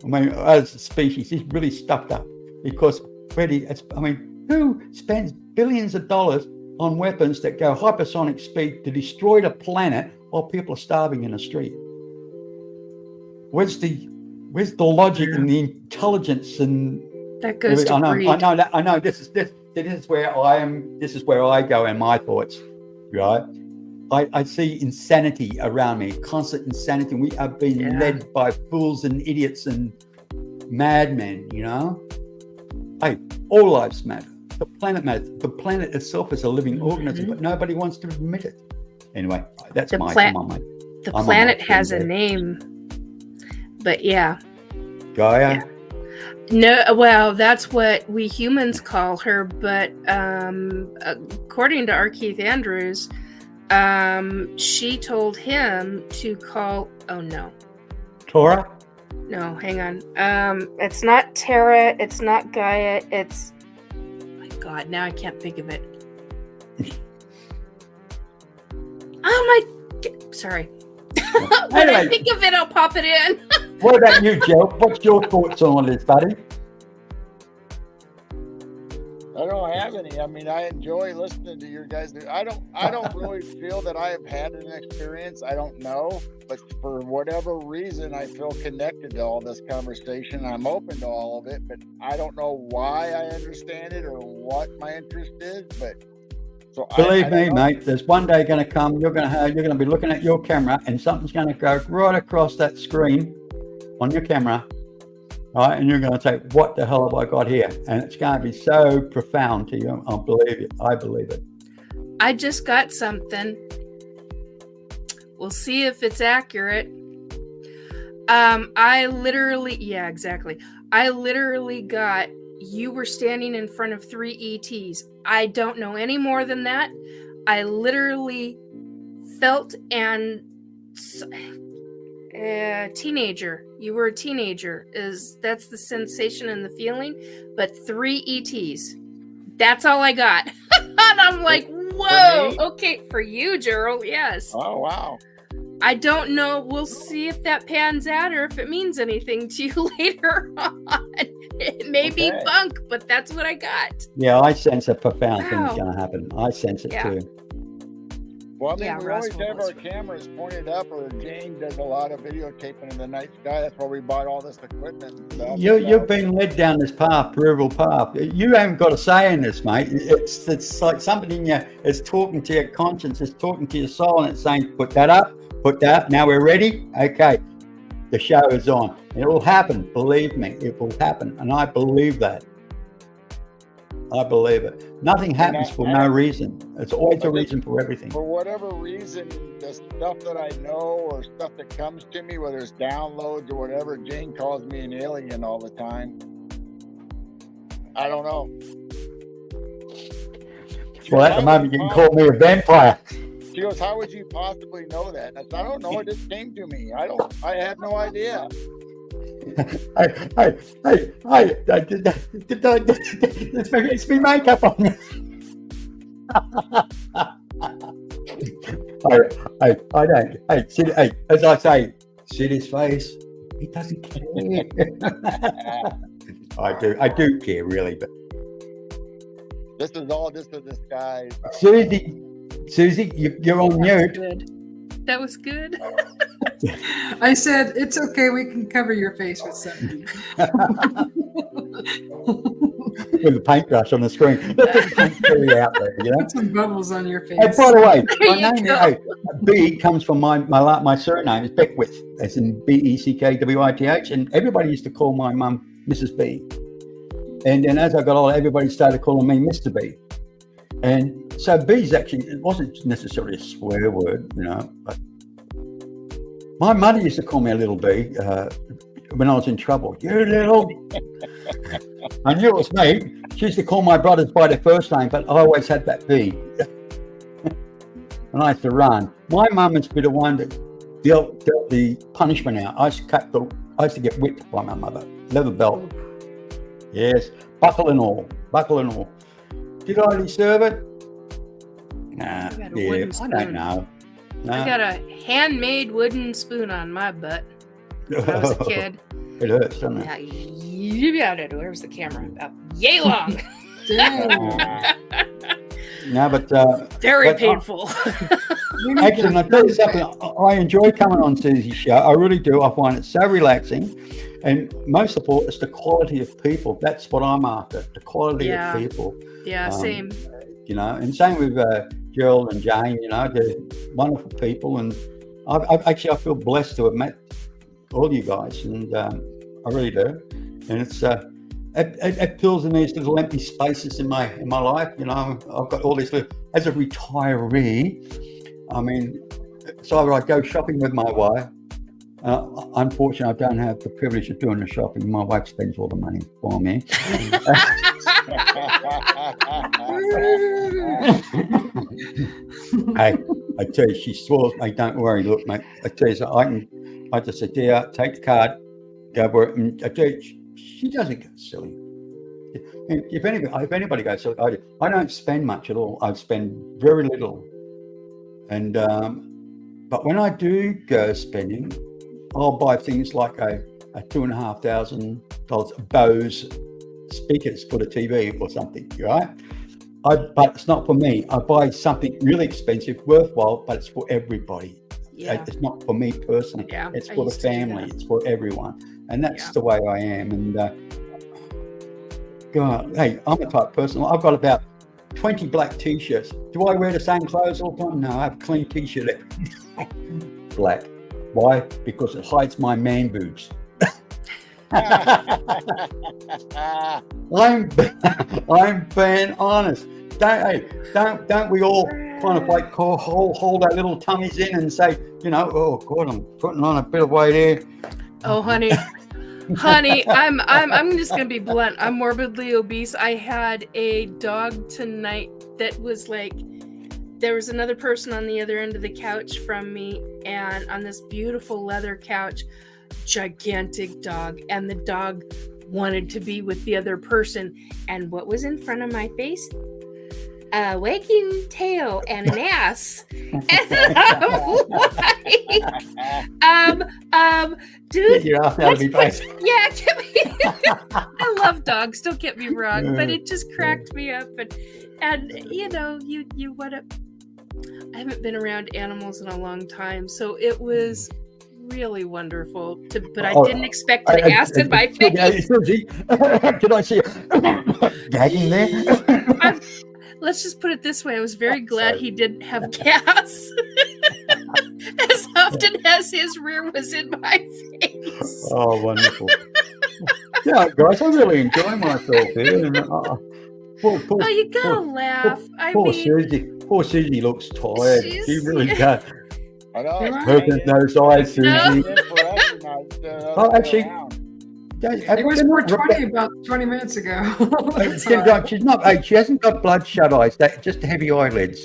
I mean, as a species, He's really stuffed up, because who spends billions of dollars on weapons that go hypersonic speed to destroy the planet while people are starving in the street? Where's the logic and the intelligence and that goes to greed? I know. This is where I am. This is where I go in my thoughts, right? I see insanity around me, constant insanity. We are being led by fools and idiots and madmen. Hey, all lives matter. The planet matters. The planet itself is a living organism, but nobody wants to admit it. Anyway, that's my mind. The planet has a name. But yeah. Gaia? No, well, that's what we humans call her, but according to R. Keith Andrews, she told him to call. Oh no, Torah? no, hang on. It's not Terra. It's not Gaia. It's. Oh my God, now I can't think of it. Sorry. When I think of it, I'll pop it in. What about you, Joe? What's your thoughts on this, buddy? I don't have any. I mean, I enjoy listening to your guys. I don't really feel that I have had an experience. I don't know, but for whatever reason, I feel connected to all this conversation. I'm open to all of it, but I don't know why I understand it or what my interest is. But so Believe me, mate, there's one day going to come. You're going to be looking at your camera, and something's going to go right across that screen on your camera. All right, and you're going to say, what the hell have I got here? And it's going to be so profound to you. I believe it. I believe it. I just got something. We'll see if it's accurate. I literally got, you were standing in front of 3 ETs. I don't know any more than that. I literally felt teenager. You were a teenager. That's the sensation and the feeling. But 3 ETs. That's all I got. And I'm like, whoa. Okay, for you, Gerald. Yes. Oh wow. I don't know. We'll see if that pans out or if it means anything to you later on. It may be bunk, but that's what I got. Yeah, I sense a profound thing's going to happen. I sense it too. Well, I mean, we always have our cameras pointed up, or Jane does a lot of videotaping in the night sky. That's why we bought all this equipment and stuff. You've been led down this path, peripheral path. You haven't got a say in this, mate. It's like something in you is talking to your conscience, it's talking to your soul, and it's saying, put that up. Now we're ready. Okay, the show is on. It will happen. Believe me, it will happen, and I believe that. I believe it. Nothing happens for no reason. It's always a reason for everything. For whatever reason, the stuff that I know or stuff that comes to me, whether it's downloads or whatever, Jane calls me an alien all the time. I don't know. Well, at the moment, you can call me a vampire. She goes, how would you possibly know that? I said, I don't know. It just came to me. I had no idea. It's me makeup on you. I don't. As I say, see his face. He doesn't care. I do care, really, but this is all just a disguise. Susie, you're on mute. That was good. I said, it's okay. We can cover your face with something. With a paintbrush on the screen. Let's just paint out there, you know? Put some bubbles on your face. Hey, by the way, my name B comes from my surname is Beckwith, as in Beckwith, and everybody used to call my mum Mrs. B. And then as I got older, everybody started calling me Mr. B. And so B's actually, it wasn't necessarily a swear word, you know. But my mother used to call me a little B when I was in trouble. You little. I knew it was me. She used to call my brothers by their first name, but I always had that B. And I used to run. My mum used to be the one that dealt the punishment out. I used to get whipped by my mother. Leather belt. Yes, buckle and all. Did I deserve it? Nah, yeah, I don't know. No. I got a handmade wooden spoon on my butt when I was a kid. It hurts, doesn't it? Yeah, you got it. Where's the camera? About yay long. No, but very painful. Actually, I'll tell you something. I enjoy coming on Susie's show. I really do. I find it so relaxing, and most of all, it's the quality of people. That's what I'm after. The quality of people. Yeah, same. You know, and same with Gerald and Jane. You know, they're wonderful people, and I feel blessed to have met all you guys, and I really do. And it's it fills in these little empty spaces in my life. You know, I've got all these little. As a retiree, I mean, it's either I go shopping with my wife, Unfortunately, I don't have the privilege of doing the shopping. My wife spends all the money for me. Hey, I tell you, she swore, mate, don't worry, look, mate, I tell you, so I just said, yeah, take the card, go for it, and I tell you, she doesn't go silly. If anybody goes silly, I don't spend much at all. I spend very little. And, but when I do go spending, I'll buy things like a $2,500 Bose speakers for the TV or something, right? But it's not for me. I buy something really expensive, worthwhile, but it's for everybody. Yeah. It's not for me personally. Yeah, it's I for the used to do family. that. It's for everyone. And that's Yeah. the way I am. And God, hey, I'm a type of person. I've got about 20 black T-shirts. Do I wear the same clothes all the time? No, I have a clean T-shirt. Black. Why? Because it hides my man boobs. I'm being honest. Don't we all kind of like hold our little tummies in and say, you know, oh God, I'm putting on a bit of weight here. Oh, honey, I'm just gonna be blunt. I'm morbidly obese. I had a dog tonight that was like, there was another person on the other end of the couch from me, and on this beautiful leather couch, gigantic dog, and the dog wanted to be with the other person. And what was in front of my face? A wagging tail and an ass. And I'm like, dude, You're off out of me face. yeah, get me. I love dogs, don't get me wrong, but it just cracked me up. And you know, you what a, I haven't been around animals in a long time, so it was really wonderful to, but I didn't expect an ass in my face. Did I see it gagging there? Let's just put it this way, I was very glad he didn't have gas. As often as his rear was in my face. Oh, wonderful. Yeah, guys, I'm really enjoying myself here. Oh, you gotta laugh. Poor Susie looks tired. She really does. I know. Goodness knows eyes, Susie. Oh, actually, It was 4:20 about 20 minutes ago. she's not. She hasn't got bloodshot eyes. Just heavy eyelids.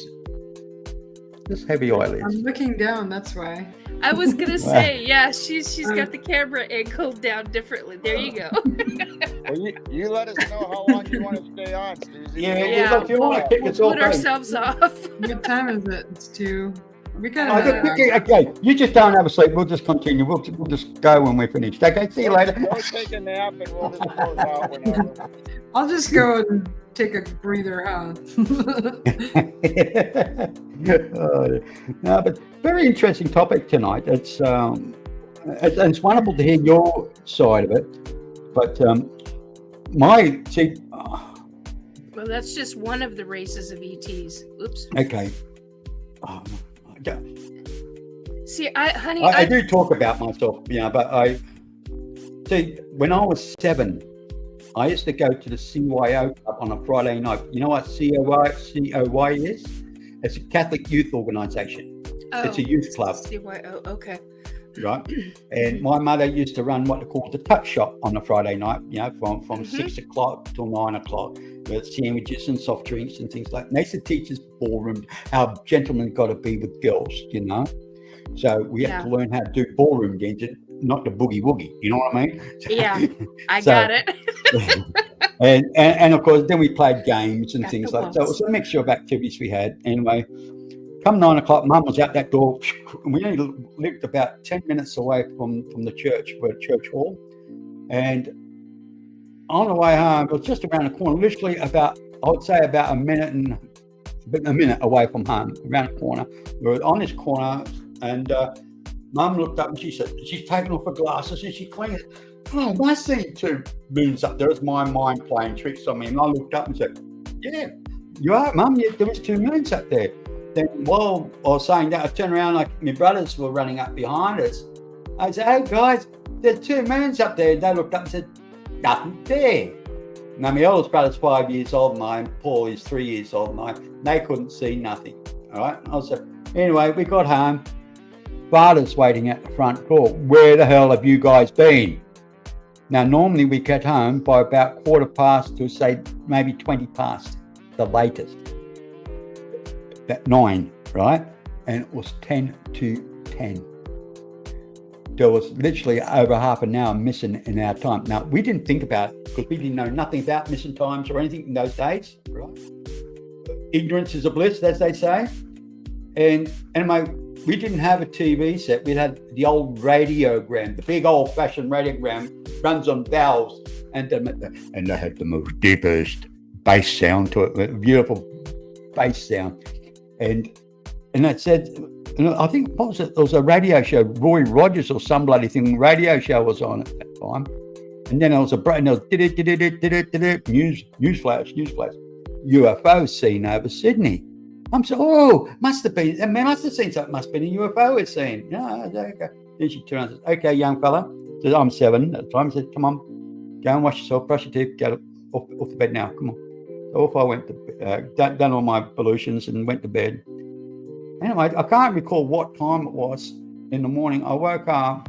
Just heavy eyelids. I'm looking down. That's why. I was gonna say, yeah, she's got the camera angled down differently. There you go. Well, you let us know how long you want to stay on, Susie. Yeah, Look, you want to kick us We'll off. put ourselves off. What time is it? It's 2. We Okay, you just don't have a sleep. We'll just continue. We'll just go when we're finished. Okay, see you later. We'll take a nap and we'll just close out whenever. I'll just go and take a breather, huh? No, but very interesting topic tonight. It's wonderful to hear your side of it. But Well, that's just one of the races of ETs. Oops. okay. See, honey, I do talk about myself, but I see when I was 7, I used to go to the CYO club on a Friday night. You know what COY is? It's a Catholic youth organisation. It's a youth club. CYO, okay. Right. And my mother used to run what they call the touch shop on a Friday night, from 6 o'clock till 9 o'clock, with sandwiches and soft drinks and things like that. And they used to teach us ballroom, how gentlemen got to be with girls, So we had to learn how to do ballroom dances, not the boogie woogie. You know what I mean? Yeah, I got it. and of course, then we played games and things like that. So it was a mixture of activities we had. Anyway, come 9 o'clock, Mum was out that door. And we only lived about 10 minutes away from the church. We're at church hall. And on the way home, it was just around the corner, literally about a minute away from home, around the corner. We were on this corner, and Mum looked up and she said, she's taken off her glasses and she cleaned it. Oh, am I seeing 2 moons up there? It's my mind playing tricks on me. And I looked up and said, yeah, you are, Mum. Yeah, there was 2 moons up there. Then while I was saying that, I turned around, like my brothers were running up behind us. I said, hey guys, there's 2 moons up there. And they looked up and said, nothing there. Now my eldest brother's 5 years old and I, Paul is 3 years old and they couldn't see nothing. All right. I said, anyway, we got home. father's waiting at the front door. Where the hell have you guys been? Now, normally we get home by about 15 to say maybe 20 past, the latest. At 9, right? And it was 10 to 10. There was literally over half an hour missing in our time. Now, we didn't think about it because we didn't know nothing about missing times or anything in those days, right? Ignorance is a bliss, as they say. And anyway, we didn't have a TV set. We had the old radiogram, the big old-fashioned radiogram, runs on valves, and they had the most deepest bass sound to it, a beautiful bass sound. And it said, I think, what was it? It was a radio show, Roy Rogers or some bloody thing, radio show was on at that time. And then there was newsflash, UFO seen over Sydney. I'm so, must have been, I must have seen something, must have been a UFO it's seen. Yeah, okay. Then she turned and says, okay, young fella, says, I'm 7 at the time. I said, come on, go and wash yourself, brush your teeth, get off the bed now, come on. So off I went to done all my ablutions and went to bed. Anyway, I can't recall what time it was in the morning. I woke up.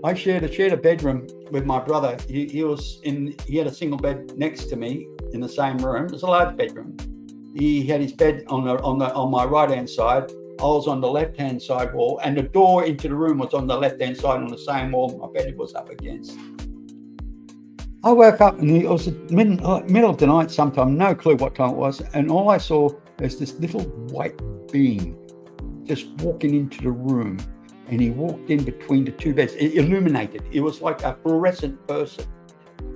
I shared a bedroom with my brother. He had a single bed next to me in the same room. It was a large bedroom. He had his bed on my right hand side. I was on the left hand side wall, and the door into the room was on the left hand side on the same wall my bed was up against. I woke up and it was the middle of the night sometime, no clue what time it was, and all I saw was this little white being just walking into the room, and he walked in between the two beds. It illuminated. It was like a fluorescent person.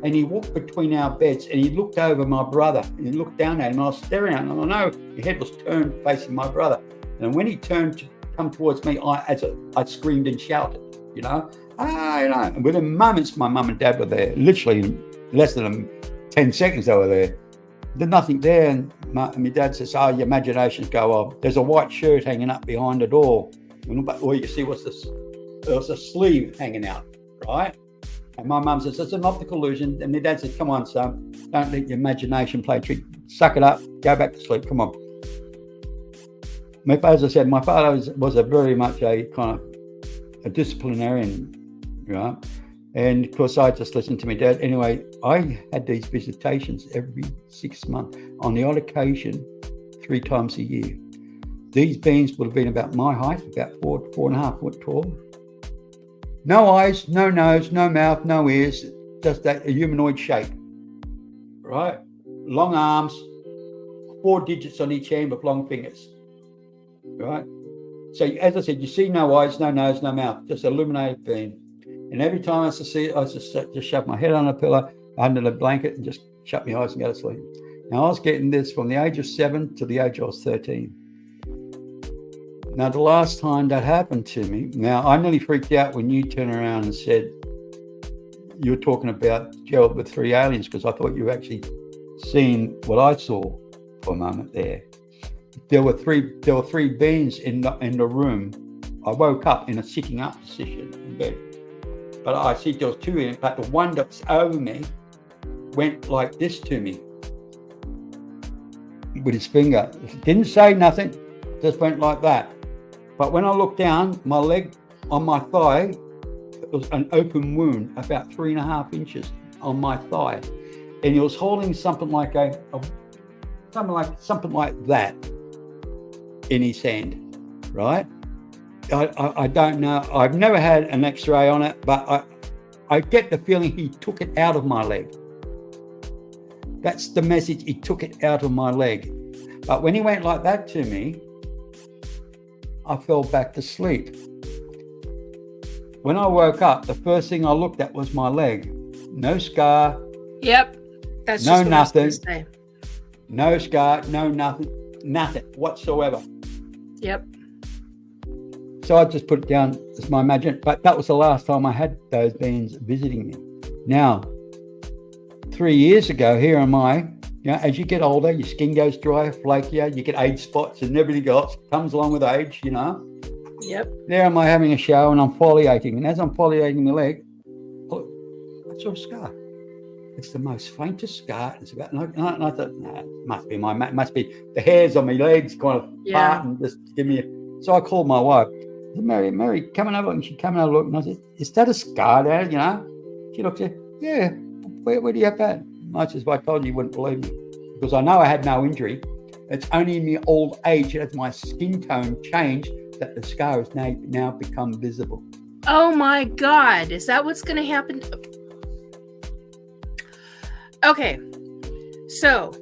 And he walked between our beds, and he looked over my brother, and he looked down at him. I was staring at him, and I know his head was turned facing my brother. And when he turned to come towards me, I screamed and shouted, you know. And within moments, my mum and dad were there. Literally in less than 10 seconds they were there. There's nothing there, and my dad says, "Oh, your imaginations go off." There's a white shirt hanging up behind the door, and all you see was there was a sleeve hanging out, right? And my mum says, "It's an optical illusion." And my dad said, "Come on, son, don't let your imagination play trick. Suck it up, go back to sleep. Come on." As I said, my father was a very much a kind of a disciplinarian, right? And of course, I just listened to my dad. Anyway, I had these visitations every 6 months, on the odd occasion, 3 times a year. These beings would have been about my height, about 4.5 foot tall. No eyes, no nose, no mouth, no ears, just a humanoid shape, right? Long arms, 4 digits on each hand with long fingers, right? So as I said, you see no eyes, no nose, no mouth, just illuminated being. And every time I used to see it, I just shove my head on a pillow, under the blanket, and just shut my eyes and go to sleep. Now, I was getting this from the age of 7 to the age I was 13. Now, the last time that happened to me, now I nearly freaked out when you turned around and said you were talking about Gerald with 3 aliens, because I thought you were actually seeing what I saw for a moment there. There were three beings in the room. I woke up in a sitting up position in bed. But I see there was 2 in it, but the one that's over me went like this to me with his finger. Didn't say nothing, just went like that. But when I looked down, my leg on my thigh, it was an open wound about 3.5 inches on my thigh. And he was holding something like something like that in his hand, right? I don't know. I've never had an X-ray on it, but I get the feeling he took it out of my leg. That's the message. He took it out of my leg. But when he went like that to me, I fell back to sleep. When I woke up, the first thing I looked at was my leg. No scar. Yep. That's no just nothing. No scar. No nothing. Nothing whatsoever. Yep. So I just put it down as my imagination. But that was the last time I had those beings visiting me. Now, 3 years ago, here am I. You know, as you get older, your skin goes dry, flakier, you get age spots and everything else comes along with age, you know. Yep. There am I having a shower and I'm foliating. And as I'm foliating my leg, look, I saw a scar. It's the most faintest scar. It's about, and I thought, no, it must be the hairs on my legs kind of part and just give me So I called my wife. Mary, come and have a look. And she came and had a look, and I said, is that a scar there, you know? She looked at, yeah, where do you have that? I said, if I told you, you wouldn't believe me. Because I know I had no injury. It's only in my old age, as my skin tone changed, that the scar has now become visible. Oh my God. Is that what's going to happen? Okay. So,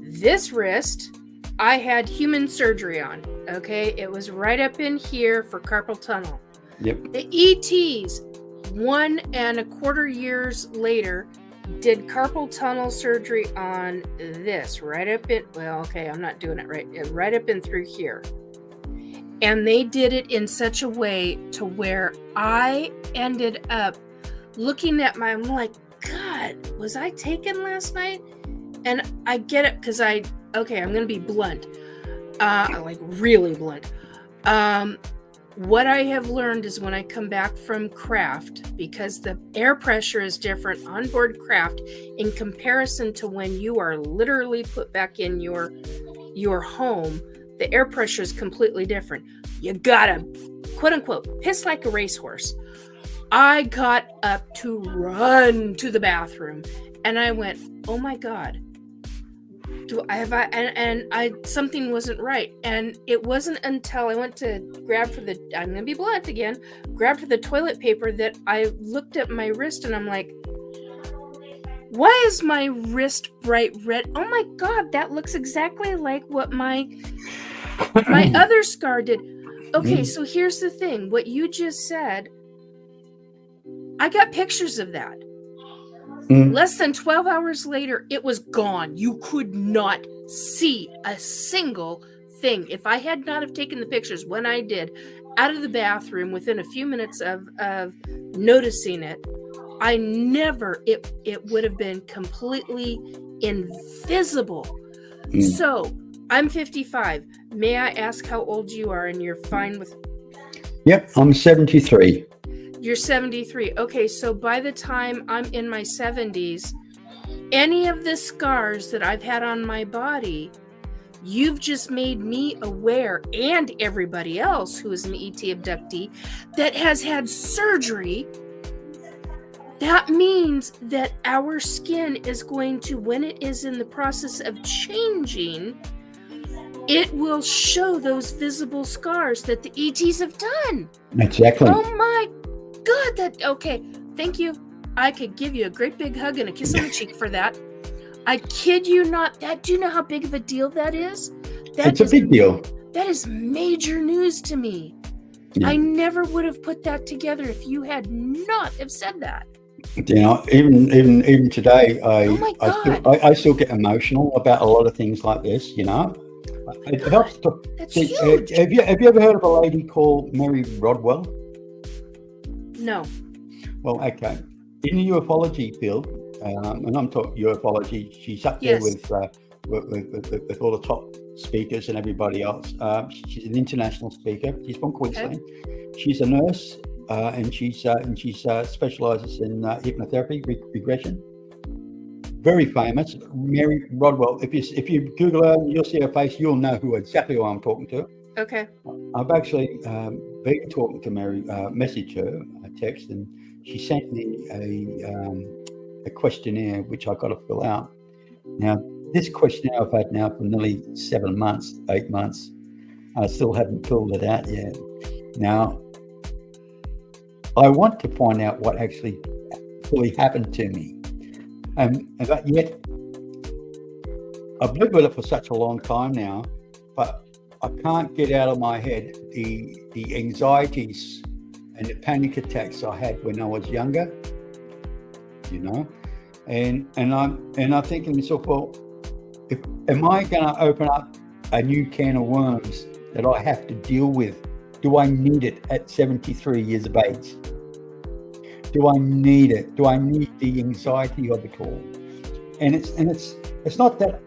this wrist, I had human surgery on. Okay. It was right up in here for carpal tunnel. Yep. The ETs, 1.25 years later, did carpal tunnel surgery on this right up in, well, okay, I'm not doing it right up in through here. And they did it in such a way to where I ended up looking at I'm like, God, was I taken last night? And I get it because I'm going to be blunt, like really blunt. What I have learned is when I come back from craft, because the air pressure is different on board craft in comparison to when you are literally put back in your home, the air pressure is completely different. You gotta, quote unquote, piss like a racehorse. I got up to run to the bathroom and I went, oh my God. Something wasn't right. And it wasn't until I went to grab for I'm going to be blunt again, grab for the toilet paper that I looked at my wrist and I'm like, why is my wrist bright red? Oh my God, that looks exactly like what my other scar did. Okay, so here's the thing. What you just said, I got pictures of that. Less than 12 hours later, it was gone. You could not see a single thing. If I had not have taken the pictures when I did out of the bathroom within a few minutes of noticing it, it would have been completely invisible. So I'm 55. May I ask how old you are and you're fine with? Yep, I'm 73. You're 73. Okay, so by the time I'm in my 70s, any of the scars that I've had on my body, you've just made me aware, and everybody else who is an ET abductee that has had surgery. That means that our skin is going to, when it is in the process of changing, it will show those visible scars that the ETs have done. Exactly. Oh my God, okay, thank you. I could give you a great big hug and a kiss on the cheek for that. I kid you not. Do you know how big of a deal that is? It's a big deal. That is major news to me. Yeah. I never would have put that together if you had not have said that. You know, even today, I still get emotional about a lot of things like this. You know, it helps to. That's huge. Have you ever heard of a lady called Mary Rodwell? No. Well, okay. In the ufology field, and I'm talking ufology, she's up there with all the top speakers and everybody else. She's an international speaker. She's from Queensland. Okay. She's a nurse, and she specializes in hypnotherapy, regression. Very famous, Mary Rodwell. If you Google her, you'll see her face. You'll know exactly who I'm talking to. Okay. I've actually been talking to Mary, messaged her, a text, and she sent me a questionnaire which I got to fill out. Now, this questionnaire I've had now for nearly 7 months, 8 months. I still haven't filled it out yet. Now, I want to find out what actually fully happened to me. But yet, I've lived with it for such a long time now, but I can't get out of my head the anxieties and the panic attacks I had when I was younger, you know, and I'm thinking to myself, well, am I going to open up a new can of worms that I have to deal with? Do I need it at 73 years of age? Do I need it? Do I need the anxiety of it all? And it's not that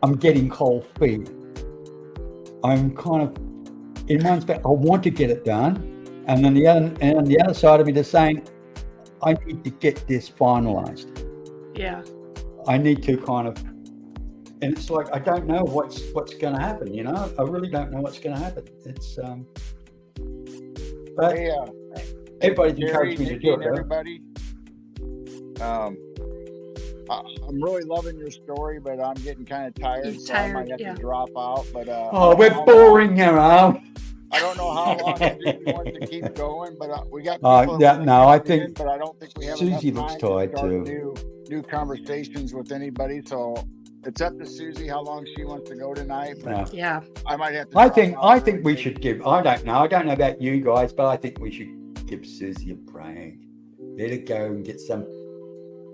I'm getting cold feet. I'm kind of, in one respect, I want to get it done. And then the other side of me is saying, I need to get this finalized. Yeah. I need to kind of, and it's like I don't know what's going to happen. You know, I really don't know what's going to happen. It's but Hey, everybody's Jerry, encouraged me to Nikki, do and it. Though. everybody. I'm really loving your story, but I'm getting kind of tired, You're so I might tired, have yeah. to drop out. But Oh, we're boring you, Al. I don't know how long Susie wants to keep going, but we got people. Yeah, that no, I want to think in, but I don't think we have Susie enough looks time to tired start too. new conversations with anybody. So it's up to Susie how long she wants to go tonight. But Yeah. I might have to. I drop think out I really think we big. should give. I don't know about you guys, but I think we should give Susie a break. Let her go and get some.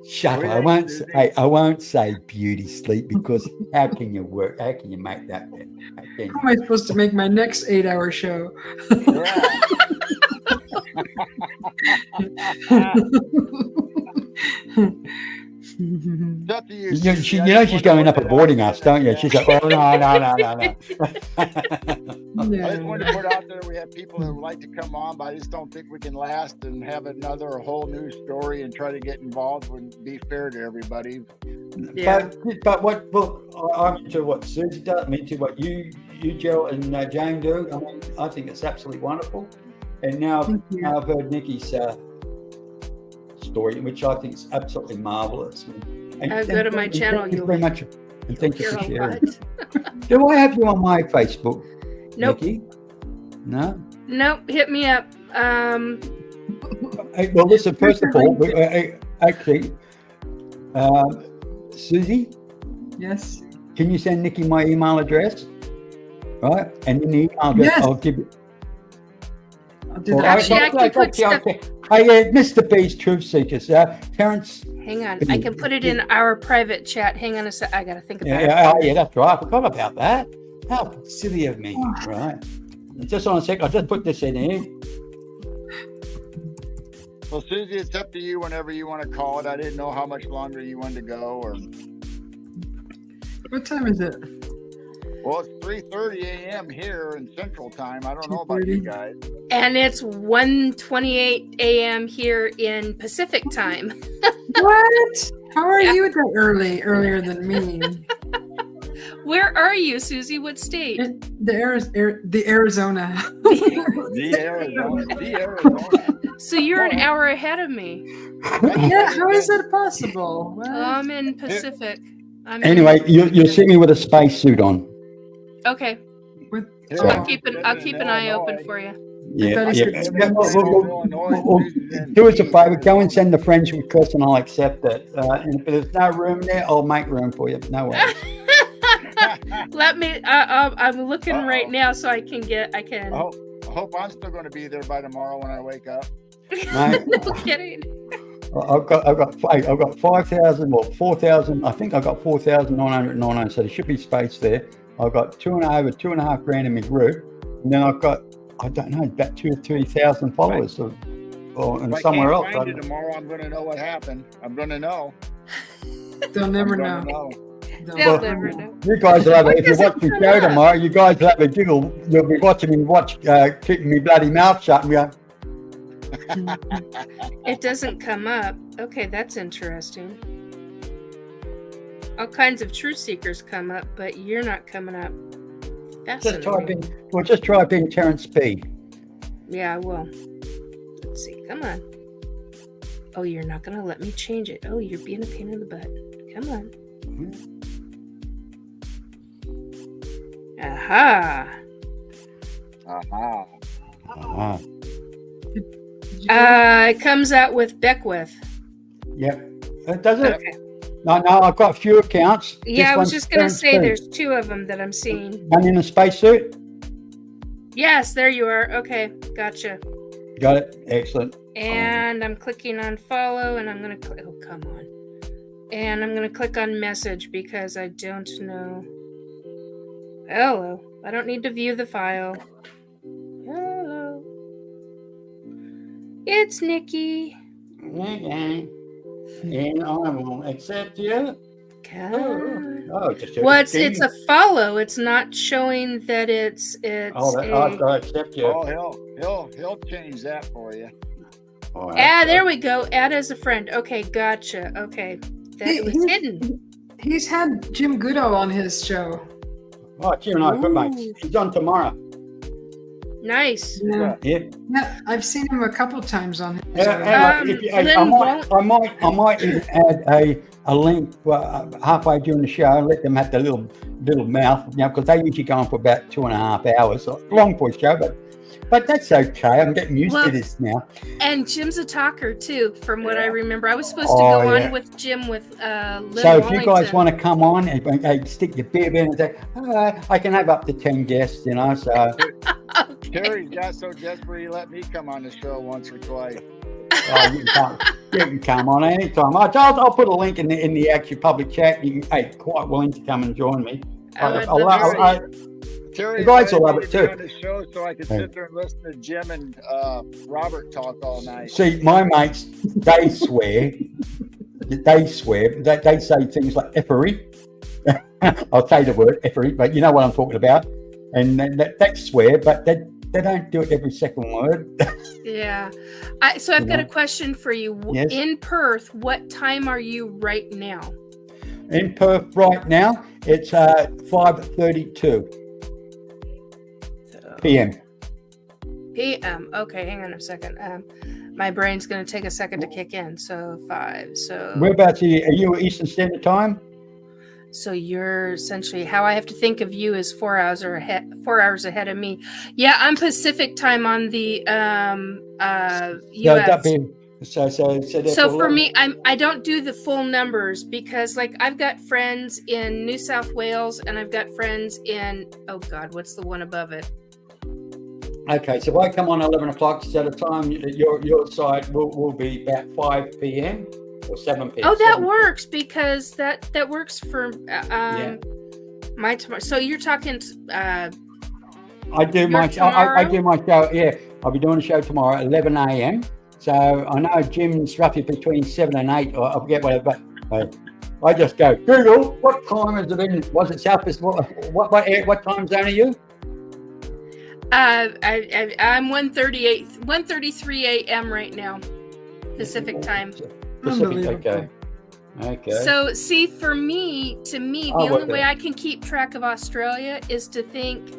Shut What do up! you I think, won't. Susie? I won't say beauty sleep because how can you work? How can you make that? How can you? How am I supposed to make my next 8-hour show? Yeah. It's up to you, Susie. She, I you know just she's wanted to going put up and that out boarding there us, that, don't you? She's like, oh no. I just wanted to Yeah. put out there we have people that would like to come on, but I just don't think we can last and have another whole new story and try to get involved and be fair to everybody. Yeah. But what? Look, I'm into what Susie does. I'm into what you Joe, and Jane do. I mean, I think it's absolutely wonderful. And now Thank you. I've heard Nikki's story, which I think is absolutely marvelous. And Go to my channel, Thank you you'll very much. And thank you hear for a sharing. lot. Do I have you on my Facebook, Nope. Nikki? No. Nope. Hit me up. Hey, well, listen. First of all, actually, Susie, Yes. can you send Nikki my email address? Right, and in the email address, Yes. I'll give it. I'll do Well, that. Actually, I can put stuff. Hey, Mr. B's Truth Seekers, Terrence. Hang on. I can put it in our private chat. Hang on a sec. I gotta think about it. Yeah, that's right. I forgot about that. How silly of me, right? Just on a sec, I'll just put this in here. Well, Susie, it's up to you whenever you want to call it. I didn't know how much longer you wanted to go, or What time is it? well, it's 3:30 a.m. here in Central Time. I don't know about you 2:30. guys. And it's 1:28 a.m. here in Pacific time. What? How are Yeah. you that early? Earlier than me? Where are you, Susie? What state? The Arizona. The Arizona. So you're an hour ahead of me. Yeah. How is that possible? What? I'm in Pacific. Anyway, you'll see me with a spacesuit on. Okay. With, Yeah. I'll oh, keep an eye open for you. Yeah, thought he yeah. said- Well, do us a favor, go and send the friends request, and I'll accept it. And if there's no room there, I'll make room for you. No worries. Let me. I'm looking right Uh-oh. now, so I can. I hope I'm still going to be there by tomorrow when I wake up. Mate, No kidding. I've got 5,000 or 4,000. I think I've got 4,999. So there should be space there. I've got over 2.5 grand in my group, and then I've got, I don't know, about 2,000 or 3,000 followers, or and If somewhere I else. can't find you tomorrow, I'm going to know what happened. I'm going to know. they'll never I'm know. gonna know. They'll They'll Well, never know. You guys will have Why if you does it watch me come show up? tomorrow, you guys will have a giggle. You'll be watching me keeping me bloody mouth shut and go, It doesn't come up. Okay, that's interesting. All kinds of truth seekers come up, but you're not coming up. just Fascinating. type in Terrence P. Yeah, I will. Let's see. Come on. Oh, you're not going to let me change it. Oh, you're being a pain in the butt. Come on. Aha. Aha. Ah, It comes out with Beckwith. yep. Does it? Okay. No, I've got a few accounts. Yeah, I was one's just going to Terrence say P. there's two of them that I'm seeing. One in a spacesuit. Yes, there you are. Okay, gotcha. Got it. Excellent. And I'm clicking on follow, and I'm going to click. Oh, come on. And I'm going to click on message because I don't know. Hello. I don't need to view the file. Hello. It's Nikki. Okay. And I will accept you. Come on. Oh, just Well, it's a follow. It's not showing that it's I've a. got to accept you. Oh, he'll change that for you. Oh, Ah, there we go. Add as a friend. Okay, gotcha. Okay. That was hidden. He's had Jim Goodall on his show. Oh, you and I are good mates. Ooh. He's on tomorrow. Nice. Yeah. Yeah. Yeah, I've seen him a couple times on his Yeah, show. if you- then I might even add a link halfway during the show and let them have the little mouth, because they usually go on for about 2.5 hours. Long for a show, but that's okay. I'm getting used to this now. And Jim's a talker too, from what I remember. I was supposed to Oh, go yeah. on with Jim with Lynn So if you guys Wallington. want to come on and stick your bib in and say, I can have up to 10 guests, so. Terry got so desperate he let me come on the show once or twice. You can come on anytime. I'll put a link in the actual public chat. You can, quite willing to come and join me. Terry, The guys will love invited it me too. on the show so I could sit there and listen to Jim and Robert talk all night. See, my mates, they swear. They say things like effery. I'll say the word effery, but you know what I'm talking about. And they swear, but they don't do it every second word. Yeah. So I've got a question for you. Yes. In Perth, what time are you right now? In Perth right now, it's 5:32 p.m. PM. Okay, hang on a second. My brain's going to take a second to kick in. So 5. So Whereabouts are you Eastern Standard Time? So you're essentially, how I have to think of you is 4 hours ahead. 4 hours ahead of me. Yeah, I'm Pacific time on the US. So for me, I don't do the full numbers because I've got friends in New South Wales and I've got friends in, oh God, what's the one above it? Okay, so if I come on 11 o'clock, so the time your side will be about 5 p.m. or 7 p.m. Oh, that works because that works for my tomorrow. So you're talking. I do my show. Yeah, I'll be doing a show tomorrow at 11 a.m. So I know Jim's roughly between 7 and 8, or I forget whatever. But I just go Google. What time is it in? Was it South Pacific? What time zone are you? I'm 1:33 a.m. right now, Pacific time. Pacific, okay. So see, for me, the only way I can keep track of Australia is to think,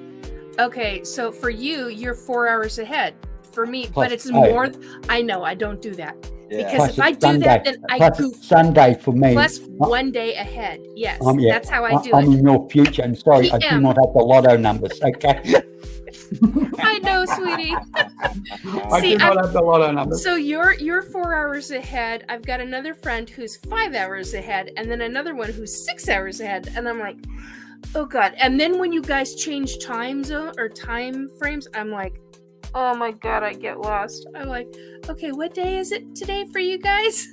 okay, so for you're 4 hours ahead. For me, but it's more. I know I don't do that because Plus if I do Sunday. that, then I goof. Sunday for me. Plus 1 day ahead. Yes, that's how I do I'm it. in your future, and sorry, I do not have the lotto numbers. Okay. I know, sweetie. I do not have the lotto numbers. So you're 4 hours ahead. I've got another friend who's 5 hours ahead, and then another one who's 6 hours ahead. And I'm like, oh God. And then when you guys change time zone or time frames, I'm like, oh my God, I get lost. I'm like, okay, what day is it today for you guys?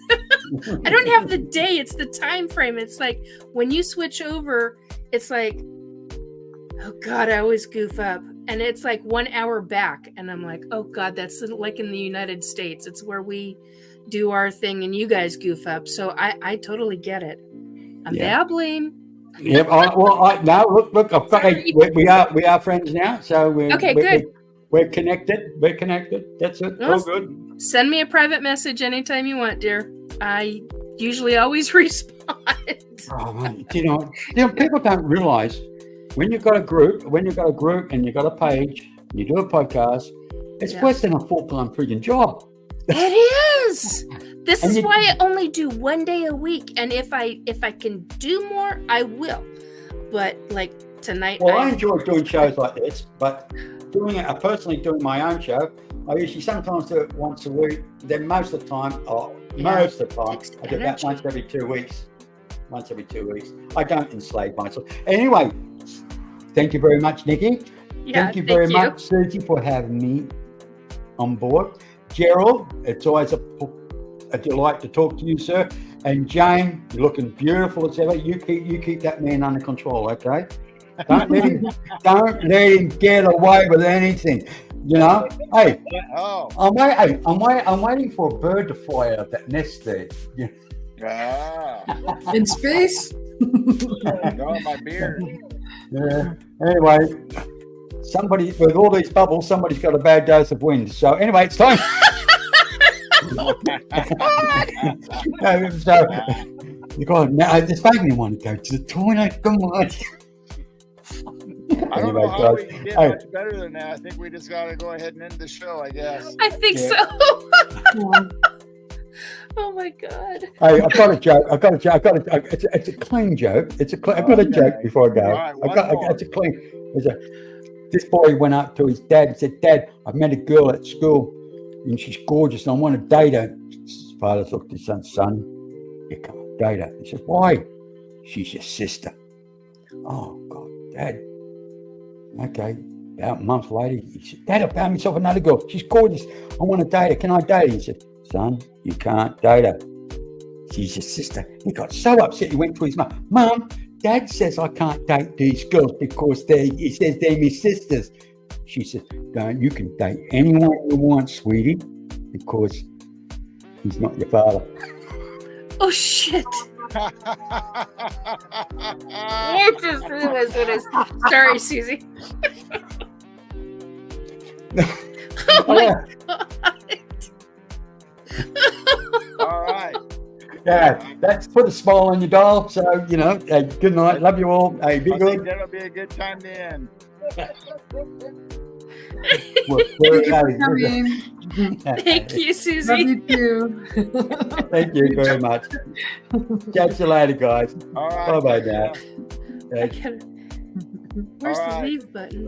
I don't have the day, it's the time frame. It's like when you switch over, it's like, oh God, I always goof up. And it's like 1 hour back. And I'm like, oh God, that's like in the United States. It's where we do our thing and you guys goof up. So I totally get it. I'm babbling. Yeah, look, I've got, we are friends now. So good. We're connected. That's it. All good. Send me a private message anytime you want, dear. I usually always respond. Oh, man. You know, people don't realize when you've got a group and you've got a page, and you do a podcast, it's worse than a full-time freaking job. It is. This is why I only do 1 day a week, and if I can do more, I will. But like tonight, I enjoy doing shows like this, but personally doing my own show, I usually sometimes do it once a week. Then most of the time, I do about once every 2 weeks. I don't enslave myself. Anyway, thank you very much, Nikki. Thank you very much, Susie, for having me on board. Gerald, it's always a delight to talk to you, sir. And Jane, you're looking beautiful as ever. You keep that man under control, okay? Don't let him get away with anything. You know, hey, I'm waiting for a bird to fly out of that nest there. In space. Oh, my beard. Yeah. Anyway, somebody with all these bubbles, somebody's got a bad dose of wind. So anyway, it's time. You got now. This made me want to go to the toilet. Come on. I don't Anyway, know how guys, we can get hey. much better than that. I think we just got to go ahead and end the show, I guess. I think Yeah. so. Yeah. Oh my god. Hey, I've got a joke. It's a clean joke. I've got a joke Okay. before I go. All right, It's a clean. This boy went up to his dad and said, "Dad, I've met a girl at school, and she's gorgeous, and I want to date her." His father looked at his son, "You can't date her." He said, "Why?" "She's your sister." "Oh God, Dad." Okay. About a month later, he said, "Dad, I found myself another girl. She's gorgeous. I want to date her. Can I date her?" He said, "Son, you can't date her. She's your sister." He got so upset, he went to his mum. "Mum, Dad says I can't date these girls because he says they're my sisters." She said, "Don't, you can date anyone you want, sweetie, because he's not your father." Oh shit. I just realized what it is. Sorry, Susie. Oh my god. All right. Yeah, that's put a smile on your doll. So, good night. Love you all. Hey, be I think good. that'll be a good time to end. Thank you for coming. Thank you, Love Susie. you too. Thank you very much. Catch you later, guys. All right. Bye-bye take now. care. I Okay. gotta... Where's All the right. leave button?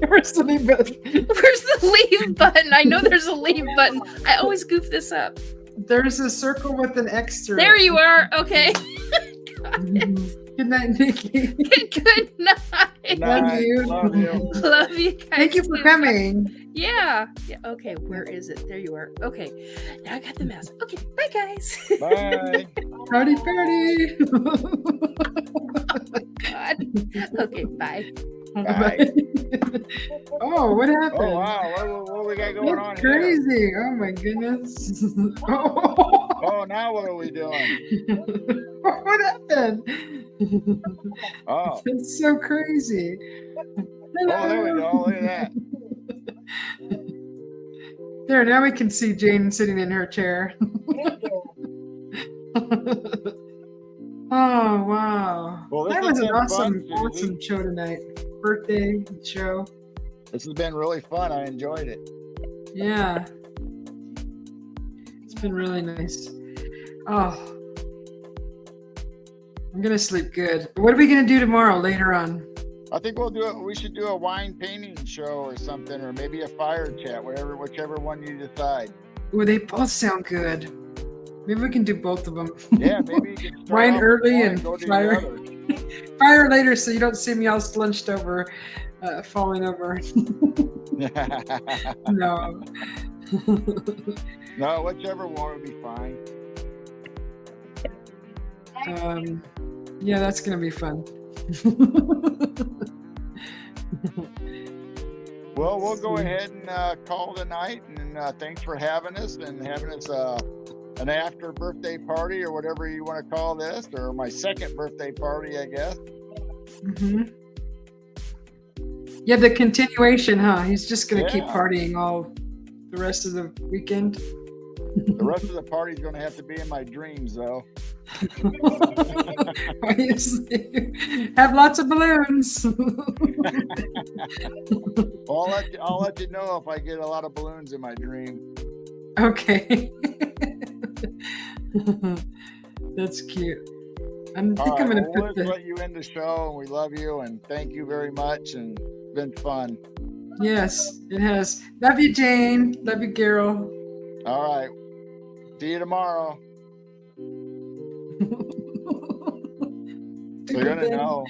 Where's the leave button? Where's the leave button? I know there's a leave button. I always goof this up. There's a circle with an X through There it. you are. Okay. Good night, Nikki. Good night. Good Love night. you. Love you. Love you guys. Thank you for too. coming. Yeah. Okay, where is it? There you are. Okay. Now I got the mouse. Okay, bye guys. Bye. Party, party. God. Okay, bye. Bye. Oh, what happened? Oh, wow. What we got going on That's here? crazy. Oh my goodness. Oh. Oh, now what are we doing? What happened? Oh. It's so crazy. Oh, there we go. Look at that. There, now we can see Jane sitting in her chair. Oh, wow. Well, this That has was an been awesome, fun, Susie. awesome show tonight. Birthday show. This has been really fun. I enjoyed it. Yeah. It's been really nice. Oh. I'm going to sleep good. What are we going to do tomorrow later on? I think we should do a wine painting show or something, or maybe a fire chat, whichever one you decide. Well, they both sound good. Maybe we can do both of them. Yeah, maybe you can start Wine off with early one and go to the fire. other. Fire later so you don't see me all slunched over, falling over. No. No, whichever one would be fine. Yeah, that's going to be fun. Well, we'll go ahead and call it a night. And thanks for having us an after birthday party or whatever you want to call this, or my second birthday party, I guess. Mm-hmm. Yeah, the continuation, huh? He's just going to keep Yeah. partying all the rest of the weekend. The rest of the party's going to have to be in my dreams, though. Have lots of balloons. Well, I'll let you know if I get a lot of balloons in my dream. Okay. That's cute. I think All I'm right, going to well, put let's the... let you end the show, and we love you, and thank you very much, and it's been fun. Yes, it has. Love you, Jane. Love you, Carol. All right. See you tomorrow. They're going to know.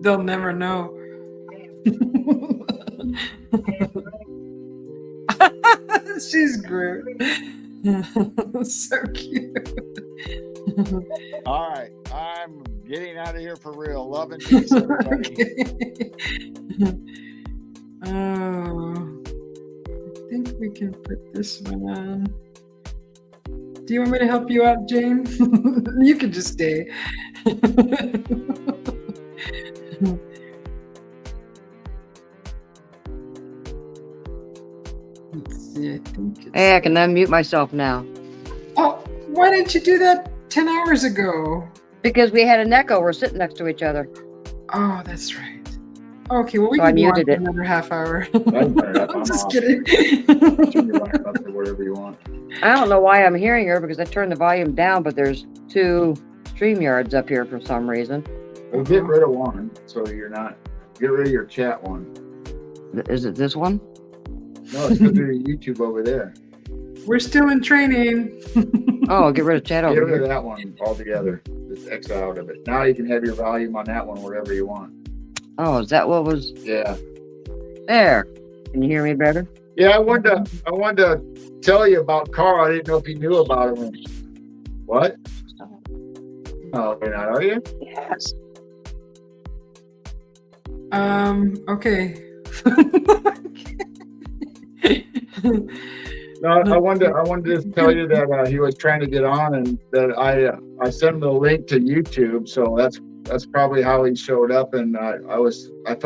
They'll never know. She's great. So cute. All right. I'm getting out of here for real. Love and peace, everybody. Okay. Oh, I think we can put this one on. Do you want me to help you out, Jane? You can just stay. Let's see, I think it's... Hey, I can unmute myself now. Oh, why didn't you do that 10 hours ago? Because we had an echo. We're sitting next to each other. Oh, that's right. Okay, well, we So I can go on muted for it. another half hour. I can turn it up. I'm I'm just off. kidding. Turn your volume up to whatever you want. I don't know why I'm hearing her because I turned the volume down, but there's 2 StreamYards up here for some reason. We'll get rid of one, so you're not. Get rid of your chat one. Is it this one? No, it's gonna be YouTube over there. We're still in training. Oh, get rid of chat Get over rid of here. that one altogether. Just X out of it. Now you can have your volume on that one wherever you want. Oh, is that what was Yeah. there? Can you hear me better? Yeah, I wanted to tell you about Carl. I didn't know if you knew about him. What? Oh, you're not, are you? Yes. Okay. No, I wanted to just tell you that he was trying to get on, and that I sent him the link to YouTube. So that's probably how he showed up, and I felt